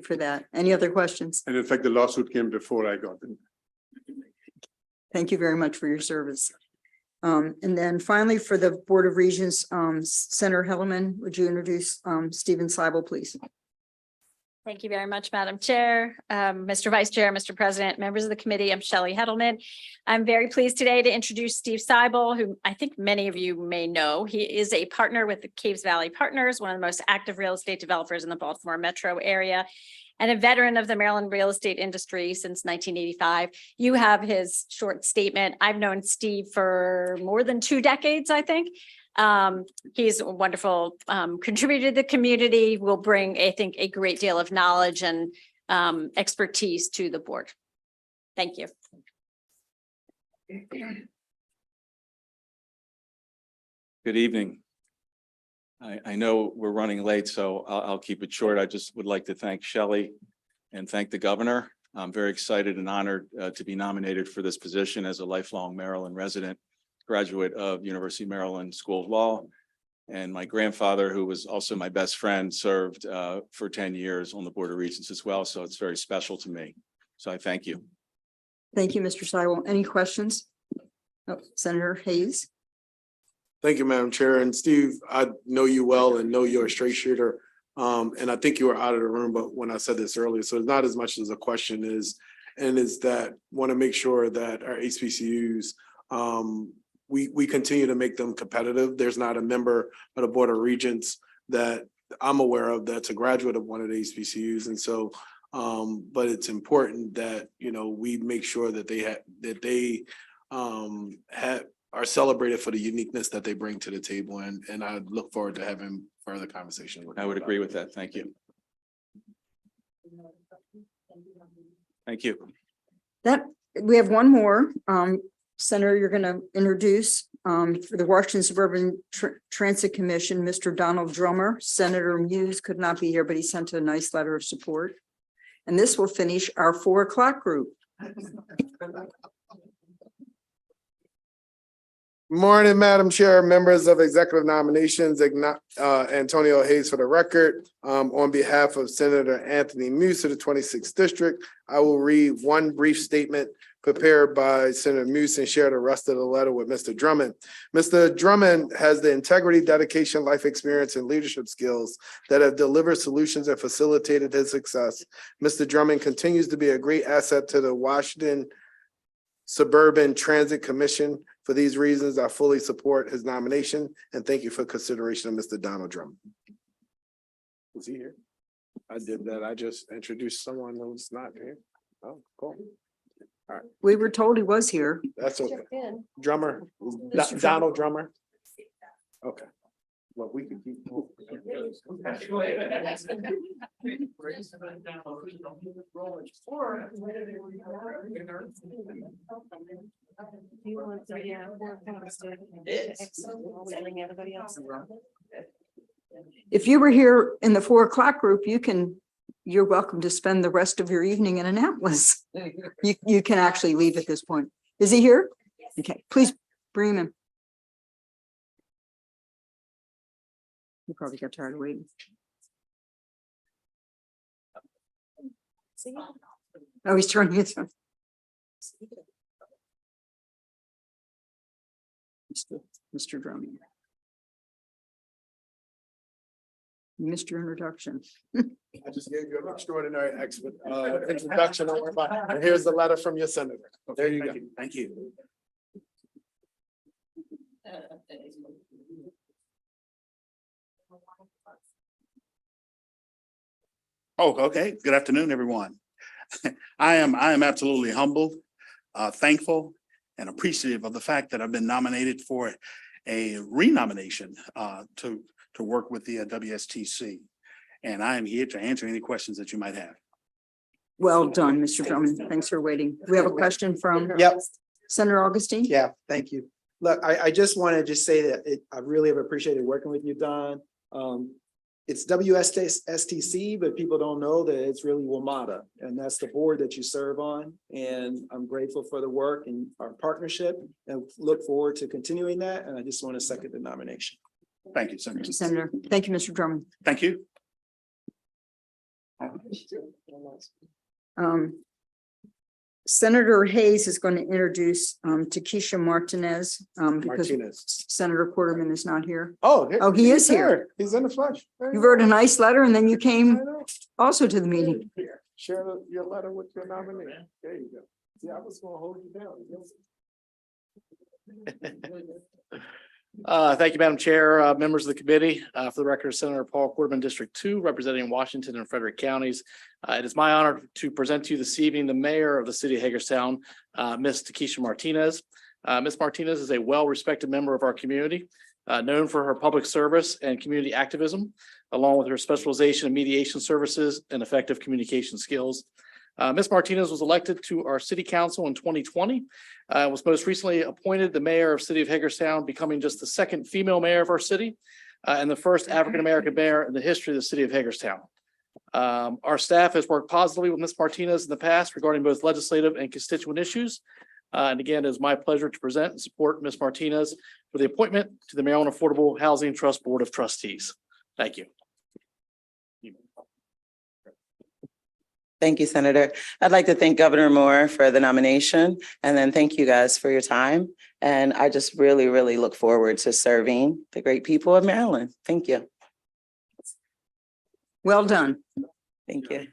For that. Any other questions?
And in fact, the lawsuit came before I got in.
Thank you very much for your service. And then finally, for the Board of Regents, Senator Hellerman, would you introduce Stephen Seibel, please?
Thank you very much, Madam Chair, Mr. Vice Chair, Mr. President, members of the committee. I'm Shelley Hedelman. I'm very pleased today to introduce Steve Seibel, who I think many of you may know. He is a partner with the Caves Valley Partners, one of the most active real estate developers in the Baltimore metro area, and a veteran of the Maryland real estate industry since 1985. You have his short statement. I've known Steve for more than 2 decades, I think. He's a wonderful contributor to the community, will bring, I think, a great deal of knowledge and expertise to the board. Thank you.
Good evening. I know we're running late, so I'll keep it short. I just would like to thank Shelley and thank the governor. I'm very excited and honored to be nominated for this position as a lifelong Maryland resident. graduate of University of Maryland School of Law. And my grandfather, who was also my best friend, served for 10 years on the Board of Regents as well. So it's very special to me. So I thank you.
Thank you, Mr. Seibel. Any questions? Oh, Senator Hayes.
Thank you, Madam Chair. And Steve, I know you well and know you're a straight shooter. And I think you were out of the room, but when I said this earlier, so it's not as much as a question is that want to make sure that our HBCUs, we continue to make them competitive. There's not a member of the Board of Regents that I'm aware of that's a graduate of one of the HBCUs. And so, but it's important that, you know, we make sure that they are celebrated for the uniqueness that they bring to the table. And I look forward to having further conversation with you.
I would agree with that. Thank you. Thank you.
That, we have one more. Senator, you're going to introduce for the Washington Suburban Transit Commission, Mr. Donald Drummer. Senator Muse could not be here, but he sent a nice letter of support. And this will finish our 4 o'clock group.
Morning, Madam Chair, members of Executive Nominations, Antonio Hayes for the record. On behalf of Senator Anthony Muse of the 26th District, I will read one brief statement prepared by Senator Muse and share the rest of the letter with Mr. Drummond. Mr. Drummond has the integrity, dedication, life experience, and leadership skills that have delivered solutions and facilitated his success. Mr. Drummond continues to be a great asset to the Washington Suburban Transit Commission. For these reasons, I fully support his nomination and thank you for consideration of Mr. Donald Drummond. Is he here? I did that. I just introduced someone who's not here. Oh, cool. All right,
We were told he was here.
that's okay. Drummer, Donald Drummer. Okay. Well, we could keep.
If you were here in the 4 o'clock group, you're welcome to spend the rest of your evening in Annapolis. You can actually leave at this point. Is he here? Okay, please bring him in. You probably got tired of waiting. Oh, he's turning his phone. Mr. Drummond. You missed your introduction.
I just gave you an extraordinary introduction. Don't worry about it. And here's the letter from your senator. There you go.
Thank you.
Oh, okay. Good afternoon, everyone. I am absolutely humbled, thankful, and appreciative of the fact that I've been nominated for a renomination to work with the WSTC. And I am here to answer any questions that you might have.
Well done, Mr. Drummond. Thanks for waiting. We have a question from Senator Augustine.
Yeah, thank you. Look, I just want to say that I really have appreciated working with you, Don. It's WSTC, but people don't know that it's really WMATA, and that's the board that you serve on. And I'm grateful for the work and our partnership and look forward to continuing that. And I just want to second the nomination.
Thank you, Senator.
Senator. Thank you, Mr. Drummond.
Thank you.
Senator Hayes is going to introduce Takesha Martinez because Senator Quarterman is not here.
Oh,
he is here.
He's in the flesh.
You wrote a nice letter and then you came also to the meeting.
Share your letter with your nominee. There you go. See, I was going to hold you down.
Thank you, Madam Chair, members of the committee. For the record, Senator Paul Quarterman, District 2, representing Washington and Frederick counties. It is my honor to present to you this evening the mayor of the city of Hagerstown, Ms. Takesha Martinez. Ms. Martinez is a well-respected member of our community, known for her public service and community activism, along with her specialization in mediation services and effective communication skills. Ms. Martinez was elected to our city council in 2020, was most recently appointed the mayor of city of Hagerstown, becoming just the second female mayor of our city and the first African-American mayor in the history of the city of Hagerstown. Our staff has worked positively with Ms. Martinez in the past regarding both legislative and constituent issues. And again, it's my pleasure to present and support Ms. Martinez for the appointment to the Maryland Affordable Housing Trust Board of Trustees. Thank you.
Thank you, Senator. I'd like to thank Governor Moore for the nomination, and then thank you guys for your time. And I just really, really look forward to serving the great people of Maryland. Thank you.
Well done.
Thank you.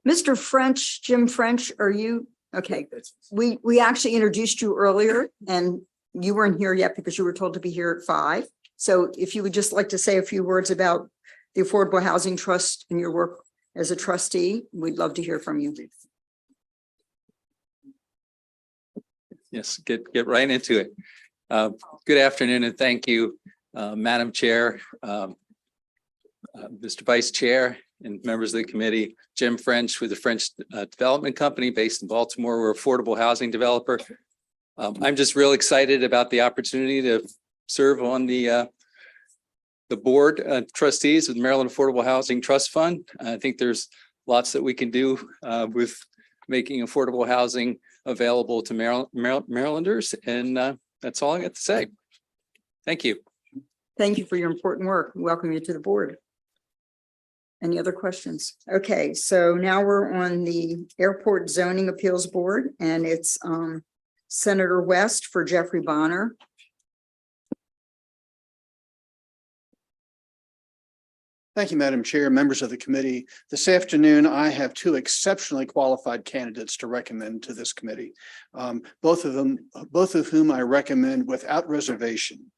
Mr. French, Jim French, are you, okay. We actually introduced you earlier and you weren't here yet because you were told to be here at 5. So if you would just like to say a few words about the Affordable Housing Trust and your work as a trustee, we'd love to hear from you.
Yes, get right into it. Good afternoon and thank you, Madam Chair, Mr. Vice Chair, and members of the committee. Jim French with the French Development Company based in Baltimore. We're an affordable housing developer. I'm just real excited about the opportunity to serve on the board of trustees of the Maryland Affordable Housing Trust Fund. I think there's lots that we can do with making affordable housing available to Marylanders. And that's all I got to say. Thank you.
Thank you for your important work. Welcome you to the board. Any other questions? Okay, so now we're on the Airport Zoning Appeals Board, and it's Senator West for Jeffrey Bonner.
Thank you, Madam Chair, members of the committee. This afternoon, I have 2 exceptionally qualified candidates to recommend to this committee. Both of whom I recommend without reservation.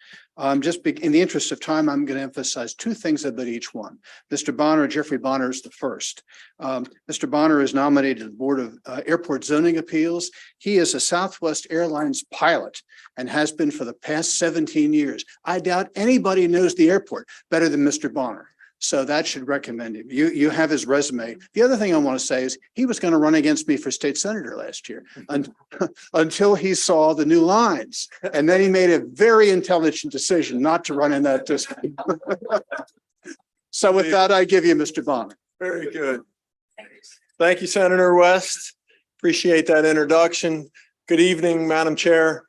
Just in the interest of time, I'm going to emphasize 2 things about each one. Mr. Bonner, Jeffrey Bonner is the first. Mr. Bonner is nominated to the Board of Airport Zoning Appeals. He is a Southwest Airlines pilot and has been for the past 17 years. I doubt anybody knows the airport better than Mr. Bonner. So that should recommend him. You have his resume. The other thing I want to say is he was going to run against me for state senator last year until he saw the new lines. And then he made a very intelligent decision not to run in that district. So with that, I give you Mr. Bonner.
Very good. Thank you, Senator West. Appreciate that introduction. Good evening, Madam Chair,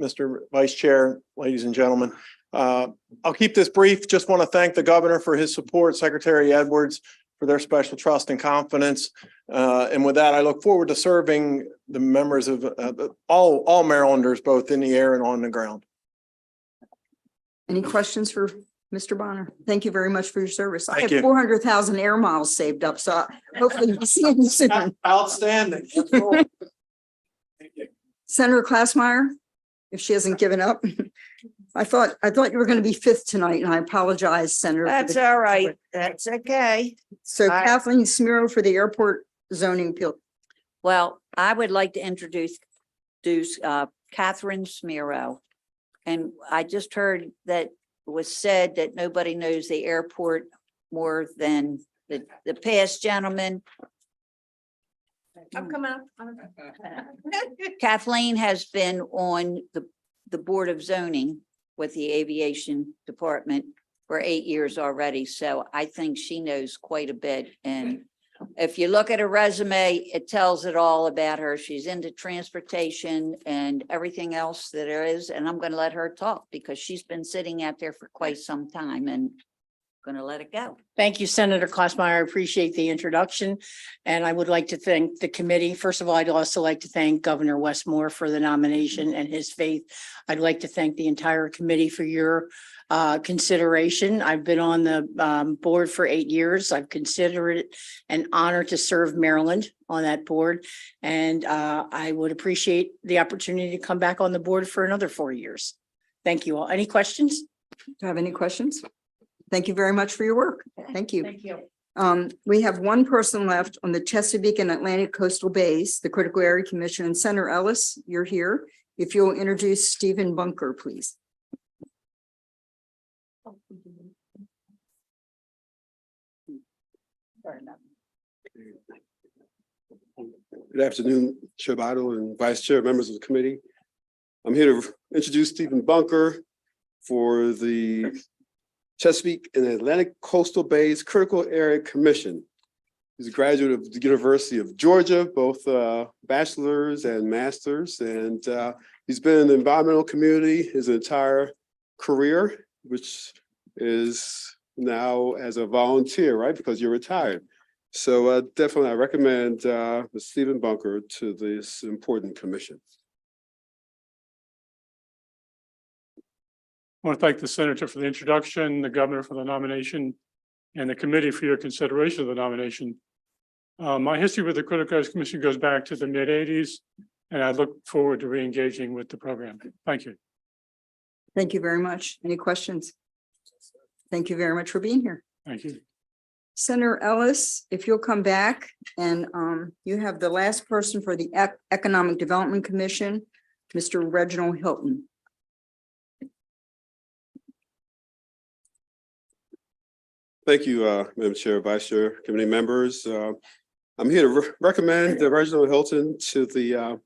Mr. Vice Chair, ladies and gentlemen. I'll keep this brief. Just want to thank the governor for his support, Secretary Edwards for their special trust and confidence. And with that, I look forward to serving the members of all Marylanders, both in the air and on the ground.
Any questions for Mr. Bonner? Thank you very much for your service. I
Thank
have
you.
400,000 air miles saved up, so hopefully we'll see you soon.
Outstanding.
Senator Klassmeyer, if she hasn't given up. I thought you were going to be 5th tonight, and I apologize, Senator.
That's all right. That's okay.
So Kathleen Smiro for the Airport Zoning Appeal.
Well, I would like to introduce Catherine Smiro. And I just heard that it was said that nobody knows the airport more than the past gentleman.
I've come out.
Kathleen has been on the Board of Zoning with the Aviation Department for 8 years already. So I think she knows quite a bit. And if you look at her resume, it tells it all about her. She's into transportation and everything else that there is. And I'm going to let her talk because she's been sitting out there for quite some time and going to let it go.
Thank you, Senator Klassmeyer. I appreciate the introduction. And I would like to thank the committee. First of all, I'd also like to thank Governor Westmore for the nomination and his faith. I'd like to thank the entire committee for your consideration. I've been on the board for 8 years. I've considered it an honor to serve Maryland on that board. And I would appreciate the opportunity to come back on the board for another 4 years. Thank you all. Any questions?
Do you have any questions? Thank you very much for your work. Thank you.
Thank you.
We have one person left on the Chesapeake and Atlantic Coastal Bays, the Critical Area Commission, and Senator Ellis, you're here. If you'll introduce Stephen Bunker, please.
Good afternoon, Chair Bidle and Vice Chair, members of the committee. I'm here to introduce Stephen Bunker for the Chesapeake and Atlantic Coastal Bays Critical Area Commission. He's a graduate of the University of Georgia, both bachelor's and master's, and he's been in the environmental community his entire career, which is now as a volunteer, right? Because you're retired. So definitely I recommend Mr. Stephen Bunker to this important commission.
I want to thank the senator for the introduction, the governor for the nomination, and the committee for your consideration of the nomination. My history with the Critical Areas Commission goes back to the mid-'80s, and I look forward to re-engaging with the program. Thank you.
Thank you very much. Any questions? Thank you very much for being here.
Thank you.
Senator Ellis, if you'll come back, and you have the last person for the Economic Development Commission, Mr. Reginald Hilton.
Thank you, Madam Chair, Vice Chair, committee members. I'm here to recommend Reginald Hilton to the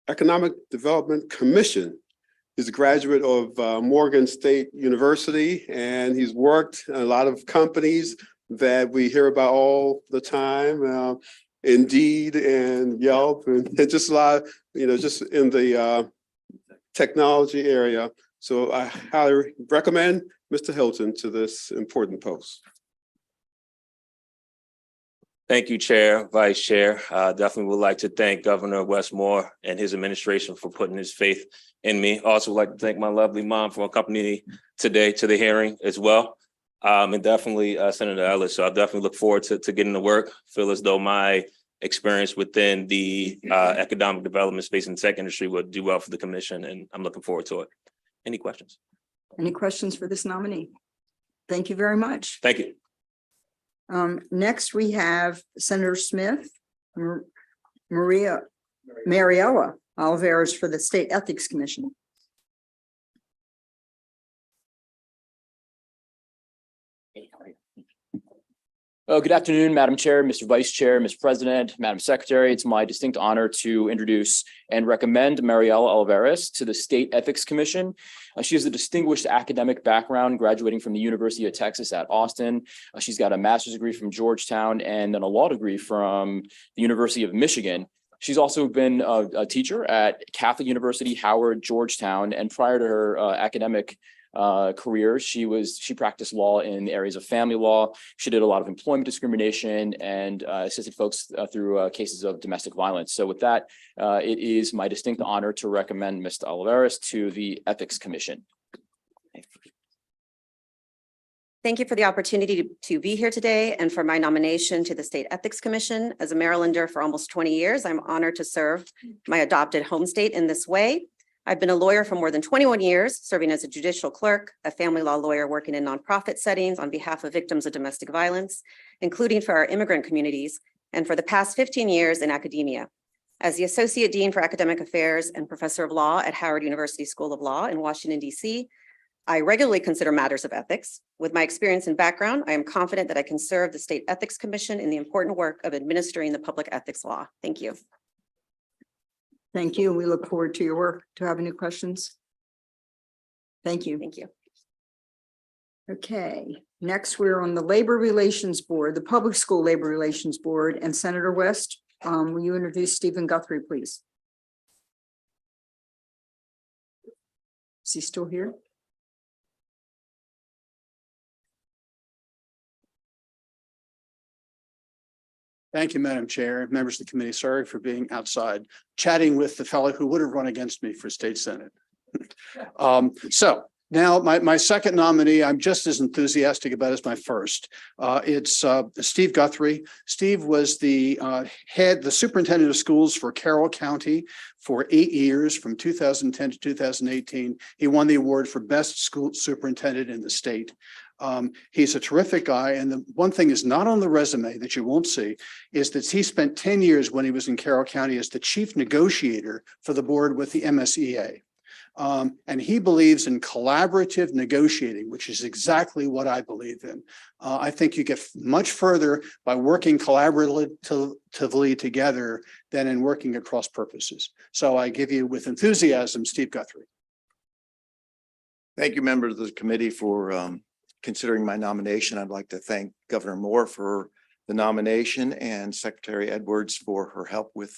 Economic Development Commission. He's a graduate of Morgan State University, and he's worked in a lot of companies that we hear about all the time, Indeed and Yelp, and just a lot, just in the technology area. So I highly recommend Mr. Hilton to this important post.
Thank you, Chair, Vice Chair. Definitely would like to thank Governor Westmore and his administration for putting his faith in me. Also would like to thank my lovely mom for accompanying me today to the hearing as well. And definitely Senator Ellis. So I definitely look forward to getting to work. Feel as though my experience within the economic development space and tech industry would do well for the commission, and I'm looking forward to it. Any questions?
Any questions for this nominee? Thank you very much.
Thank you.
Next, we have Senator Smith, Mariela Olivares for the State Ethics Commission.
Good afternoon, Madam Chair, Mr. Vice Chair, Mr. President, Madam Secretary. It's my distinct honor to introduce and recommend Mariela Olivares to the State Ethics Commission. She has a distinguished academic background, graduating from the University of Texas at Austin. She's got a master's degree from Georgetown and then a law degree from the University of Michigan. She's also been a teacher at Catholic University, Howard, Georgetown, and prior to her academic career, she practiced law in areas of family law. She did a lot of employment discrimination and assisted folks through cases of domestic violence. So with that, it is my distinct honor to recommend Ms. Olivares to the Ethics Commission.
Thank you for the opportunity to be here today and for my nomination to the State Ethics Commission. As a Marylander for almost 20 years, I'm honored to serve my adopted home state in this way. I've been a lawyer for more than 21 years, serving as a judicial clerk, a family law lawyer working in nonprofit settings on behalf of victims of domestic violence, including for our immigrant communities, and for the past 15 years in academia. As the Associate Dean for Academic Affairs and Professor of Law at Howard University School of Law in Washington, D.C., I regularly consider matters of ethics. With my experience and background, I am confident that I can serve the State Ethics Commission in the important work of administering the public ethics law. Thank you.
Thank you. We look forward to your work. Do you have any questions? Thank you.
Thank you.
Okay, next we're on the Labor Relations Board, the Public School Labor Relations Board, and Senator West, will you introduce Stephen Guthrie, please? Is he still here?
Thank you, Madam Chair, members of the committee. Sorry for being outside chatting with the fellow who would have run against me for state senate. So now my second nominee, I'm just as enthusiastic about as my first. It's Steve Guthrie. Steve was the superintendent of schools for Carroll County for 8 years, from 2010 to 2018. He won the award for best school superintendent in the state. He's a terrific guy. And the one thing is not on the resume that you won't see is that he spent 10 years when he was in Carroll County as the chief negotiator for the board with the MSEA. And he believes in collaborative negotiating, which is exactly what I believe in. I think you get much further by working collaboratively together than in working at cross purposes. So I give you with enthusiasm, Steve Guthrie.
Thank you, members of the committee, for considering my nomination. I'd like to thank Governor Moore for
the nomination and Secretary Edwards for her help with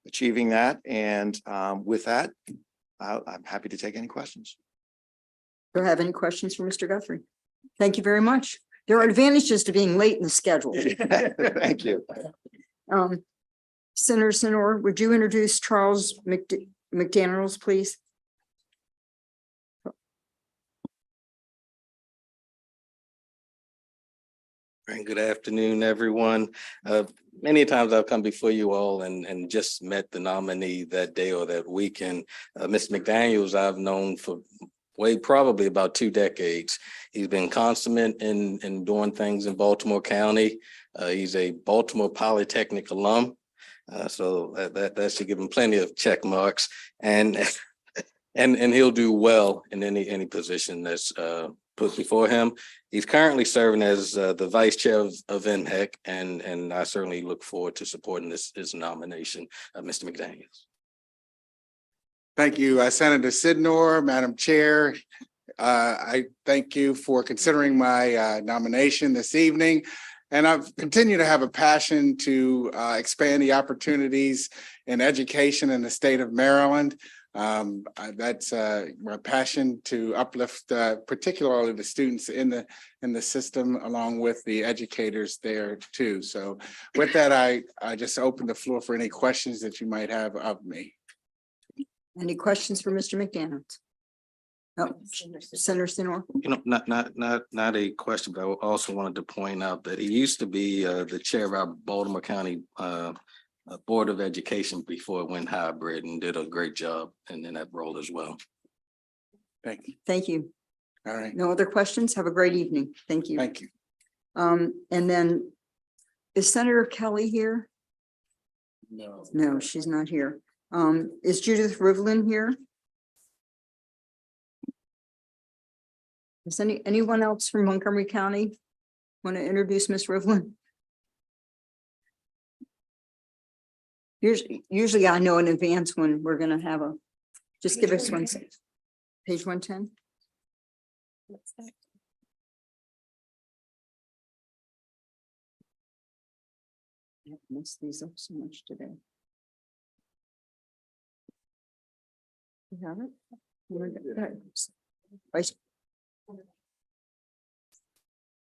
achieving that. And with that, I'm happy to take any questions.
Do I have any questions for Mr. Guthrie? Thank you very much. There are advantages to being late in the schedule.
Thank you.
Senator Sinor, would you introduce Charles McDaniels, please?
And good afternoon, everyone. Many times I've come before you all and just met the nominee that day or that weekend. Mr. McDaniels, I've known for probably about 2 decades. He's been consummate in doing things in Baltimore County. He's a Baltimore Polytechnic alum. So that should give him plenty of check marks, and he'll do well in any position that's put before him. He's currently serving as the vice chair of NHEC, and I certainly look forward to supporting his nomination, Mr. McDaniels.
Thank you, Senator Sidnor, Madam Chair. I thank you for considering my nomination this evening. And I've continued to have a passion to expand the opportunities in education in the state of Maryland. That's my passion to uplift particularly the students in the system, along with the educators there too. So with that, I just open the floor for any questions that you might have of me.
Any questions for Mr. McDaniels? Oh, Senator Sinor.
You know, not a question, but I also wanted to point out that he used to be the chair of our Baltimore County Board of Education before it went hybrid, and did a great job in that role as well.
Thank you.
Thank you.
All right.
No other questions? Have a great evening. Thank you.
Thank you.
And then is Senator Kelly here?
No.
No, she's not here. Is Judith Rivlin here? Is anyone else from Montgomery County want to introduce Ms. Rivlin? Usually I know in advance when we're going to have just give us 1 second. Page 110. I've messed these up so much today. You have it? Vice.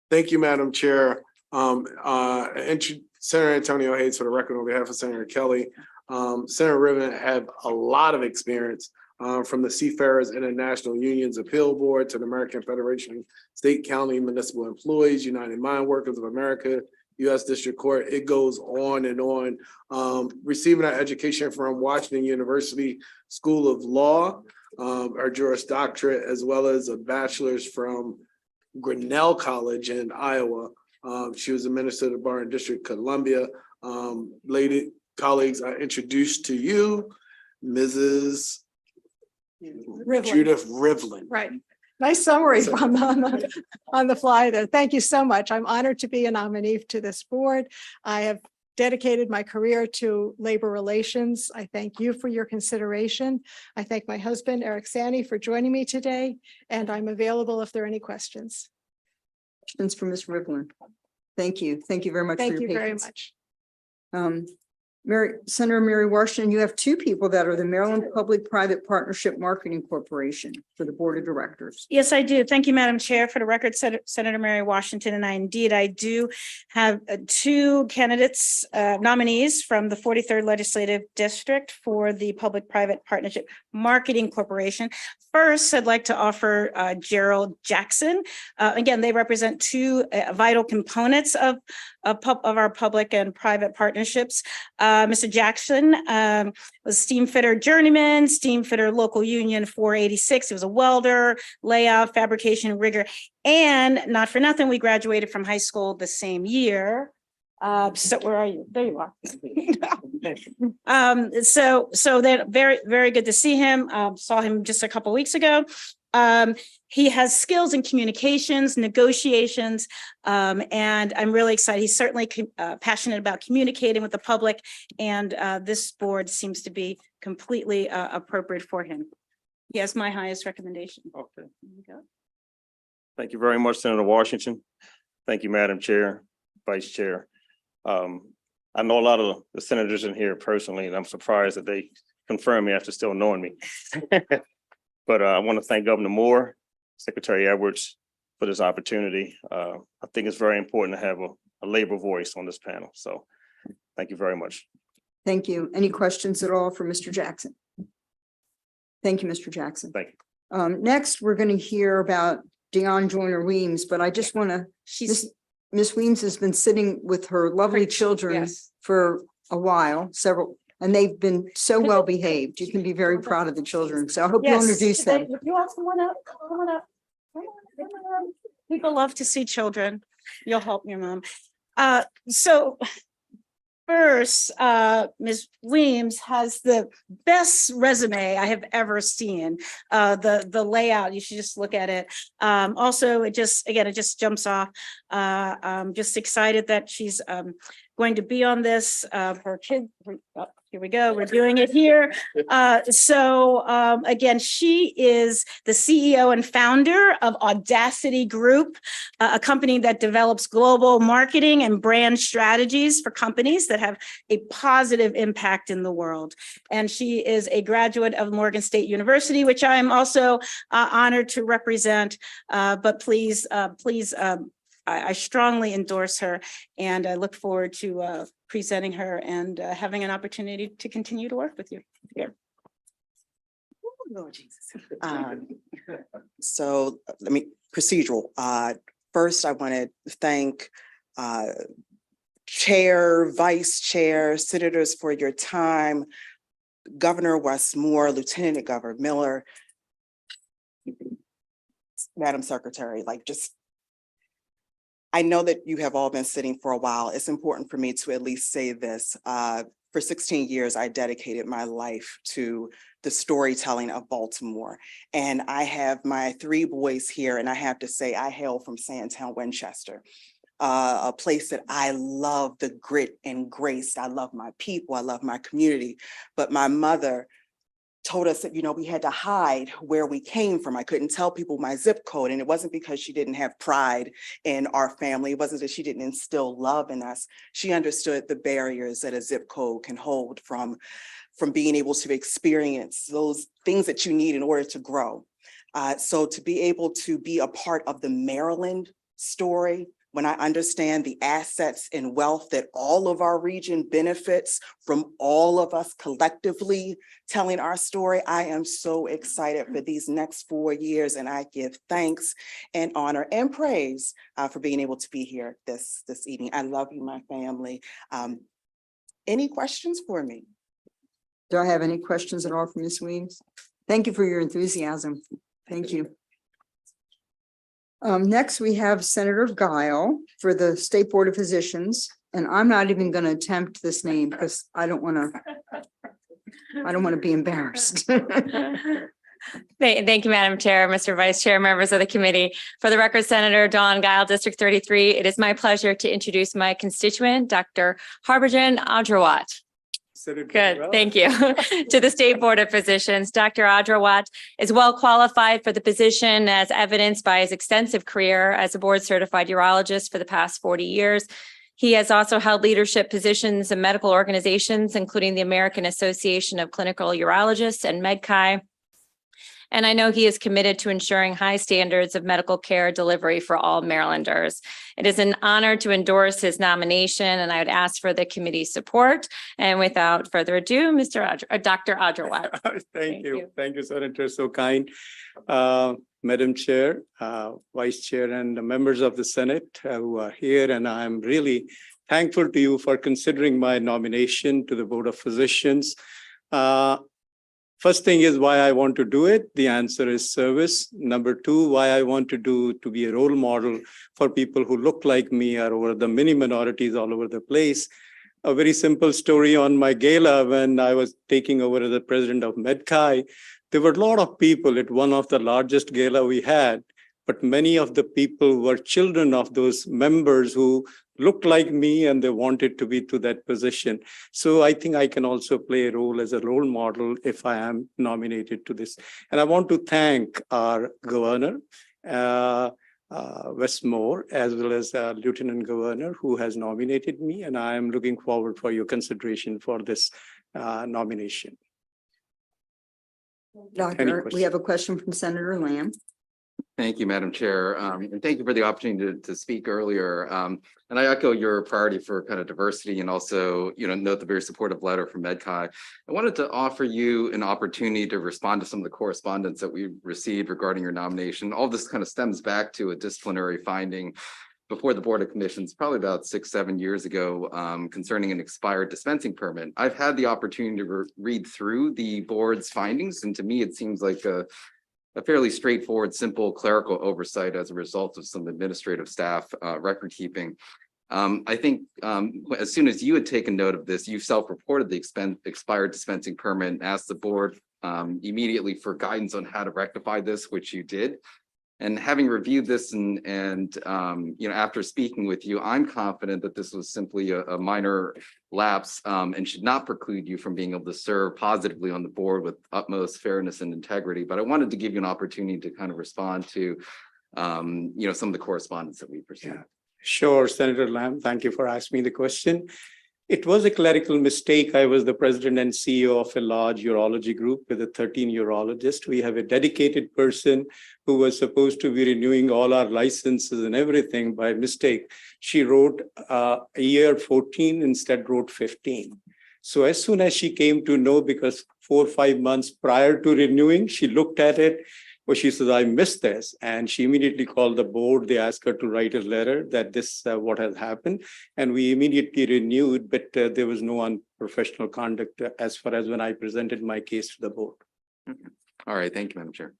Thank you, Madam Chair. Senator Antonio Hayes, for the record, on behalf of Senator Kelly. Senator Riven have a lot of experience from the Seafarers International Union's Appeal Board to the American Federation of State, County, Municipal Employees, United Mine Workers of America, U.S. District Court. It goes on and on. Receiving our education from Washington University School of Law, our Juris Doctorate, as well as a bachelor's from Grinnell College in Iowa. She was a minister of the Bar in District of Columbia. Lady colleagues, I introduced to you Mrs. Judith Rivlin.
Right. Nice summary on the fly there. Thank you so much. I'm honored to be a nominee to this board. I have dedicated my career to labor relations. I thank you for your consideration. I thank my husband, Eric Sani, for joining me today, and I'm available if there are any questions.
Questions for Ms. Rivlin. Thank you. Thank you very much.
Thank
for your
you very
patience.
much.
Senator Mary Washington, you have 2 people that are the Maryland Public-Private Partnership Marketing Corporation for the Board of Directors.
Yes, I do. Thank you, Madam Chair. For the record, Senator Mary Washington, and I do have 2 candidates, nominees from the 43rd Legislative District for the Public-Private Partnership Marketing Corporation. First, I'd like to offer Gerald Jackson. Again, they represent 2 vital components of our public and private partnerships. Mr. Jackson was steam fitter journeyman, steam fitter local union 486. He was a welder, layout, fabrication, rigger, and not for nothing, we graduated from high school the same year. So where are you? There you are. So they're very, very good to see him. Saw him just a couple of weeks ago. He has skills in communications, negotiations, and I'm really excited. He's certainly passionate about communicating with the public, and this board seems to be completely appropriate for him. He has my highest recommendation.
Okay. Thank you very much, Senator Washington. Thank you, Madam Chair, Vice Chair.
I know a lot of the senators in here personally, and I'm surprised that they confirm me after still knowing me. But I want to thank Governor Moore, Secretary Edwards for this opportunity. I think it's very important to have a labor voice on this panel. So thank you very much.
Thank you. Any questions at all for Mr. Jackson? Thank you, Mr. Jackson.
Thank you.
Next, we're going to hear about Dionne Joyner Weems, but I just want to, Miss Weems has been sitting with her lovely children for a while, several, and they've been so well behaved. You can be very proud of the children. So I hope you'll introduce them.
You all come on up, come on up. Come on. People love to see children. You'll help your mom. So first, Ms. Weems has the best resume I have ever seen. The layout, you should just look at it. Also, it just jumps off. I'm just excited that she's going to be on this. Her kid, here we go. We're doing it here. Again, she is the CEO and founder of Audacity Group, a company that develops global marketing and brand strategies for companies that have a positive impact in the world. And she is a graduate of Morgan State University, which I'm also honored to represent. But please, I strongly endorse her, and I look forward to presenting her and having an opportunity to continue to work with you here.
Lord Jesus. So let me procedural. First, I want to thank Chair, Vice Chair, Senators for your time, Governor Westmore, Lieutenant Governor Miller, Madam Secretary, I know that you have all been sitting for a while. It's important for me to at least say this. For 16 years, I dedicated my life to the storytelling of Baltimore. And I have my 3 boys here, and I have to say, I hail from Sandtown, Winchester, a place that I love the grit and grace. I love my people, I love my community. But my mother told us that, we had to hide where we came from. I couldn't tell people my zip code. And it wasn't because she didn't have pride in our family. It wasn't that she didn't instill love in us. She understood the barriers that a zip code can hold from being able to experience those things that you need in order to grow. So to be able to be a part of the Maryland story, when I understand the assets and wealth that all of our region benefits from all of us collectively telling our story, I am so excited for these next 4 years, and I give thanks and honor and praise for being able to be here this evening. I love you, my family. Any questions for me?
Do I have any questions at all for Ms. Weems? Thank you for your enthusiasm. Thank you. Next, we have Senator Guile for the State Board of Physicians, and I'm not even going to attempt this name because I don't want to be embarrassed.
Thank you, Madam Chair, Mr. Vice Chair, members of the committee. For the record, Senator Dawn Guile, District 33, it is my pleasure to introduce my constituent, Dr. Harbhajan Agrawat. Good, thank you. To the State Board of Physicians, Dr. Agrawat is well qualified for the position as evidenced by his extensive career as a board certified urologist for the past 40 years. He has also held leadership positions in medical organizations, including the American Association of Clinical Urologists and MedChi. And I know he is committed to ensuring high standards of medical care delivery for all Marylanders. It is an honor to endorse his nomination, and I would ask for the committee's support. And without further ado, Dr. Agrawat.
Thank you. Thank you, Senator. So kind. Madam Chair, Vice Chair, and the members of the Senate who are here, and I'm really thankful to you for considering my nomination to the Board of Physicians. First thing is why I want to do it. The answer is service. Number 2, why I want to be a role model for people who look like me or the many minorities all over the place. A very simple story on my gala when I was taking over as the president of MedChi. There were a lot of people at one of the largest gala we had, but many of the people were children of those members who looked like me and they wanted to be to that position. So I think I can also play a role as a role model if I am nominated to this. And I want to thank our governor, Westmore, as well as Lieutenant Governor, who has nominated me, and I am looking forward for your consideration for this nomination.
Doctor, we have a question from Senator Lamb.
Thank you, Madam Chair, and thank you for the opportunity to speak earlier. And I echo your priority for kind of diversity and also, note the very supportive letter from MedCai. I wanted to offer you an opportunity to respond to some of the correspondence that we received regarding your nomination. All this kind of stems back to a disciplinary finding before the Board of Commissions, probably about 6-7 years ago, concerning an expired dispensing permit. I've had the opportunity to read through the board's findings, and to me, it seems like a fairly straightforward, simple clerical oversight as a result of some administrative staff record keeping. I think as soon as you had taken note of this, you self-reported the expired dispensing permit and asked the board immediately for guidance on how to rectify this, which you did. And having reviewed this and after speaking with you, I'm confident that this was simply a minor lapse and should not preclude you from being able to serve positively on the board with utmost fairness and integrity. But I wanted to give you an opportunity to kind of respond to some of the correspondence that we received.
Yeah. Sure, Senator Lamb, thank you for asking me the question. It was a clerical mistake. I was the president and CEO of a large urology group with 13 urologists. We have a dedicated person who was supposed to be renewing all our licenses and everything. By mistake, she wrote year 14, instead wrote 15. So as soon as she came to know, because 4 or 5 months prior to renewing, she looked at it. Well, she says, I missed this. And she immediately called the board. They asked her to write a letter that this what has happened. And we immediately renewed, but there was no unprofessional conduct as far as when I presented my case to the board.
All right. Thank you, Madam Chair.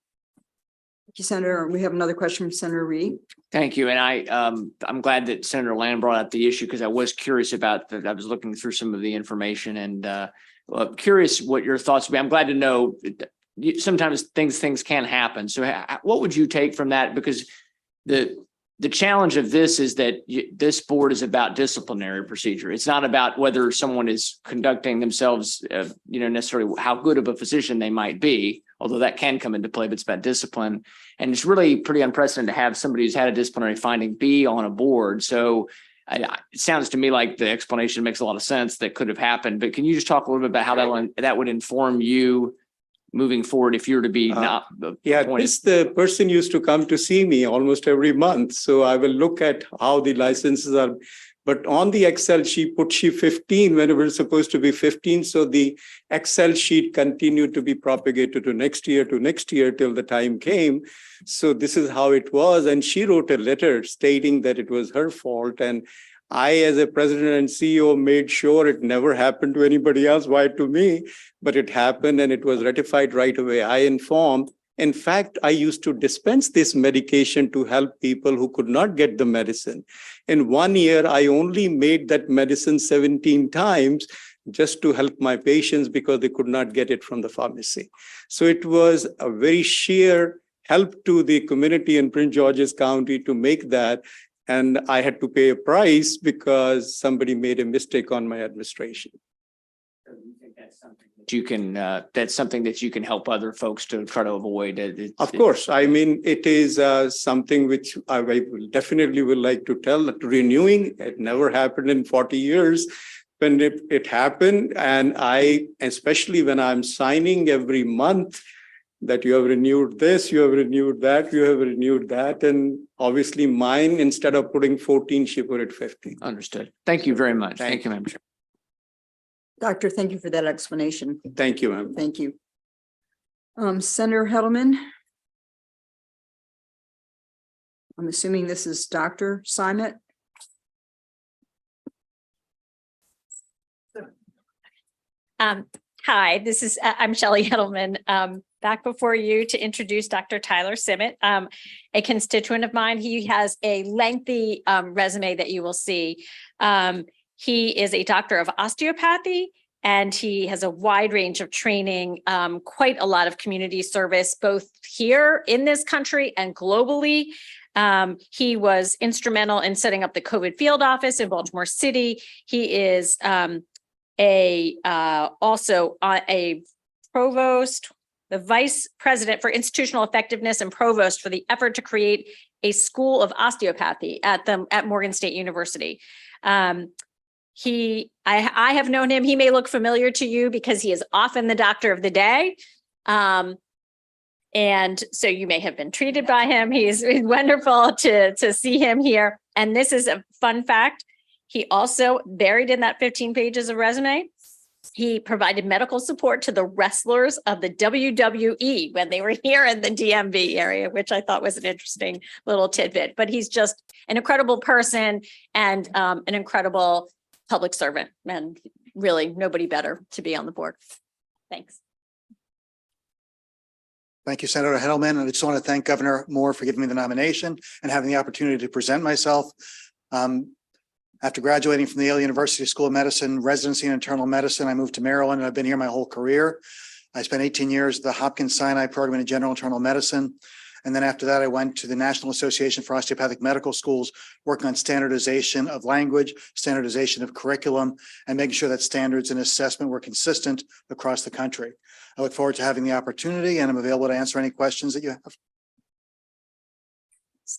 Thank you, Senator. We have another question from Senator Reed.
Thank you. And I'm glad that Senator Land brought up the issue because I was curious about that. I was looking through some of the information and curious what your thoughts would be. I'm glad to know sometimes things can happen. So what would you take from that? Because the challenge of this is that this board is about disciplinary procedure. It's not about whether someone is conducting themselves, necessarily how good of a physician they might be, although that can come into play, but it's about discipline. And it's really pretty unprecedented to have somebody who's had a disciplinary finding be on a board. So it sounds to me like the explanation makes a lot of sense that could have happened, but can you just talk a little bit about how that would inform you moving forward if you were to be not appointed?
The person used to come to see me almost every month. So I will look at how the licenses are. But on the Excel sheet, put she 15 when it was supposed to be 15. So the Excel sheet continued to be propagated to next year till the time came. So this is how it was. And she wrote a letter stating that it was her fault. And I, as a president and CEO, made sure it never happened to anybody else. Why to me? But it happened and it was ratified right away. I informed. In fact, I used to dispense this medication to help people who could not get the medicine. In 1 year, I only made that medicine 17 times just to help my patients because they could not get it from the pharmacy. So it was a very sheer help to the community in Prince George's County to make that. And I had to pay a price because somebody made a mistake on my administration.
That's something that you can help other folks to try to avoid.
Of course. I mean, it is something which I will definitely would like to tell that renewing, it never happened in 40 years. When it happened, and especially when I'm signing every month, that you have renewed this, you have renewed that, you have renewed that. And obviously mine, instead of putting 14, she put it 15.
Understood. Thank you very much. Thank you, Madam Chair.
Doctor, thank you for that explanation.
Thank you, ma'am.
Thank you. Senator Hedelman. I'm assuming this is Dr. Simon.
Hi, I'm Shelley Hedelman, back before you to introduce Dr. Tyler Simmet, a constituent of mine. He has a lengthy resume that you will see. He is a doctor of osteopathy, and he has a wide range of training, quite a lot of community service, both here in this country and globally. He was instrumental in setting up the COVID field office in Baltimore City. He is also a provost, the Vice President for Institutional Effectiveness and Provost for the effort to create a School of Osteopathy at Morgan State University. I have known him. He may look familiar to you because he is often the doctor of the day. And so you may have been treated by him. He's wonderful to see him here. And this is a fun fact. He also, buried in that 15 pages of resume, he provided medical support to the wrestlers of the WWE when they were here in the DMV area, which I thought was an interesting little tidbit. But he's just an incredible person and an incredible public servant, and really nobody better to be on the board. Thanks.
Thank you, Senator Hedelman. And I just want to thank Governor Moore for giving me the nomination and having the opportunity to present myself. After graduating from the Yale University School of Medicine, residency in internal medicine, I moved to Maryland and I've been here my whole career. I spent 18 years at the Hopkins Sinai program in general internal medicine. And then after that, I went to the National Association for Osteopathic Medical Schools, working on standardization of language, standardization of curriculum, and making sure that standards and assessment were consistent across the country. I look forward to having the opportunity and I'm available to answer any questions that you have.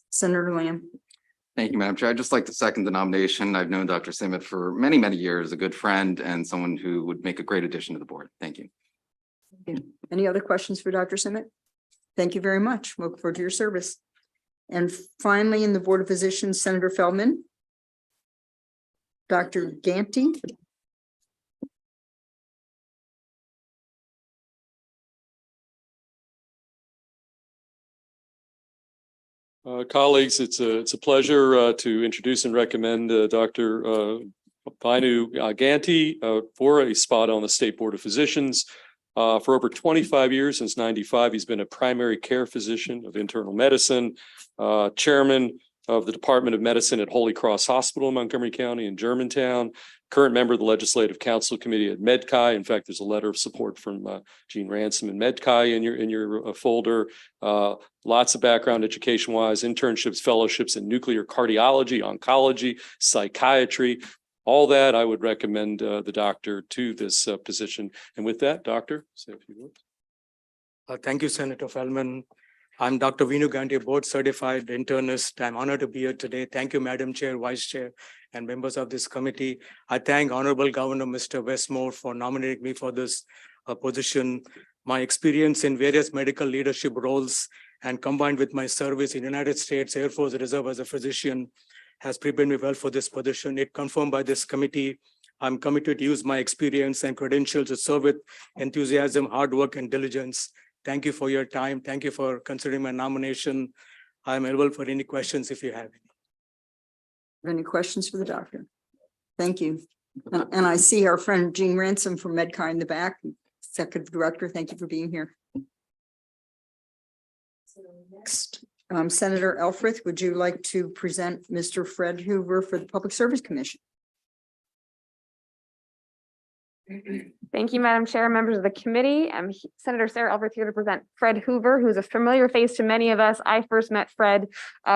Senator Lamb.
Thank you, Madam Chair. I'd just like to second the nomination. I've known Dr. Simmet for many, many years, a good friend and someone who would make a great addition to the board. Thank you.
Any other questions for Dr. Simmet? Thank you very much. Look forward to your service. And finally, in the Board of Physicians, Senator Feldman. Dr. Ganti.
Colleagues, it's a pleasure to introduce and recommend Dr. Vainu Ganti for a spot on the State Board of Physicians. For over 25 years, since '95, he's been a primary care physician of internal medicine, chairman of the Department of Medicine at Holy Cross Hospital in Montgomery County in Germantown, current member of the Legislative Council Committee at MedChi. In fact, there's a letter of support from Gene Ransom and MedChi in your folder. Lots of background education-wise, internships, fellowships in nuclear cardiology, oncology, psychiatry. All that, I would recommend the doctor to this position. And with that, Doctor, say a few words.
Thank you, Senator Feldman. I'm Dr. Vainu Ganti, board certified internist. I'm honored to be here today. Thank you, Madam Chair, Vice Chair, and members of this committee. I thank Honorable Governor Mr. Westmore for nominating me for this position. My experience in various medical leadership roles and combined with my service in United States Air Force Reserve as a physician has prepared me well for this position. It confirmed by this committee. I'm committed to use my experience and credentials to serve with enthusiasm, hard work, and diligence. Thank you for your time. Thank you for considering my nomination. I'm available for any questions if you have any.
Any questions for the doctor? Thank you. And I see our friend Gene Ransom from MedChi in the back, Executive Director. Thank you for being here. Next, Senator Elfreth, would you like to present Mr. Fred Hoover for the Public Service Commission?
Thank you, Madam Chair, members of the committee. I'm Senator Sarah Elfreth here to present Fred Hoover, who's a familiar face to many of us. I first met Fred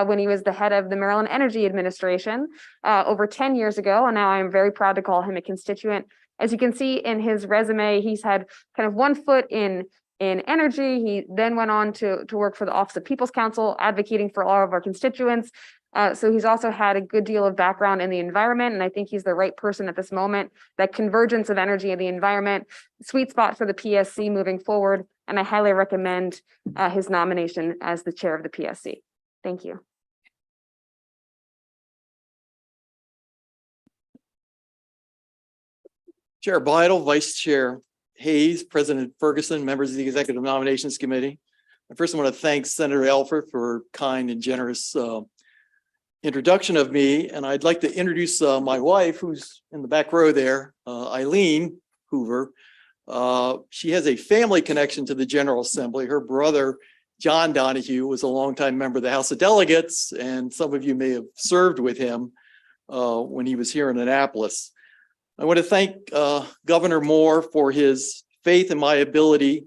when he was the head of the Maryland Energy Administration over 10 years ago, and now I'm very proud to call him a constituent. As you can see in his resume, he's had kind of one foot in energy. He then went on to work for the Office of People's Counsel, advocating for all of our constituents. So he's also had a good deal of background in the environment, and I think he's the right person at this moment. That convergence of energy and the environment, sweet spot for the PSC moving forward, and I highly recommend his nomination as the chair of the PSC. Thank you.
Chair Blytle, Vice Chair Hayes, President Ferguson, members of the Executive Nominations Committee. I first want to thank Senator Elfreth for her kind and generous introduction of me, and I'd like to introduce my wife, who's in the back row there, Eileen Hoover. She has a family connection to the General Assembly. Her brother, John Donahue, was a longtime member of the House of Delegates, and some of you may have served with him when he was here in Annapolis. I want to thank Governor Moore for his faith in my ability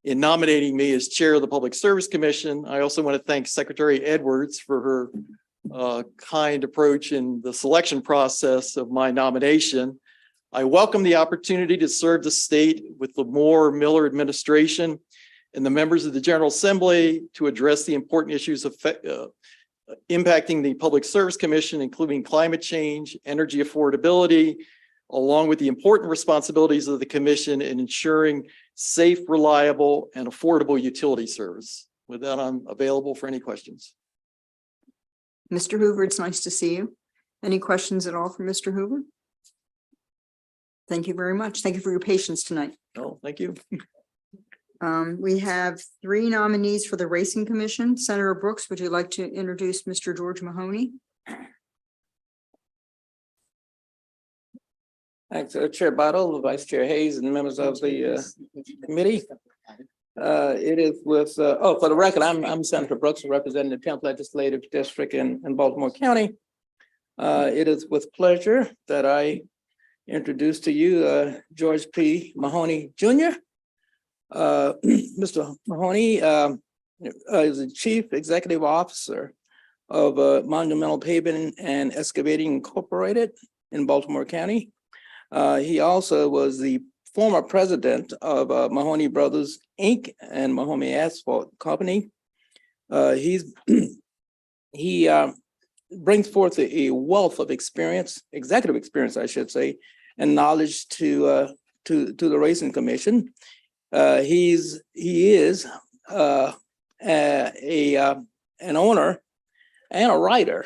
in nominating me as chair of the Public Service Commission. I also want to thank Secretary Edwards for her kind approach in the selection process of my nomination. I welcome the opportunity to serve the state with the Moore-Miller administration and the members of the General Assembly to address the important issues impacting the Public Service Commission, including climate change, energy affordability, along with the important responsibilities of the commission in ensuring safe, reliable, and affordable utility service. With that, I'm available for any questions.
Mr. Hoover, it's nice to see you. Any questions at all for Mr. Hoover? Thank you very much. Thank you for your patience tonight.
Oh, thank you.
We have 3 nominees for the Racing Commission. Senator Brooks, would you like to introduce Mr. George Mahoney?
Thanks, Chair Bottle, Vice Chair Hayes, and members of the committee. It is with, for the record, I'm Senator Brooks, representing the 10th Legislative District in Baltimore County. It is with pleasure that I introduce to you George P. Mahoney, Jr. Mr. Mahoney is the Chief Executive Officer of Monumental Paving and Excavating Incorporated in Baltimore County. He also was the former president of Mahoney Brothers, Inc. and Mahoney Asphalt Company. He brings forth a wealth of experience, executive experience, I should say, and knowledge to the Racing Commission. He is an owner and a writer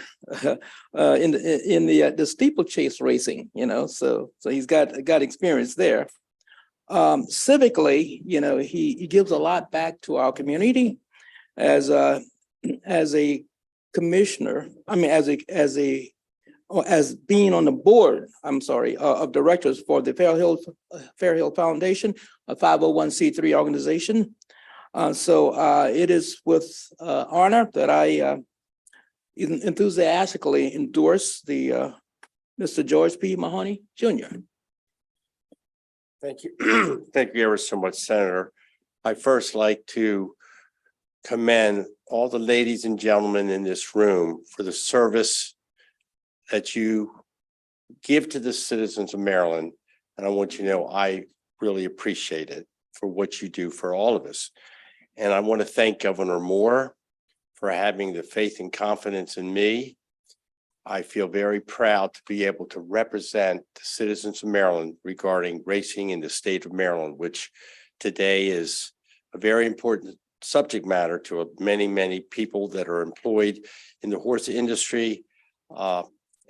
in the steeplechase racing, so he's got experience there. Civically, he gives a lot back to our community as a commissioner. I mean, as being on the board, of directors for the Fair Hill Foundation, a 501c3 organization. So it is with honor that I enthusiastically endorse the Mr. George P. Mahoney, Jr.
Thank you. Thank you ever so much, Senator. I first like to commend all the ladies and gentlemen in this room for the service that you give to the citizens of Maryland. And I want you to know I really appreciate it for what you do for all of us. And I want to thank Governor Moore for having the faith and confidence in me. I feel very proud to be able to represent the citizens of Maryland regarding racing in the state of Maryland, which today is a very important subject matter to many, many people that are employed in the horse industry.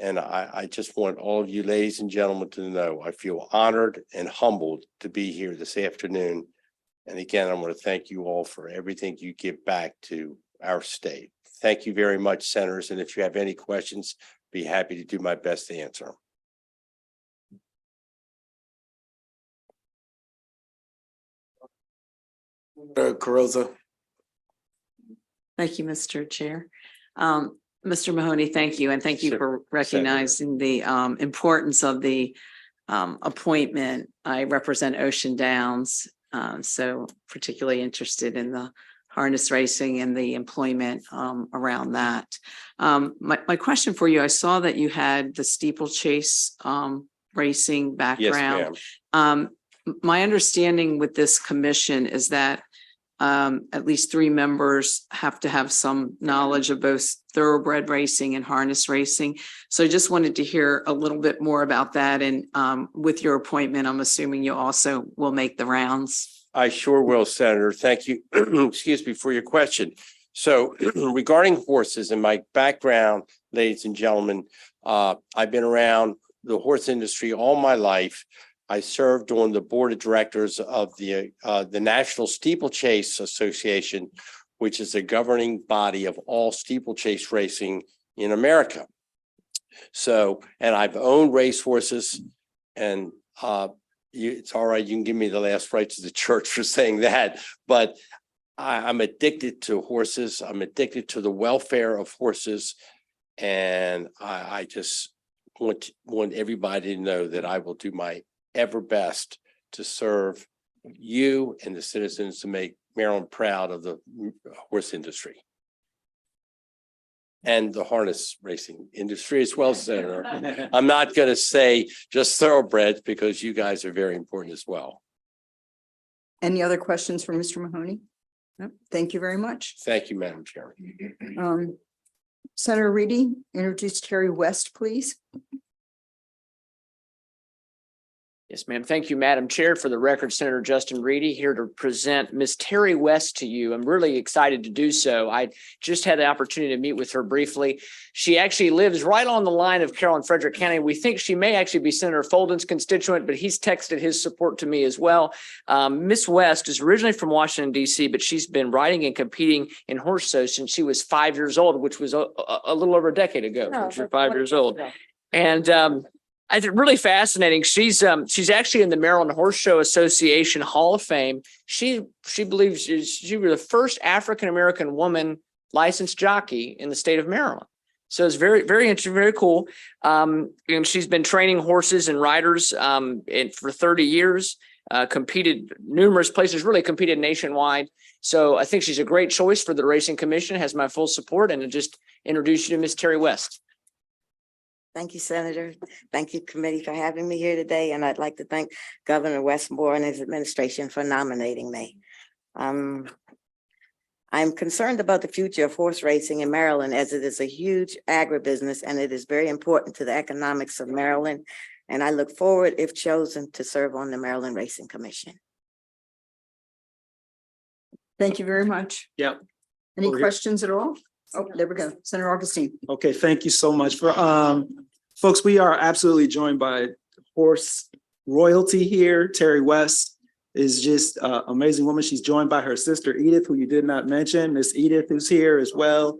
And I just want all of you ladies and gentlemen to know I feel honored and humbled to be here this afternoon. And again, I want to thank you all for everything you give back to our state. Thank you very much, Senators. And if you have any questions, be happy to do my best to answer them.
Carozza.
Thank you, Mr. Chair. Mr. Mahoney, thank you. And thank you for recognizing the importance of the appointment. I represent Ocean Downs, so particularly interested in the harness racing and the employment around that. My question for you, I saw that you had the steeplechase racing background.
Yes, ma'am.
My understanding with this commission is that at least 3 members have to have some knowledge of both thoroughbred racing and harness racing. So I just wanted to hear a little bit more about that. And with your appointment, I'm assuming you also will make the rounds.
I sure will, Senator. Thank you. Excuse me for your question. So regarding horses and my background, ladies and gentlemen, I've been around the horse industry all my life. I served on the board of directors of the National Steeplechase Association, which is the governing body of all steeplechase racing in America. So, and I've owned racehorses, and it's all right. You can give me the last rites of the church for saying that, but I'm addicted to horses. I'm addicted to the welfare of horses. And I just want everybody to know that I will do my ever best to serve you and the citizens to make Maryland proud of the horse industry and the harness racing industry as well, Senator. I'm not going to say just thoroughbreds because you guys are very important as well.
Any other questions for Mr. Mahoney? Thank you very much.
Thank you, Madam Chair.
Senator Reedy, introduce Terry West, please.
Yes, ma'am. Thank you, Madam Chair. For the record, Senator Justin Reedy here to present Ms. Terry West to you. I'm really excited to do so. I just had the opportunity to meet with her briefly. She actually lives right on the line of Carroll and Frederick County. We think she may actually be Senator Folden's constituent, but he's texted his support to me as well. Ms. West is originally from Washington, D.C., but she's been riding and competing in horse shows since she was 5 years old, which was a little over a decade ago. When she was 5 years old. And I think really fascinating. She's actually in the Maryland Horse Show Association Hall of Fame. She believes she was the first African-American woman licensed jockey in the state of Maryland. So it's very, very interesting, very cool. And she's been training horses and riders for 30 years, competed numerous places, really competed nationwide. So I think she's a great choice for the Racing Commission, has my full support, and to just introduce you to Ms. Terry West.
Thank you, Senator. Thank you, committee, for having me here today. And I'd like to thank Governor Westmore and his administration for nominating me. I'm concerned about the future of horse racing in Maryland, as it is a huge agribusiness and it is very important to the economics of Maryland. And I look forward, if chosen, to serve on the Maryland Racing Commission.
Thank you very much.
Yeah.
Any questions at all? Oh, there we go. Senator Augustine.
Okay, thank you so much for folks. We are absolutely joined by horse royalty here. Terry West is just an amazing woman. She's joined by her sister Edith, who you did not mention. Miss Edith, who's here as well.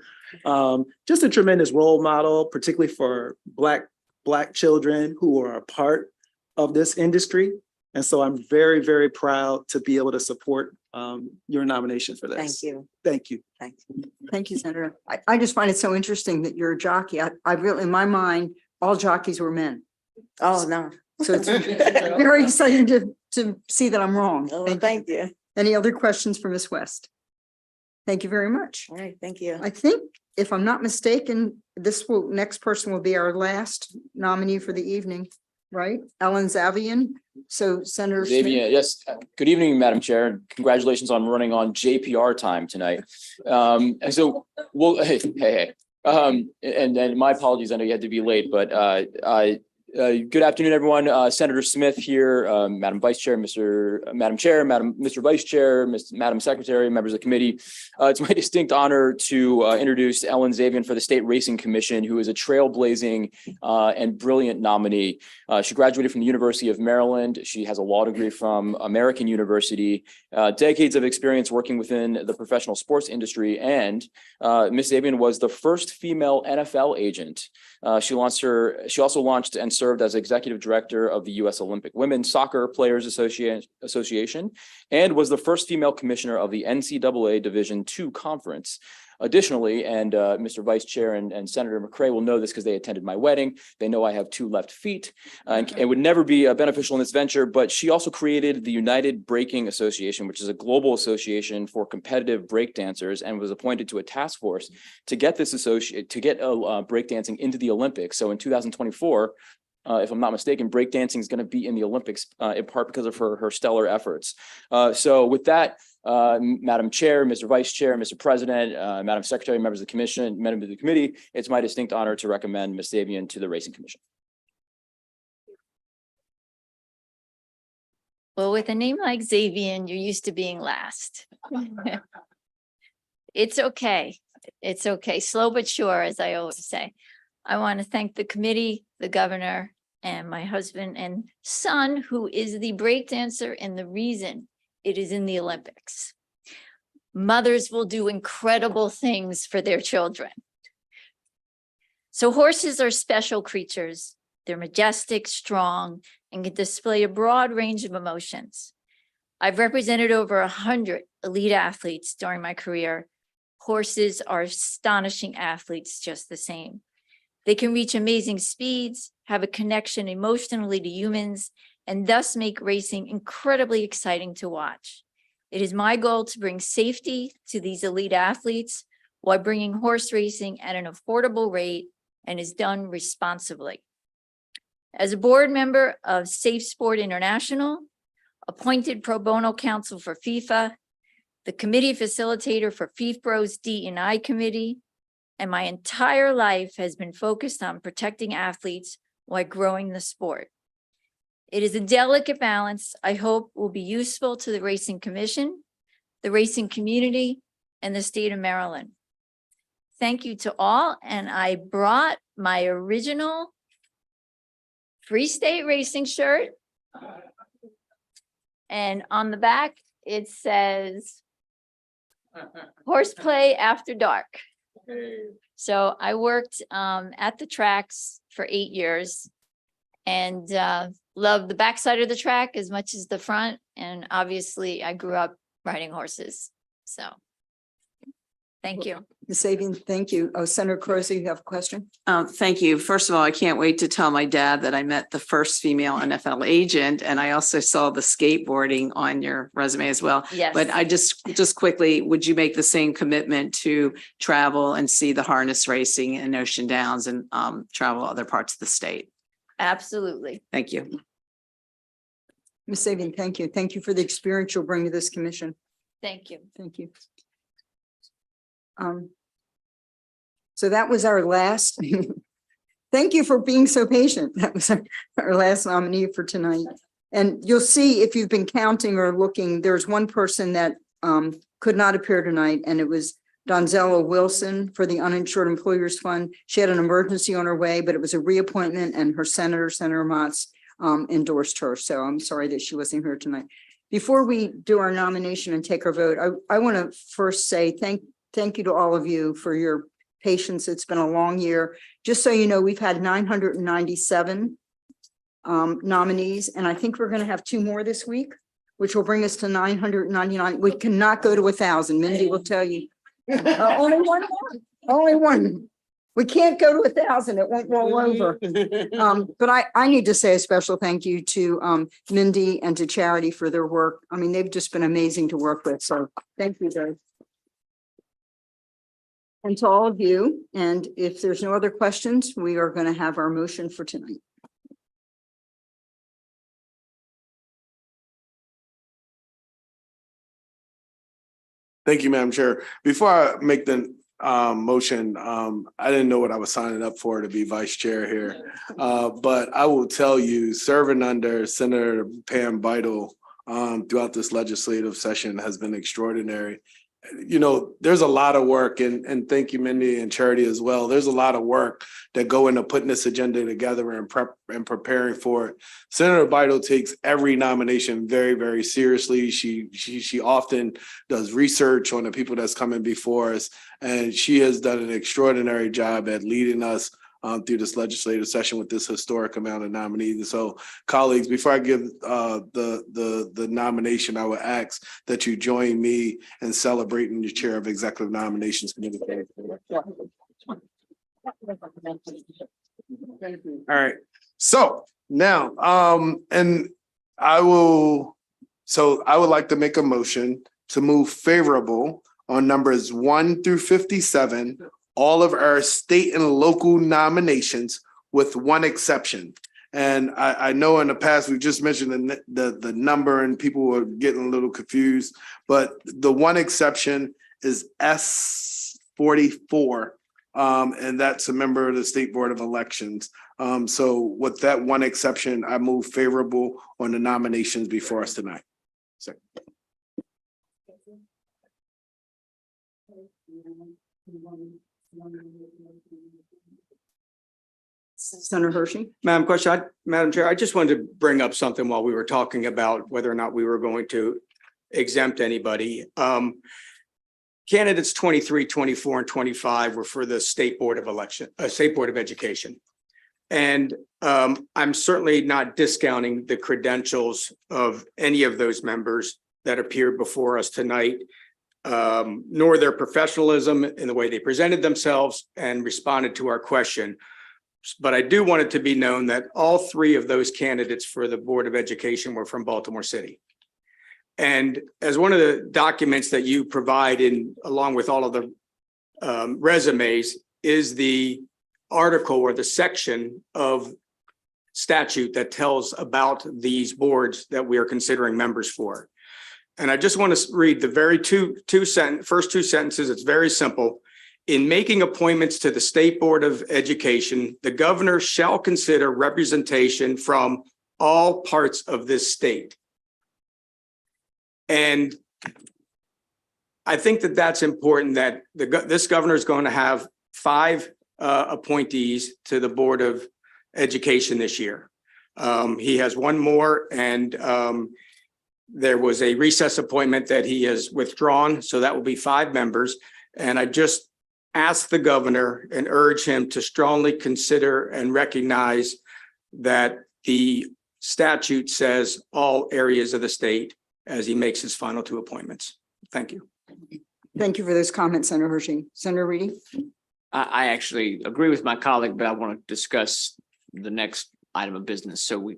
Just a tremendous role model, particularly for Black children who are a part of this industry. And so I'm very, very proud to be able to support your nomination for this.
Thank you.
Thank you.
Thank you.
Thank you, Senator. I just find it so interesting that you're a jockey. I really, in my mind, all jockeys were men.
Oh, no.
So it's very exciting to see that I'm wrong.
Oh, thank you.
Any other questions for Ms. West? Thank you very much.
All right, thank you.
I think, if I'm not mistaken, next person will be our last nominee for the evening, right? Ellen Zavian. So Senator Smith.
Zavian, yes. Good evening, Madam Chair, and congratulations on running on JPR time tonight. And so we'll, hey. And my apologies, I know you had to be late, but good afternoon, everyone. Senator Smith here, Madam Vice Chair, Madam Chair, Mr. Vice Chair, Madam Secretary, members of the committee. It's my distinct honor to introduce Ellen Zavian for the State Racing Commission, who is a trailblazing and brilliant nominee. She graduated from the University of Maryland. She has a law degree from American University, decades of experience working within the professional sports industry, and Ms. Zavian was the first female NFL agent. She also launched and served as executive director of the U.S. Olympic Women's Soccer Players Association, and was the first female commissioner of the NCAA Division II Conference. Additionally, and Mr. Vice Chair and Senator McCray will know this because they attended my wedding. They know I have 2 left feet and it would never be beneficial in this venture, but she also created the United Breaking Association, which is a global association for competitive breakdancers, and was appointed to a task force to get this breakdancing into the Olympics. So in 2024, if I'm not mistaken, breakdancing is going to be in the Olympics in part because of her stellar efforts. So with that, Madam Chair, Mr. Vice Chair, Mr. President, Madam Secretary, members of the commission, members of the committee, it's my distinct honor to recommend Ms. Zavian to the Racing Commission.
Well, with a name like Zavian, you're used to being last. It's okay. It's okay. Slow but sure, as I always say. I want to thank the committee, the governor, and my husband and son, who is the breakdancer and the reason it is in the Olympics. Mothers will do incredible things for their children. So horses are special creatures. They're majestic, strong, and can display a broad range of emotions. I've represented over 100 elite athletes during my career. Horses are astonishing athletes just the same. They can reach amazing speeds, have a connection emotionally to humans, and thus make racing incredibly exciting to watch. It is my goal to bring safety to these elite athletes while bringing horse racing at an affordable rate, and is done responsibly. As a board member of Safe Sport International, appointed pro bono counsel for FIFA, the committee facilitator for FIFPRO's D&I committee, and my entire life has been focused on protecting athletes while growing the sport. It is a delicate balance I hope will be useful to the Racing Commission, the racing community, and the state of Maryland. Thank you to all, and I brought my original Free State Racing shirt. And on the back, it says Horseplay After Dark. So I worked at the tracks for 8 years and love the backside of the track as much as the front. And obviously I grew up riding horses. So thank you.
Ms. Sabian, thank you. Oh, Senator Crozier, you have a question?
Thank you. First of all, I can't wait to tell my dad that I met the first female NFL agent, and I also saw the skateboarding on your resume as well.
Yes.
But I just quickly, would you make the same commitment to travel and see the harness racing in Ocean Downs and travel other parts of the state?
Absolutely.
Thank you.
Ms. Sabian, thank you. Thank you for the experience you'll bring to this commission.
Thank you.
Thank you. So that was our last. Thank you for being so patient. That was our last nominee for tonight. And you'll see if you've been counting or looking, there's one person that could not appear tonight, and it was Donzella Wilson for the Uninsured Employers Fund. She had an emergency on her way, but it was a reappointment, and her Senator Motz, endorsed her. So I'm sorry that she wasn't here tonight. Before we do our nomination and take our vote, I want to first say thank you to all of you for your patience. It's been a long year. Just so you know, we've had 997 nominees, and I think we're going to have 2 more this week, which will bring us to 999. We cannot go to 1,000. Mindy will tell you. Only one more. Only one. We can't go to 1,000. It won't roll over. But I need to say a special thank you to Mindy and to Charity for their work. I mean, they've just been amazing to work with. So thank you guys. And to all of you, and if there's no other questions, we are going to have our motion for tonight.
Thank you, Madam Chair. Before I make the motion, I didn't know what I was signing up for to be vice chair here. But I will tell you, serving under Senator Pam Vital throughout this legislative session has been extraordinary. You know, there's a lot of work, and thank you, Mindy and Charity as well. There's a lot of work that go into putting this agenda together and preparing for it. Senator Vital takes every nomination very, very seriously. She often does research on the people that's coming before us, and she has done an extraordinary job at leading us through this legislative session with this historic amount of nominees. And so, colleagues, before I give the nomination, I would ask that you join me in celebrating the Chair of Executive Nominations Committee. All right. So now, I would like to make a motion to move favorable on numbers 1 through 57. All of our state and local nominations with one exception. And I know in the past, we've just mentioned the number and people were getting a little confused, but the one exception is S44. And that's a member of the State Board of Elections. So with that one exception, I move favorable on the nominations before us tonight. So.
Senator Hershey.
Madam Chair, I just wanted to bring up something while we were talking about whether or not we were going to exempt anybody. Candidates 23, 24, and 25 were for the State Board of Education. And I'm certainly not discounting the credentials of any of those members that appeared before us tonight, nor their professionalism in the way they presented themselves and responded to our question. But I do want it to be known that all 3 of those candidates for the Board of Education were from Baltimore City. And as one of the documents that you provide along with all of the resumes is the article or the section of statute that tells about these boards that we are considering members for. and I just want to read the first two sentences. It's very simple. In making appointments to the State Board of Education, the governor shall consider representation from all parts of this state. And I think that that's important, that this governor is going to have 5 appointees to the Board of Education this year. He has one more, and there was a recess appointment that he has withdrawn, so that will be 5 members. And I just ask the governor and urge him to strongly consider and recognize that the statute says all areas of the state as he makes his final 2 appointments. Thank you.
Thank you for those comments, Senator Hershey. Senator Reedy?
I actually agree with my colleague, but I want to discuss the next item of business. So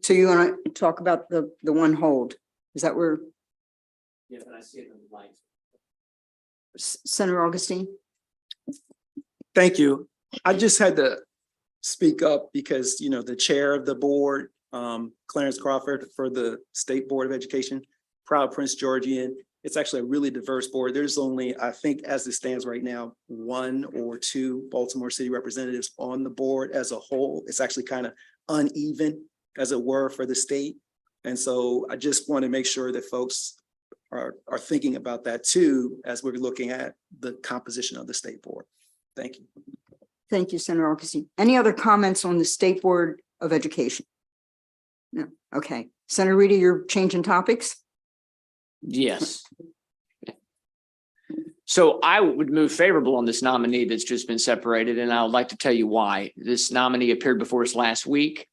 So you want to talk about the one hold? Is that where?
Yeah, but I see it in the light.
Senator Augustine?
Thank you. I just had to speak up because, you know, the chair of the board, Clarence Crawford for the State Board of Education, proud Prince Georgian. It's actually a really diverse board. There's only, I think as it stands right now, 1 or 2 Baltimore City representatives on the board as a whole. It's actually kind of uneven, as it were, for the state. And so I just want to make sure that folks are thinking about that too, as we're looking at the composition of the state board. Thank you.
Thank you, Senator Augustine. Any other comments on the State Board of Education? No. Okay. Senator Reedy, you're changing topics?
Yes. So I would move favorable on this nominee that's just been separated, and I would like to tell you why. This nominee appeared before us last week.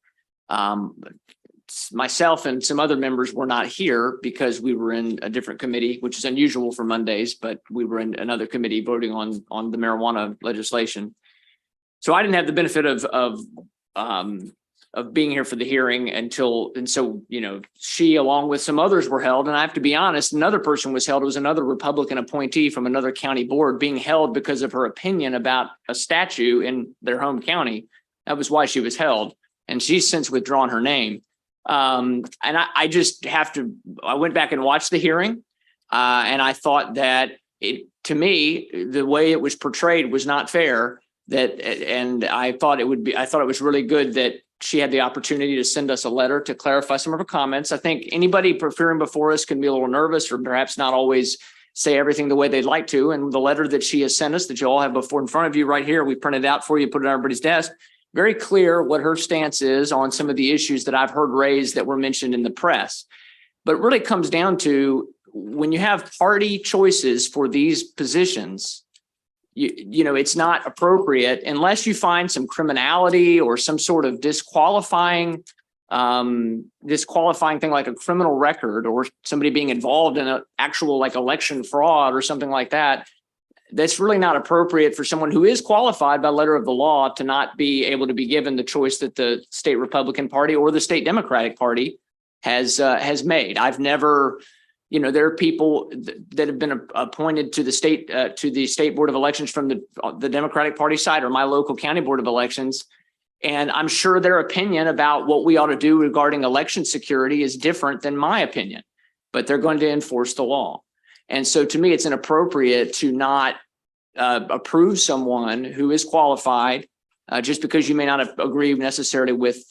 Myself and some other members were not here because we were in a different committee, which is unusual for Mondays, but we were in another committee voting on the marijuana legislation. So I didn't have the benefit of being here for the hearing and so, you know, she, along with some others, were held. And I have to be honest, another person was held. It was another Republican appointee from another county board being held because of her opinion about a statue in their home county. That was why she was held. And she's since withdrawn her name. And I just have to, I went back and watched the hearing, and I thought that to me, the way it was portrayed was not fair. And I thought it was really good that she had the opportunity to send us a letter to clarify some of her comments. I think anybody preferring before us can be a little nervous or perhaps not always say everything the way they'd like to. And the letter that she has sent us, that you all have before in front of you right here, we printed out for you, put it on everybody's desk. Very clear what her stance is on some of the issues that I've heard raised that were mentioned in the press. But it really comes down to when you have party choices for these positions, you know, it's not appropriate unless you find some criminality or some sort of disqualifying thing like a criminal record or somebody being involved in an actual like election fraud or something like that. That's really not appropriate for someone who is qualified by letter of the law to not be able to be given the choice that the state Republican Party or the state Democratic Party has made. I've never, you know, there are people that have been appointed to the state Board of Elections from the Democratic Party side or my local county board of elections. And I'm sure their opinion about what we ought to do regarding election security is different than my opinion, but they're going to enforce the law. And so to me, it's inappropriate to not approve someone who is qualified just because you may not agree necessarily with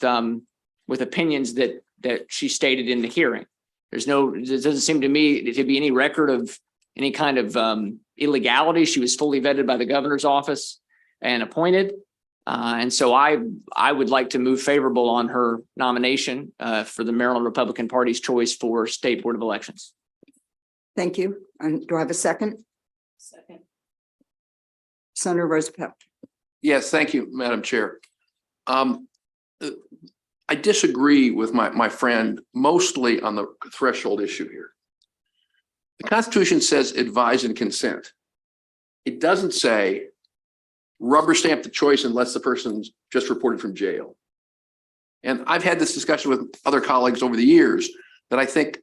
opinions that she stated in the hearing. There doesn't seem to me to be any record of any kind of illegality. She was fully vetted by the governor's office and appointed. And so I would like to move favorable on her nomination for the Maryland Republican Party's choice for State Board of Elections.
Thank you. And do I have a second?
Second.
Senator Roosevelt.
Yes, thank you, Madam Chair. I disagree with my friend mostly on the threshold issue here. The Constitution says advise and consent. It doesn't say rubber stamp the choice unless the person's just reported from jail. And I've had this discussion with other colleagues over the years that I think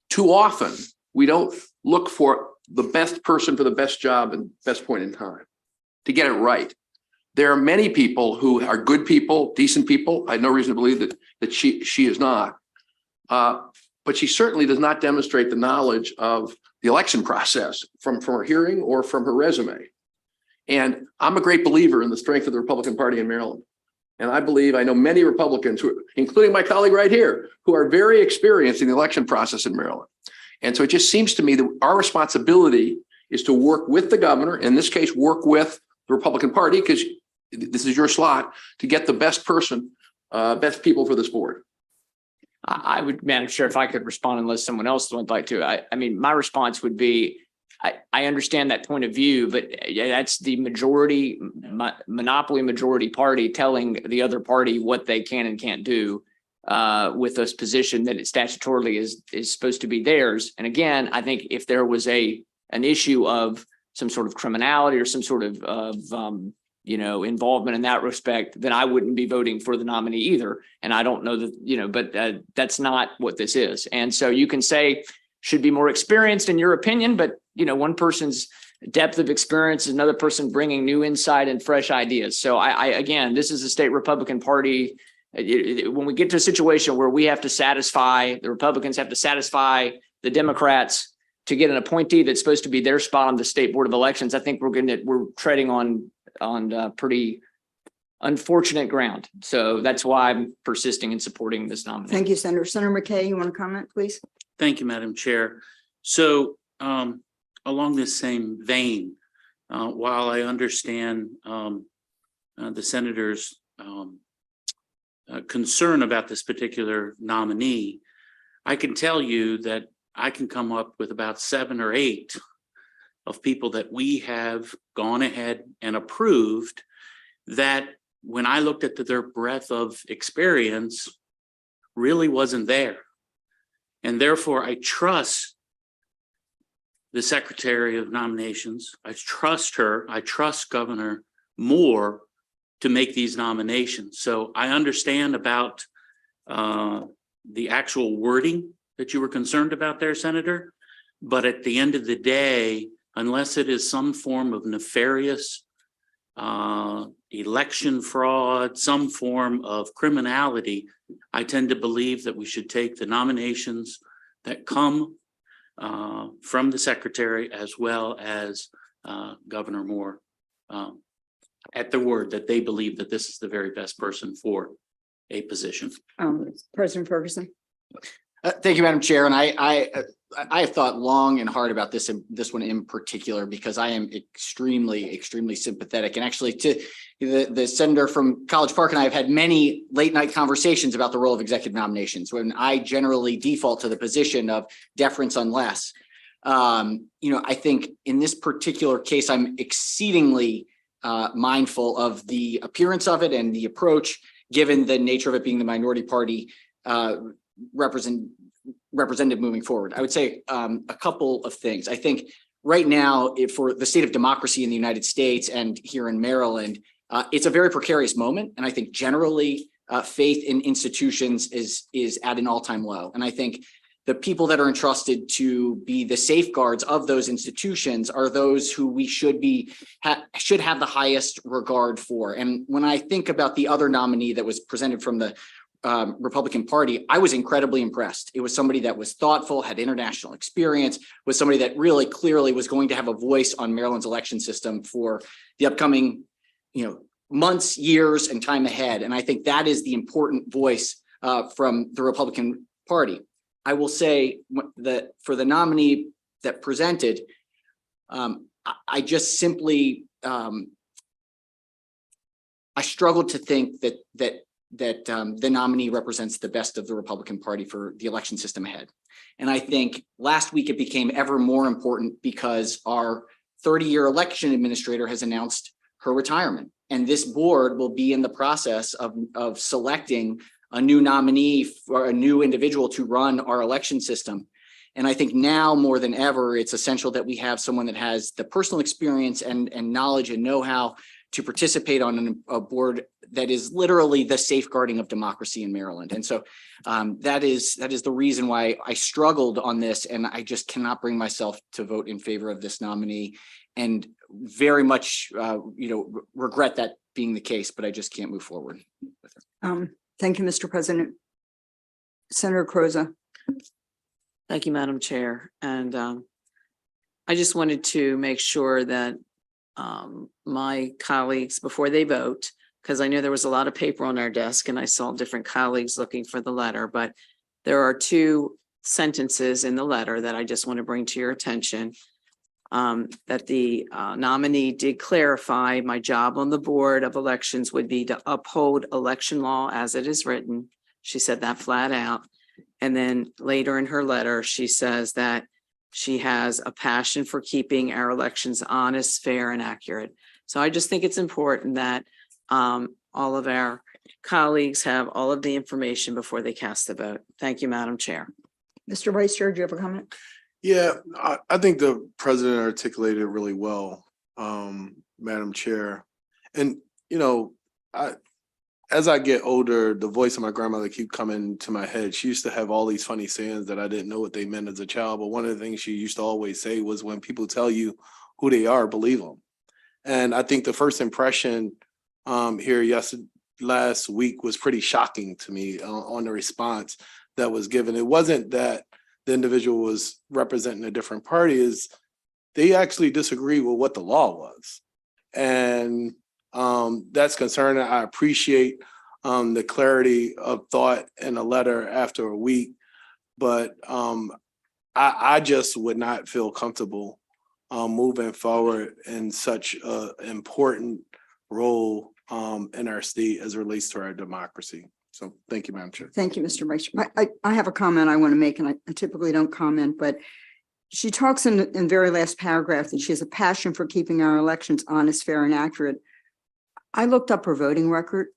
too often we don't look for the best person for the best job and best point in time to get it right. There are many people who are good people, decent people. I have no reason to believe that she is not. But but she certainly does not demonstrate the knowledge of the election process from her hearing or from her resume. And I'm a great believer in the strength of the Republican Party in Maryland. And I know many Republicans, including my colleague right here, who are very experienced in the election process in Maryland. And so it just seems to me that our responsibility is to work with the governor, in this case, work with the Republican Party, because this is your slot, to get the best person, best people for this board.
I would, Madam Chair, if I could respond unless someone else would like to. I mean, my response would be, I understand that point of view, but that's the majority, monopoly majority party telling the other party what they can and can't do with this position that it statutorily is supposed to be theirs. And again, I think if there was an issue of some sort of criminality or some sort of involvement in that respect, then I wouldn't be voting for the nominee either. And I don't know that, but that's not what this is. And so you can say should be more experienced in your opinion, but one person's depth of experience is another person bringing new insight and fresh ideas. So again, this is a state Republican Party. When we get to a situation where we have to satisfy, the Republicans have to satisfy the Democrats to get an appointee that's supposed to be their spot on the state board of elections, I think we're treading on pretty unfortunate ground. So that's why I'm persisting in supporting this nomination.
Thank you, Senator. Senator McKay, you want to comment, please?
Thank you, Madam Chair. So along this same vein, while I understand the senator's concern about this particular nominee, I can tell you that I can come up with about 7 or 8 of people that we have gone ahead and approved that when I looked at their breadth of experience really wasn't there. And therefore I trust the Secretary of Nominations. I trust her. I trust Governor Moore to make these nominations. So I understand about the actual wording that you were concerned about there, Senator. But at the end of the day, unless it is some form of nefarious election fraud, some form of criminality, I tend to believe that we should take the nominations that come from the Secretary as well as Governor Moore at the word that they believe that this is the very best person for a position.
President Ferguson.
Thank you, Madam Chair. And I have thought long and hard about this one in particular, because I am extremely sympathetic. And actually to the senator from College Park and I have had many late night conversations about the role of executive nominations, when I generally default to the position of deference unless. I think in this particular case, I'm exceeding mindful of the appearance of it and the approach, given the nature of it being the minority party representative moving forward. I would say a couple of things. I think right now, for the state of democracy in the United States and here in Maryland, it's a very precarious moment. And I think generally faith in institutions is at an all-time low. And I think the people that are entrusted to be the safeguards of those institutions are those who we should have the highest regard for. And when I think about the other nominee that was presented from the Republican Party, I was incredibly impressed. It was somebody that was thoughtful, had international experience, was somebody that really clearly was going to have a voice on Maryland's election system for the upcoming, months, years, and time ahead. And I think that is the important voice from the Republican Party. I will say that for the nominee that presented, I just simply I struggled to think that the nominee represents the best of the Republican Party for the election system ahead. And I think last week it became ever more important because our 30-year election administrator has announced her retirement. And this board will be in the process of selecting a new nominee for a new individual to run our election system. And I think now more than ever, it's essential that we have someone that has the personal experience and knowledge and know-how to participate on a board that is literally the safeguarding of democracy in Maryland. And so that is the reason why I struggled on this, and I just cannot bring myself to vote in favor of this nominee, and very much regret that being the case, but I just can't move forward with it.
Thank you, Mr. President. Senator Croza.
Thank you, Madam Chair. And I just wanted to make sure that my colleagues, before they vote, because I know there was a lot of paper on our desk and I saw different colleagues looking for the letter, but there are two sentences in the letter that I just want to bring to your attention. That the nominee did clarify my job on the Board of Elections would be to uphold election law as it is written. She said that flat out. And then later in her letter, she says that she has a passion for keeping our elections honest, fair, and accurate. So I just think it's important that all of our colleagues have all of the information before they cast the vote. Thank you, Madam Chair.
Mr. Vice Chair, do you have a comment?
Yeah, I think the president articulated it really well, Madam Chair. And, you know, as I get older, the voice of my grandmother keep coming to my head. She used to have all these funny sayings that I didn't know what they meant as a child. But one of the things she used to always say was, when people tell you who they are, believe them. And I think the first impression here last week was pretty shocking to me on the response that was given. It wasn't that the individual was representing a different party, is they actually disagree with what the law was. And that's concerning. I appreciate the clarity of thought in a letter after a week, but I just would not feel comfortable moving forward in such an important role in our state as it relates to our democracy. So thank you, Madam Chair.
Thank you, Mr. Vice Chair. I have a comment I want to make, and I typically don't comment, but she talks in the very last paragraph that she has a passion for keeping our elections honest, fair, and accurate. I looked up her voting record.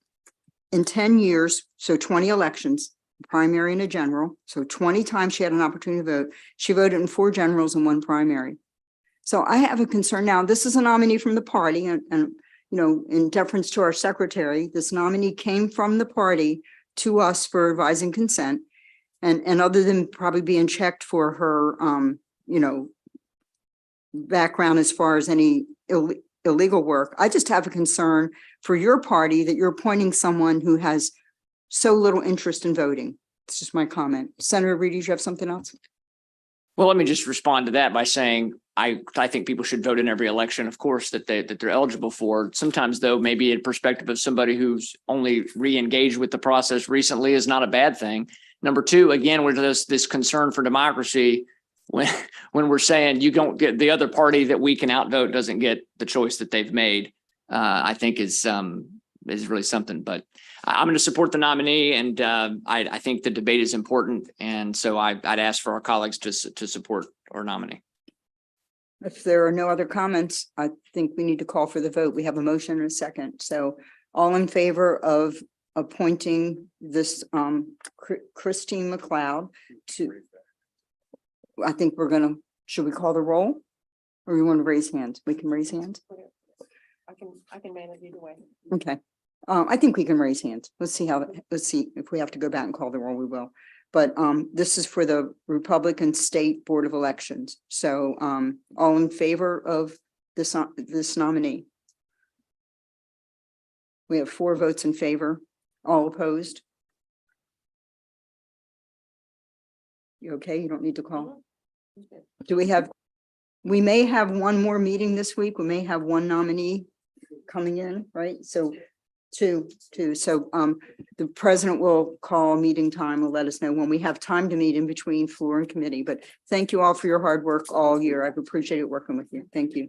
In 10 years, so 20 elections, primary and a general, so 20 times she had an opportunity to vote. She voted in 4 generals and 1 primary. So I have a concern now. This is a nominee from the party, and you know, in deference to our secretary, this nominee came from the party to us for advising consent. And other than probably being checked for her, you know, background as far as any illegal work, I just have a concern for your party that you're appointing someone who has so little interest in voting. It's just my comment. Senator Reed, do you have something else?
Well, let me just respond to that by saying I think people should vote in every election, of course, that they're eligible for. Sometimes, though, maybe in perspective of somebody who's only re-engaged with the process recently is not a bad thing. Number two, again, with this concern for democracy, when we're saying you don't get the other party that we can outvote doesn't get the choice that they've made, I think is really something. But I'm going to support the nominee, and I think the debate is important, and so I'd ask for our colleagues to support our nominee.
If there are no other comments, I think we need to call for the vote. We have a motion and a second. So all in favor of appointing this Christine McLeod to, I think we're going to, should we call the roll? Or you want to raise hands? We can raise hands.
I can manage either way.
Okay. I think we can raise hands. Let's see if we have to go back and call the roll, we will. But this is for the Republican State Board of Elections. So all in favor of this nominee? We have 4 votes in favor. All opposed? You okay? You don't need to call? Do we may have one more meeting this week. We may have 1 nominee coming in, right? So two. So the president will call a meeting time, will let us know when we have time to meet in between floor and committee. But thank you all for your hard work all year. I've appreciated working with you. Thank you.